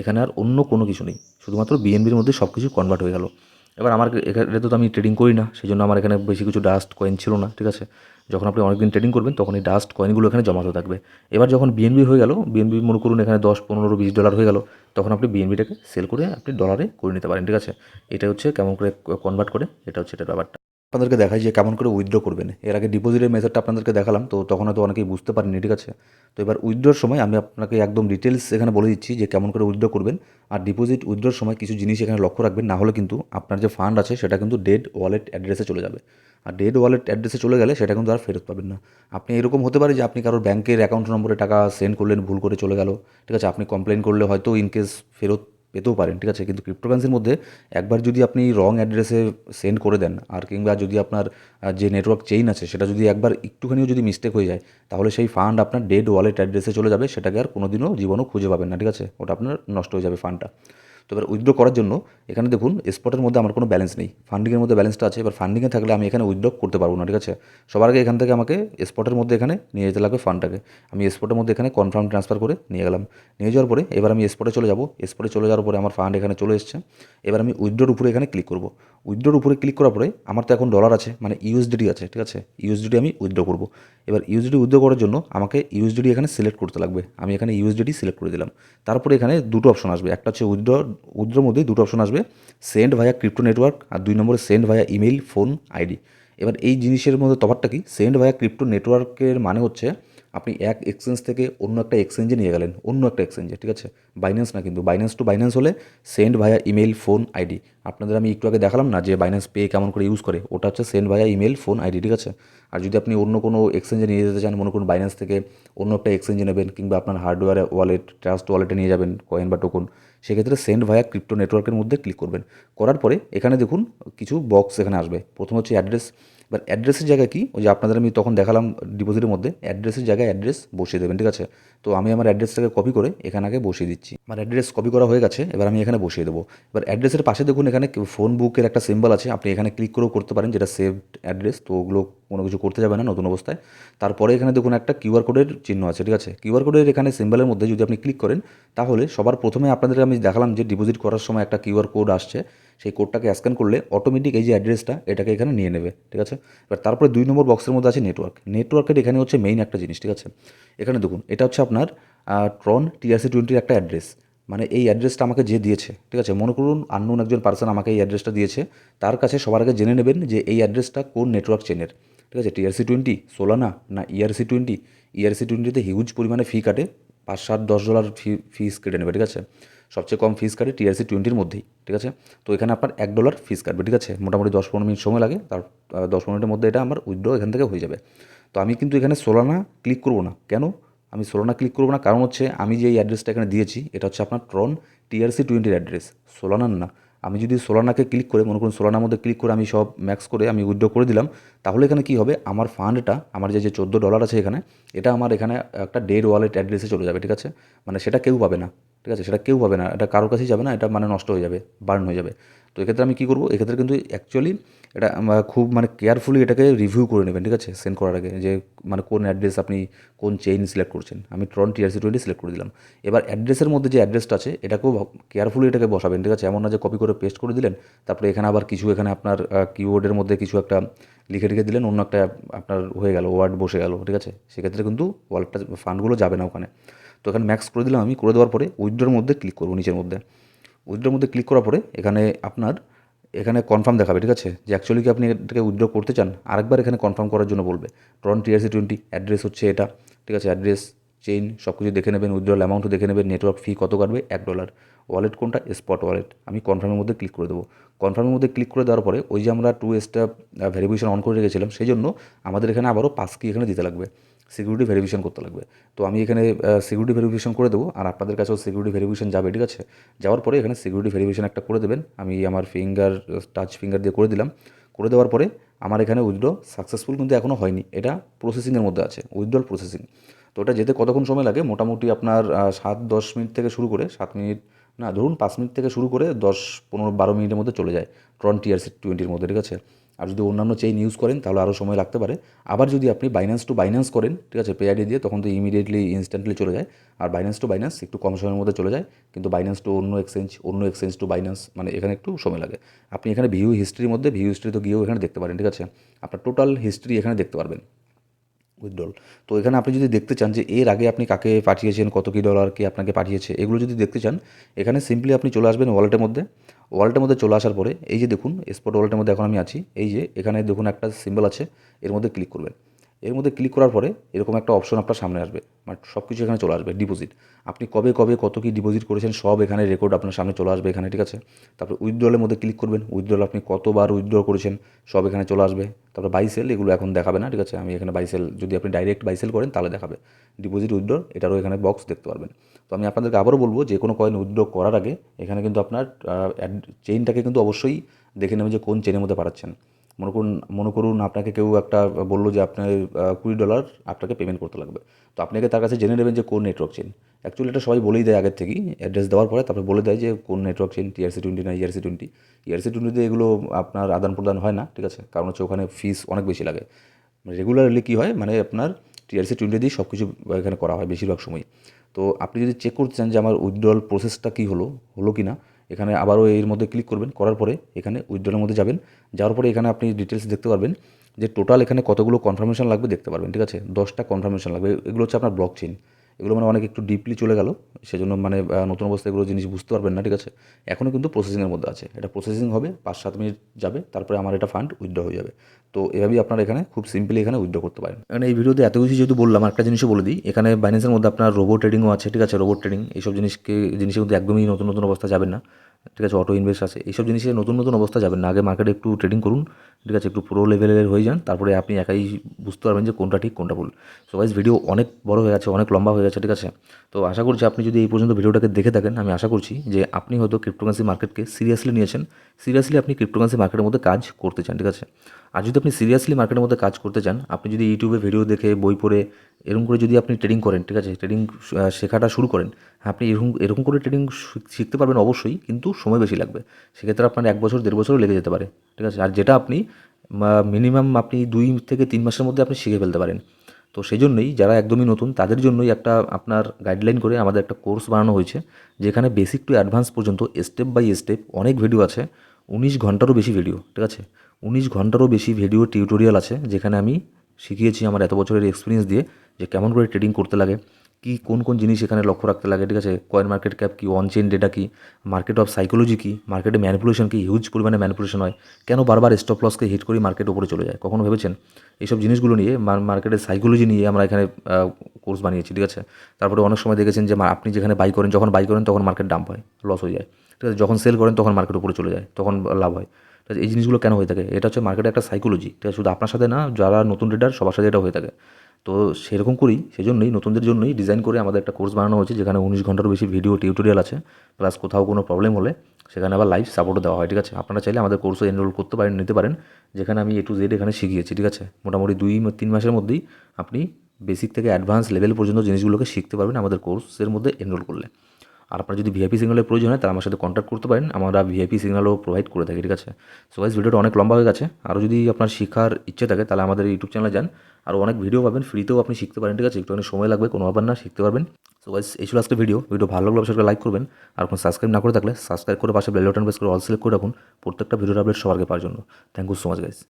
এখানে আর অন্য কোনো কিছু নেই, শুধুমাত্র বিএনবির মধ্যে সব কিছু কনভার্ট হয়ে গেল। এবার আমার এখানে তো আমি ট্রেডিং করি না, সেই জন্য আমার এখানে বেশি কিছু ডাস্ট কয়েন ছিল না, ঠিক আছে? যখন আপনি অনেকদিন ট্রেডিং করবেন তখন এই ডাস্ট কয়েনগুলো এখানে জমা হতে থাকবে। এবার যখন বিএনবি হয়ে গেল, বিএনবি মনে করুন এখানে 10, 15, 20 ডলার হয়ে গেল, তখন আপনি বিএনবিটাকে সেল করে আপনি ডলারে করে নিতে পারেন, ঠিক আছে? এটা হচ্ছে কেমন করে কনভার্ট করে, এটা হচ্ছে এটার ব্যাপারটা। আপনাদেরকে দেখাই যে কেমন করে উইথড্র করবেন। এর আগে ডিপোজিটের মেথডটা আপনাদেরকে দেখালাম, তো তখন হয়তো অনেকেই বুঝতে পারেননি, ঠিক আছে? তো এবার উইথড্রর সময় আমি আপনাকে একদম ডিটেলস এখানে বলে দিচ্ছি যে কেমন করে উইথড্র করবেন। আর ডিপোজিট উইথড্রর সময় কিছু জিনিস এখানে লক্ষ্য রাখবেন, না হলে কিন্তু আপনার যে ফান্ড আছে সেটা কিন্তু ডেড ওয়ালেট অ্যাড্রেসে চলে যাবে। আর ডেড ওয়ালেট অ্যাড্রেসে চলে গেলে সেটা কিন্তু আর ফেরত পাবেন না। আপনি এরকম হতে পারে যে আপনি কারোর ব্যাংকের অ্যাকাউন্ট নম্বরে টাকা সেন্ড করলেন, ভুল করে চলে গেল, ঠিক আছে? আপনি কমপ্লেন করলে হয়তো ইনকেস ফেরত পেতেও পারেন, ঠিক আছে? কিন্তু ক্রিপ্টোকারেন্সির মধ্যে একবার যদি আপনি রং অ্যাড্রেসে সেন্ড করে দেন, আর কিংবা যদি আপনার যে নেটওয়ার্ক চেইন আছে সেটা যদি একবার একটুখানিও যদি মিস্টেক হয়ে যায়, তাহলে সেই ফান্ড আপনার ডেড ওয়ালেট অ্যাড্রেসে চলে যাবে, সেটাকে আর কোনো দিনও জীবনও খুঁজে পাবেন না, ঠিক আছে? ওটা আপনার নষ্ট হয়ে যাবে ফান্ডটা। তো এবার উইথড্র করার জন্য এখানে দেখুন স্পটের মধ্যে আমার কোনো ব্যালেন্স নেই, ফান্ডিংয়ের মধ্যে ব্যালেন্সটা আছে। এবার ফান্ডিংয়ে থাকলে আমি এখানে উইথড্র করতে পারবো না, ঠিক আছে? সবার আগে এখান থেকে আমাকে স্পটের মধ্যে এখানে নিয়ে যেতে লাগবে ফান্ডটাকে। আমি স্পটের মধ্যে এখানে কনফার্ম ট্রান্সফার করে নিয়ে গেলাম। নিয়ে যাওয়ার পরে এবার আমি স্পটে চলে যাব। স্পটে চলে যাওয়ার পরে আমার ফান্ড এখানে চলে এসেছে। এবার আমি উইথড্রর উপরে এখানে ক্লিক করব। উইথড্রর উপরে ক্লিক করার পরে আমার তো এখন ডলার আছে, মানে ইউএসডিটি আছে, ঠিক আছে? ইউএসডিটি আমি উইথড্র করব। এবার ইউএসডিটি উইথড্র করার জন্য আমাকে ইউএসডিটি এখানে সিলেক্ট করতে লাগবে। আমি এখানে ইউএসডিটি সিলেক্ট করে দিলাম। তারপরে এখানে দুটো অপশন আসবে, একটা হচ্ছে উইথড্রর মধ্যে দুটো অপশন আসবে, সেন্ড ভায়া ক্রিপ্টো নেটওয়ার্ক, আর 2 নম্বরে সেন্ড ভায়া ইমেইল, ফোন, আইডি। এবার এই জিনিসের মধ্যে তফাৎটা কি, সেন্ড ভায়া ক্রিপ্টো নেটওয়ার্কের মানে হচ্ছে আপনি এক এক্সচেঞ্জ থেকে অন্য একটা এক্সচেঞ্জে নিয়ে গেলেন, অন্য একটা এক্সচেঞ্জে, ঠিক আছে? বাইন্যান্স না, কিন্তু বাইন্যান্স টু বাইন্যান্স হলে সেন্ড ভায়া ইমেল, ফোন, আইডি। আপনাদের আমি একটু আগে দেখালাম না যে বাইন্যান্স পে কেমন করে ইউজ করে, ওটা হচ্ছে সেন্ড ভায়া ইমেল, ফোন, আইডি, ঠিক আছে? আর যদি আপনি অন্য কোনো এক্সচেঞ্জে নিয়ে যেতে চান, মনে করুন বাইন্যান্স থেকে অন্য একটা এক্সচেঞ্জে নেবেন, কিংবা আপনার হার্ডওয়্যার ওয়ালেট, ট্রাস্ট ওয়ালেটে নিয়ে যাবেন কয়েন বা টোকন, সেক্ষেত্রে সেন্ড ভায়া ক্রিপ্টো নেটওয়ার্কের মধ্যে ক্লিক করবেন। করার পরে এখানে দেখুন কিছু বক্স এখানে আসবে। প্রথম হচ্ছে অ্যাড্রেস। এবার অ্যাড্রেসের জায়গায় কি, ওই যে আপনাদের আমি তখন দেখালাম ডিপোজিটের মধ্যে, অ্যাড্রেসের জায়গায় অ্যাড্রেস বসিয়ে দেবেন, ঠিক আছে? তো আমি আমার অ্যাড্রেসটাকে কপি করে এখানে আগে বসিয়ে দিচ্ছি। আমার অ্যাড্রেস কপি করা হয়ে গেছে, এবার আমি এখানে বসিয়ে দেবো। এবার অ্যাড্রেসের পাশে দেখুন এখানে ফোন বুকের একটা সিম্বল আছে, আপনি এখানে ক্লিক করেও করতে পারেন, যেটা সেভড অ্যাড্রেস, তো ওগুলো কোনো কিছু করতে যাবে না নতুন অবস্থায়। তারপরে এখানে দেখুন একটা কিউআর কোডের চিহ্ন আছে, ঠিক আছে? কিউআর কোডের এখানে সিম্বলের মধ্যে যদি আপনি ক্লিক করেন, তাহলে সবার প্রথমে আপনাদের আমি দেখালাম যে ডিপোজিট করার সময় একটা কিউআর কোড আসছে, সেই কোডটাকে স্ক্যান করলে অটোমেটিক এই যে অ্যাড্রেসটা এটাকে এখানে নিয়ে নেবে, ঠিক আছে? এবার তারপরে 2 নম্বর বক্সের মধ্যে আছে নেটওয়ার্ক। নেটওয়ার্কের এখানে হচ্ছে মেইন একটা জিনিস, ঠিক আছে? এখানে দেখুন এটা হচ্ছে আপনার ট্রন TRC20 একটা অ্যাড্রেস, মানে এই অ্যাড্রেসটা আমাকে যে দিয়েছে, ঠিক আছে? মনে করুন আননোন একজন পার্সন আমাকে এই অ্যাড্রেসটা দিয়েছে, তার কাছে সবার আগে জেনে নেবেন যে এই অ্যাড্রেসটা কোন নেটওয়ার্ক চেনের, ঠিক আছে? TRC20, সোলানা, না ERC20। ERC20তে হিউজ পরিমাণে ফি কাটে, $5, $7, $10 ফিস কেটে নেবে, ঠিক আছে? সবচেয়ে কম ফিস কাটে TRC20 মধ্যেই, ঠিক আছে। তো এখানে আপনার $1 ফিস কাটবে, ঠিক আছে। মোটামুটি 10-15 মিনিট সময় লাগে, তার 10-15 মিনিটের মধ্যে এটা আমার উইথড্র এখান থেকে হয়ে যাবে। তো আমি কিন্তু এখানে সোলানা ক্লিক করবো না। কেন আমি সোলানা ক্লিক করবো না? কারণ হচ্ছে আমি যে এই অ্যাড্রেসটা এখানে দিয়েছি এটা হচ্ছে আপনার ট্রন TRC20 অ্যাড্রেস, সোলানার না। আমি যদি সোলানাকে ক্লিক করে, মনে করুন সোলানার মধ্যে ক্লিক করে আমি সব ম্যাক্স করে আমি উইথড্র করে দিলাম, তাহলে এখানে কী হবে, আমার ফান্ডটা, আমার যে $14 আছে এখানে, এটা আমার এখানে একটা ডেড ওয়ালেট অ্যাড্রেসে চলে যাবে, ঠিক আছে। মানে সেটা কেউ পাবে না, ঠিক আছে, সেটা কেউ পাবে না, এটা কারোর কাছেই যাবে না, এটা মানে নষ্ট হয়ে যাবে, বার্ন হয়ে যাবে। তো এক্ষেত্রে আমি কী করবো, এক্ষেত্রে কিন্তু অ্যাকচুয়ালি এটা খুব মানে কেয়ারফুলি এটাকে রিভিউ করে নেবেন, ঠিক আছে, সেন্ড করার আগে, যে মানে কোন অ্যাড্রেস আপনি কোন চেইন সিলেক্ট করছেন। আমি ট্রন TRC20 সিলেক্ট করে দিলাম। এবার অ্যাড্রেসের মধ্যে যে অ্যাড্রেসটা আছে এটাকেও কেয়ারফুলি এটাকে বসাবেন, ঠিক আছে। এমন না যে কপি করে পেস্ট করে দিলেন, তারপরে এখানে আবার কিছু এখানে আপনার কিবোর্ডের মধ্যে কিছু একটা লিখে রেখে দিলেন, অন্য একটা আপনার হয়ে গেল, ওয়ার্ড বসে গেল, ঠিক আছে। সেক্ষেত্রে কিন্তু ওয়ালেটটা ফান্ডগুলো যাবে না ওখানে। তো এখানে ম্যাক্স করে দিলাম আমি, করে দেওয়ার পরে উইথড্রর মধ্যে ক্লিক করবো, নিচের মধ্যে উইথড্রর মধ্যে ক্লিক করার পরে এখানে আপনার এখানে কনফার্ম দেখাবে, ঠিক আছে, যে অ্যাকচুয়ালি কি আপনি এটাকে উইথড্র করতে চান। আরেকবার এখানে কনফার্ম করার জন্য বলবে। ট্রন TRC20 অ্যাড্রেস হচ্ছে এটা, ঠিক আছে, অ্যাড্রেস চেইন সব কিছু দেখে নেবেন, উইথড্রল অ্যামাউন্টও দেখে নেবেন, নেটওয়ার্ক ফি কত কাটবে $1, ওয়ালেট কোনটা, স্পট ওয়ালেট। আমি কনফার্মের মধ্যে ক্লিক করে দেবো। কনফার্মের মধ্যে ক্লিক করে দেওয়ার পরে ওই যে আমরা 2 স্টেপ ভেরিফিকেশন অন করে রেখেছিলাম, সেই জন্য আমাদের এখানে আবারও 5 কি এখানে দিতে লাগবে, সিকিউরিটি ভেরিফিকেশন করতে লাগবে। তো আমি এখানে সিকিউরিটি ভেরিফিকেশন করে দেবো, আর আপনাদের কাছেও সিকিউরিটি ভেরিফিকেশন যাবে, ঠিক আছে। যাওয়ার পরে এখানে সিকিউরিটি ভেরিফিকেশন একটা করে দেবেন। আমি আমার টাচ ফিঙ্গার দিয়ে করে দিলাম। করে দেওয়ার পরে আমার এখানে উইথড্র সাকসেসফুল কিন্তু এখনও হয়নি, এটা প্রসেসিংয়ের মধ্যে আছে, উইথড্রল প্রসেসিং। তো ওটা যেতে কতক্ষণ সময় লাগে, মোটামুটি আপনার 7-10 মিনিট থেকে শুরু করে 7 মিনিট না, ধরুন 5 মিনিট থেকে শুরু করে 10-15-12 মিনিটের মধ্যে চলে যায় ট্রন TRC20 মধ্যে, ঠিক আছে। আর যদি অন্যান্য চেইন ইউজ করেন তাহলে আরও সময় লাগতে পারে। আবার যদি আপনি বাইন্যান্স টু বাইন্যান্স করেন, ঠিক আছে, পে আইডি দিয়ে, তখন তো ইমিডিয়েটলি ইনস্ট্যান্টলি চলে যায়। আর বাইন্যান্স টু বাইন্যান্স একটু কম সময়ের মধ্যে চলে যায়, কিন্তু বাইন্যান্স টু অন্য এক্সচেঞ্জ টু বাইন্যান্স মানে এখানে একটু সময় লাগে। আপনি এখানে ভিউ হিস্ট্রির মধ্যে ভিউ হিস্ট্রি তো গিয়েও এখানে দেখতে পারেন, ঠিক আছে। আপনার টোটাল হিস্ট্রি এখানে দেখতে পারবেন, উইথড্রল। তো এখানে আপনি যদি দেখতে চান যে এর আগে আপনি কাকে পাঠিয়েছেন, কত কি ডলার কে আপনাকে পাঠিয়েছে, এগুলো যদি দেখতে চান, এখানে সিম্পলি আপনি চলে আসবেন ওয়ালেটের মধ্যে। ওয়ালেটের মধ্যে চলে আসার পরে এই যে দেখুন স্পট ওয়ালেটের মধ্যে এখন আমি আছি, এই যে এখানে দেখুন একটা সিম্বল আছে, এর মধ্যে ক্লিক করবেন। এর মধ্যে ক্লিক করার পরে এরকম একটা অপশন আপনার সামনে আসবে, মানে সব কিছু এখানে চলে আসবে, ডিপোজিট, আপনি কবে কবে কত কি ডিপোজিট করেছেন সব এখানে রেকর্ড আপনার সামনে চলে আসবে এখানে, ঠিক আছে। তারপর উইথড্রলের মধ্যে ক্লিক করবেন, উইথড্রল আপনি কতবার উইথড্র করেছেন সব এখানে চলে আসবে। তারপর বাইসেল, এগুলো এখন দেখাবে না, ঠিক আছে। আমি এখানে বাইসেল, যদি আপনি ডাইরেক্ট বাইসেল করেন তাহলে দেখাবে। ডিপোজিট উইথড্র এটারও এখানে বক্স দেখতে পারবেন। তো আমি আপনাদেরকে আবারও বলবো, যে কোনো কয়েন উইথড্র করার আগে এখানে কিন্তু আপনার চেইনটাকে কিন্তু অবশ্যই দেখে নেবেন যে কোন চেইনের মধ্যে পাঠাচ্ছেন। মনে করুন আপনাকে কেউ একটা বললো যে আপনার $20 আপনাকে পেমেন্ট করতে লাগবে। তো আপনি আগে তার কাছে জেনে নেবেন যে কোন নেটওয়ার্ক চেইন। অ্যাকচুয়ালি এটা সবাই বলেই দেয় আগের থেকেই, অ্যাড্রেস দেওয়ার পরে তারপরে বলে দেয় যে কোন নেটওয়ার্ক চেইন, TRC20 না ERC20। ERC20তে এগুলো আপনার আদান প্রদান হয় না, ঠিক আছে, কারণ হচ্ছে ওখানে ফিস অনেক বেশি লাগে। রেগুলারলি কী হয়, মানে আপনার TRC20 দিয়েই সব কিছু এখানে করা হয় বেশিরভাগ সময়। তো আপনি যদি চেক করতে চান যে আমার উইথড্রল প্রসেসটা কী হলো কি না, এখানে আবারও এর মধ্যে ক্লিক করবেন, করার পরে এখানে উইথড্রলের মধ্যে যাবেন। যাওয়ার পরে এখানে আপনি ডিটেলস দেখতে পারবেন যে টোটাল এখানে কতগুলো কনফার্মেশন লাগবে দেখতে পারবেন, ঠিক আছে। 10টা কনফার্মেশন লাগবে, এগুলো হচ্ছে আপনার ব্লক চেইন। এগুলো মানে অনেক একটু ডিপলি চলে গেল, সেজন্য মানে নতুন অবস্থায় এগুলো জিনিস বুঝতে পারবেন না, ঠিক আছে। এখনও কিন্তু প্রসেসিংয়ের মধ্যে আছে, এটা প্রসেসিং হবে 5-7 মিনিট যাবে, তারপরে আমার এটা ফান্ড উইথড্র হয়ে যাবে। তো এভাবেই আপনারা এখানে খুব সিম্পলি এখানে উইথড্র করতে পারেন। এখানে এই ভিডিওতে এত কিছু যেহেতু বললাম, একটা জিনিসও বলে দিই, এখানে বাইন্যান্সের মধ্যে আপনার রোবো ট্রেডিংও আছে, ঠিক আছে। রোবো ট্রেডিং এইসব জিনিসের মধ্যে একদমই নতুন নতুন অবস্থা যাবেন না, ঠিক আছে। অটো ইনভেস্ট আছে, এইসব জিনিসে নতুন নতুন অবস্থা যাবেন না। আগে মার্কেটে একটু ট্রেডিং করুন, ঠিক আছে, একটু প্রো লেভেলের হয়ে যান, তারপরে আপনি একাই বুঝতে পারবেন যে কোনটা ঠিক কোনটা ভুল। সো গাইস, ভিডিও অনেক বড় হয়ে গেছে, অনেক লম্বা হয়ে গেছে, ঠিক আছে। তো আশা করছি আপনি যদি এই পর্যন্ত ভিডিওটাকে দেখে থাকেন, আমি আশা করছি যে আপনি হয়তো ক্রিপ্টোকারেন্সি মার্কেটকে সিরিয়াসলি নিয়েছেন, সিরিয়াসলি আপনি ক্রিপ্টোকারেন্সি মার্কেটের মধ্যে কাজ করতে চান, ঠিক আছে। আর যদি আপনি সিরিয়াসলি মার্কেটের মধ্যে কাজ করতে চান, আপনি যদি ইউটিউবে ভিডিও দেখে বই পড়ে এরকম করে যদি আপনি ট্রেডিং করেন, ঠিক আছে, ট্রেডিং শেখাটা শুরু করেন, হ্যাঁ, আপনি এরকম এরকম করে ট্রেডিং শিখতে পারবেন অবশ্যই, কিন্তু সময় বেশি লাগবে। সেক্ষেত্রে আপনার 1 বছর 1.5 বছরও লেগে যেতে পারে, ঠিক আছে। আর যেটা আপনি মিনিমাম আপনি 2 থেকে 3 মাসের মধ্যে আপনি শিখে ফেলতে পারেন। তো সেই জন্যই যারা একদমই নতুন তাদের জন্যই একটা আপনার গাইডলাইন করে আমাদের একটা কোর্স বানানো হয়েছে, যেখানে বেসিক টু অ্যাডভান্স পর্যন্ত স্টেপ বাই স্টেপ অনেক ভিডিও আছে, 19 ঘন্টারও বেশি ভিডিও, ঠিক আছে। 19 ঘন্টারও বেশি ভিডিও টিউটোরিয়াল আছে, যেখানে আমি শিখিয়েছি আমার এত বছরের এক্সপিরিয়েন্স দিয়ে যে কেমন করে ট্রেডিং করতে লাগে, কি কোন কোন জিনিস এখানে লক্ষ্য রাখতে লাগে, ঠিক আছে? কয়েন মার্কেট ক্যাপ কী, অন চেইন ডেটা কী, মার্কেট অফ সাইকোলজি কী, মার্কেটে ম্যানিপুলেশন কী, হিউজ পরিমাণে ম্যানিপুলেশন হয়, কেন বারবার স্টপ লসকে হিট করি মার্কেট উপরে চলে যায়, কখনো ভেবেছেন? এইসব জিনিসগুলো নিয়ে মার্কেটের সাইকোলজি নিয়ে আমরা এখানে কোর্স বানিয়েছি, ঠিক আছে? তারপরে অনেক সময় দেখেছেন যে আপনি যেখানে বাই করেন, যখন বাই করেন তখন মার্কেট ডাম্প হয়, লস হয়ে যায়, ঠিক আছে? যখন সেল করেন তখন মার্কেট উপরে চলে যায়, তখন লাভ হয়, ঠিক আছে? এই জিনিসগুলো কেন হয়ে থাকে? এটা হচ্ছে মার্কেটের একটা সাইকোলজি, ঠিক আছে? শুধু আপনার সাথে না, যারা নতুন ট্রেডার সবার সাথে এটা হয়ে থাকে। তো সেরকম করেই, সেজন্যই নতুনদের জন্যই ডিজাইন করে আমাদের একটা কোর্স বানানো হয়েছে, যেখানে 19 ঘন্টারও বেশি ভিডিও টিউটোরিয়াল আছে, প্লাস কোথাও কোনো প্রবলেম হলে সেখানে আবার লাইভ সাপোর্টও দেওয়া হয়, ঠিক আছে? আপনারা চাইলে আমাদের কোর্সে এনরোল করতে পারেন, নিতে পারেন, যেখানে আমি A to Z এখানে শিখিয়েছি, ঠিক আছে? মোটামুটি 2-3 মাসের মধ্যেই আপনি বেসিক থেকে অ্যাডভান্স লেভেল পর্যন্ত জিনিসগুলোকে শিখতে পারবেন আমাদের কোর্সের মধ্যে এনরোল করলে। আর আপনার যদি ভিআইপি সিগন্যালের প্রয়োজন হয় তাহলে আমার সাথে কন্ট্যাক্ট করতে পারেন, আমরা ভিআইপি সিগন্যালও প্রোভাইড করে থাকি, ঠিক আছে? সো গাইস, ভিডিওটা অনেক লম্বা হয়ে গেছে, আরও যদি আপনার শেখার ইচ্ছে থাকে তাহলে আমাদের ইউটিউব চ্যানেলে যান, আরও অনেক ভিডিও পাবেন, ফ্রিতেও আপনি শিখতে পারেন, ঠিক আছে? একটুখানি সময় লাগবে, কোনো ব্যাপার না, শিখতে পারবেন। সো গাইস, এই ছিল আজকে ভিডিও ভালো লাগলে অবশ্যই লাইক করবেন, আর কোনো সাবস্ক্রাইব না করে থাকলে সাবস্ক্রাইব করে পাশে বেল বাটন প্রেস করে অল সিলেক্ট করে রাখুন প্রত্যেকটা ভিডিওর আপডেট সবার আগে পাওয়ার জন্য। Thank you so much guys.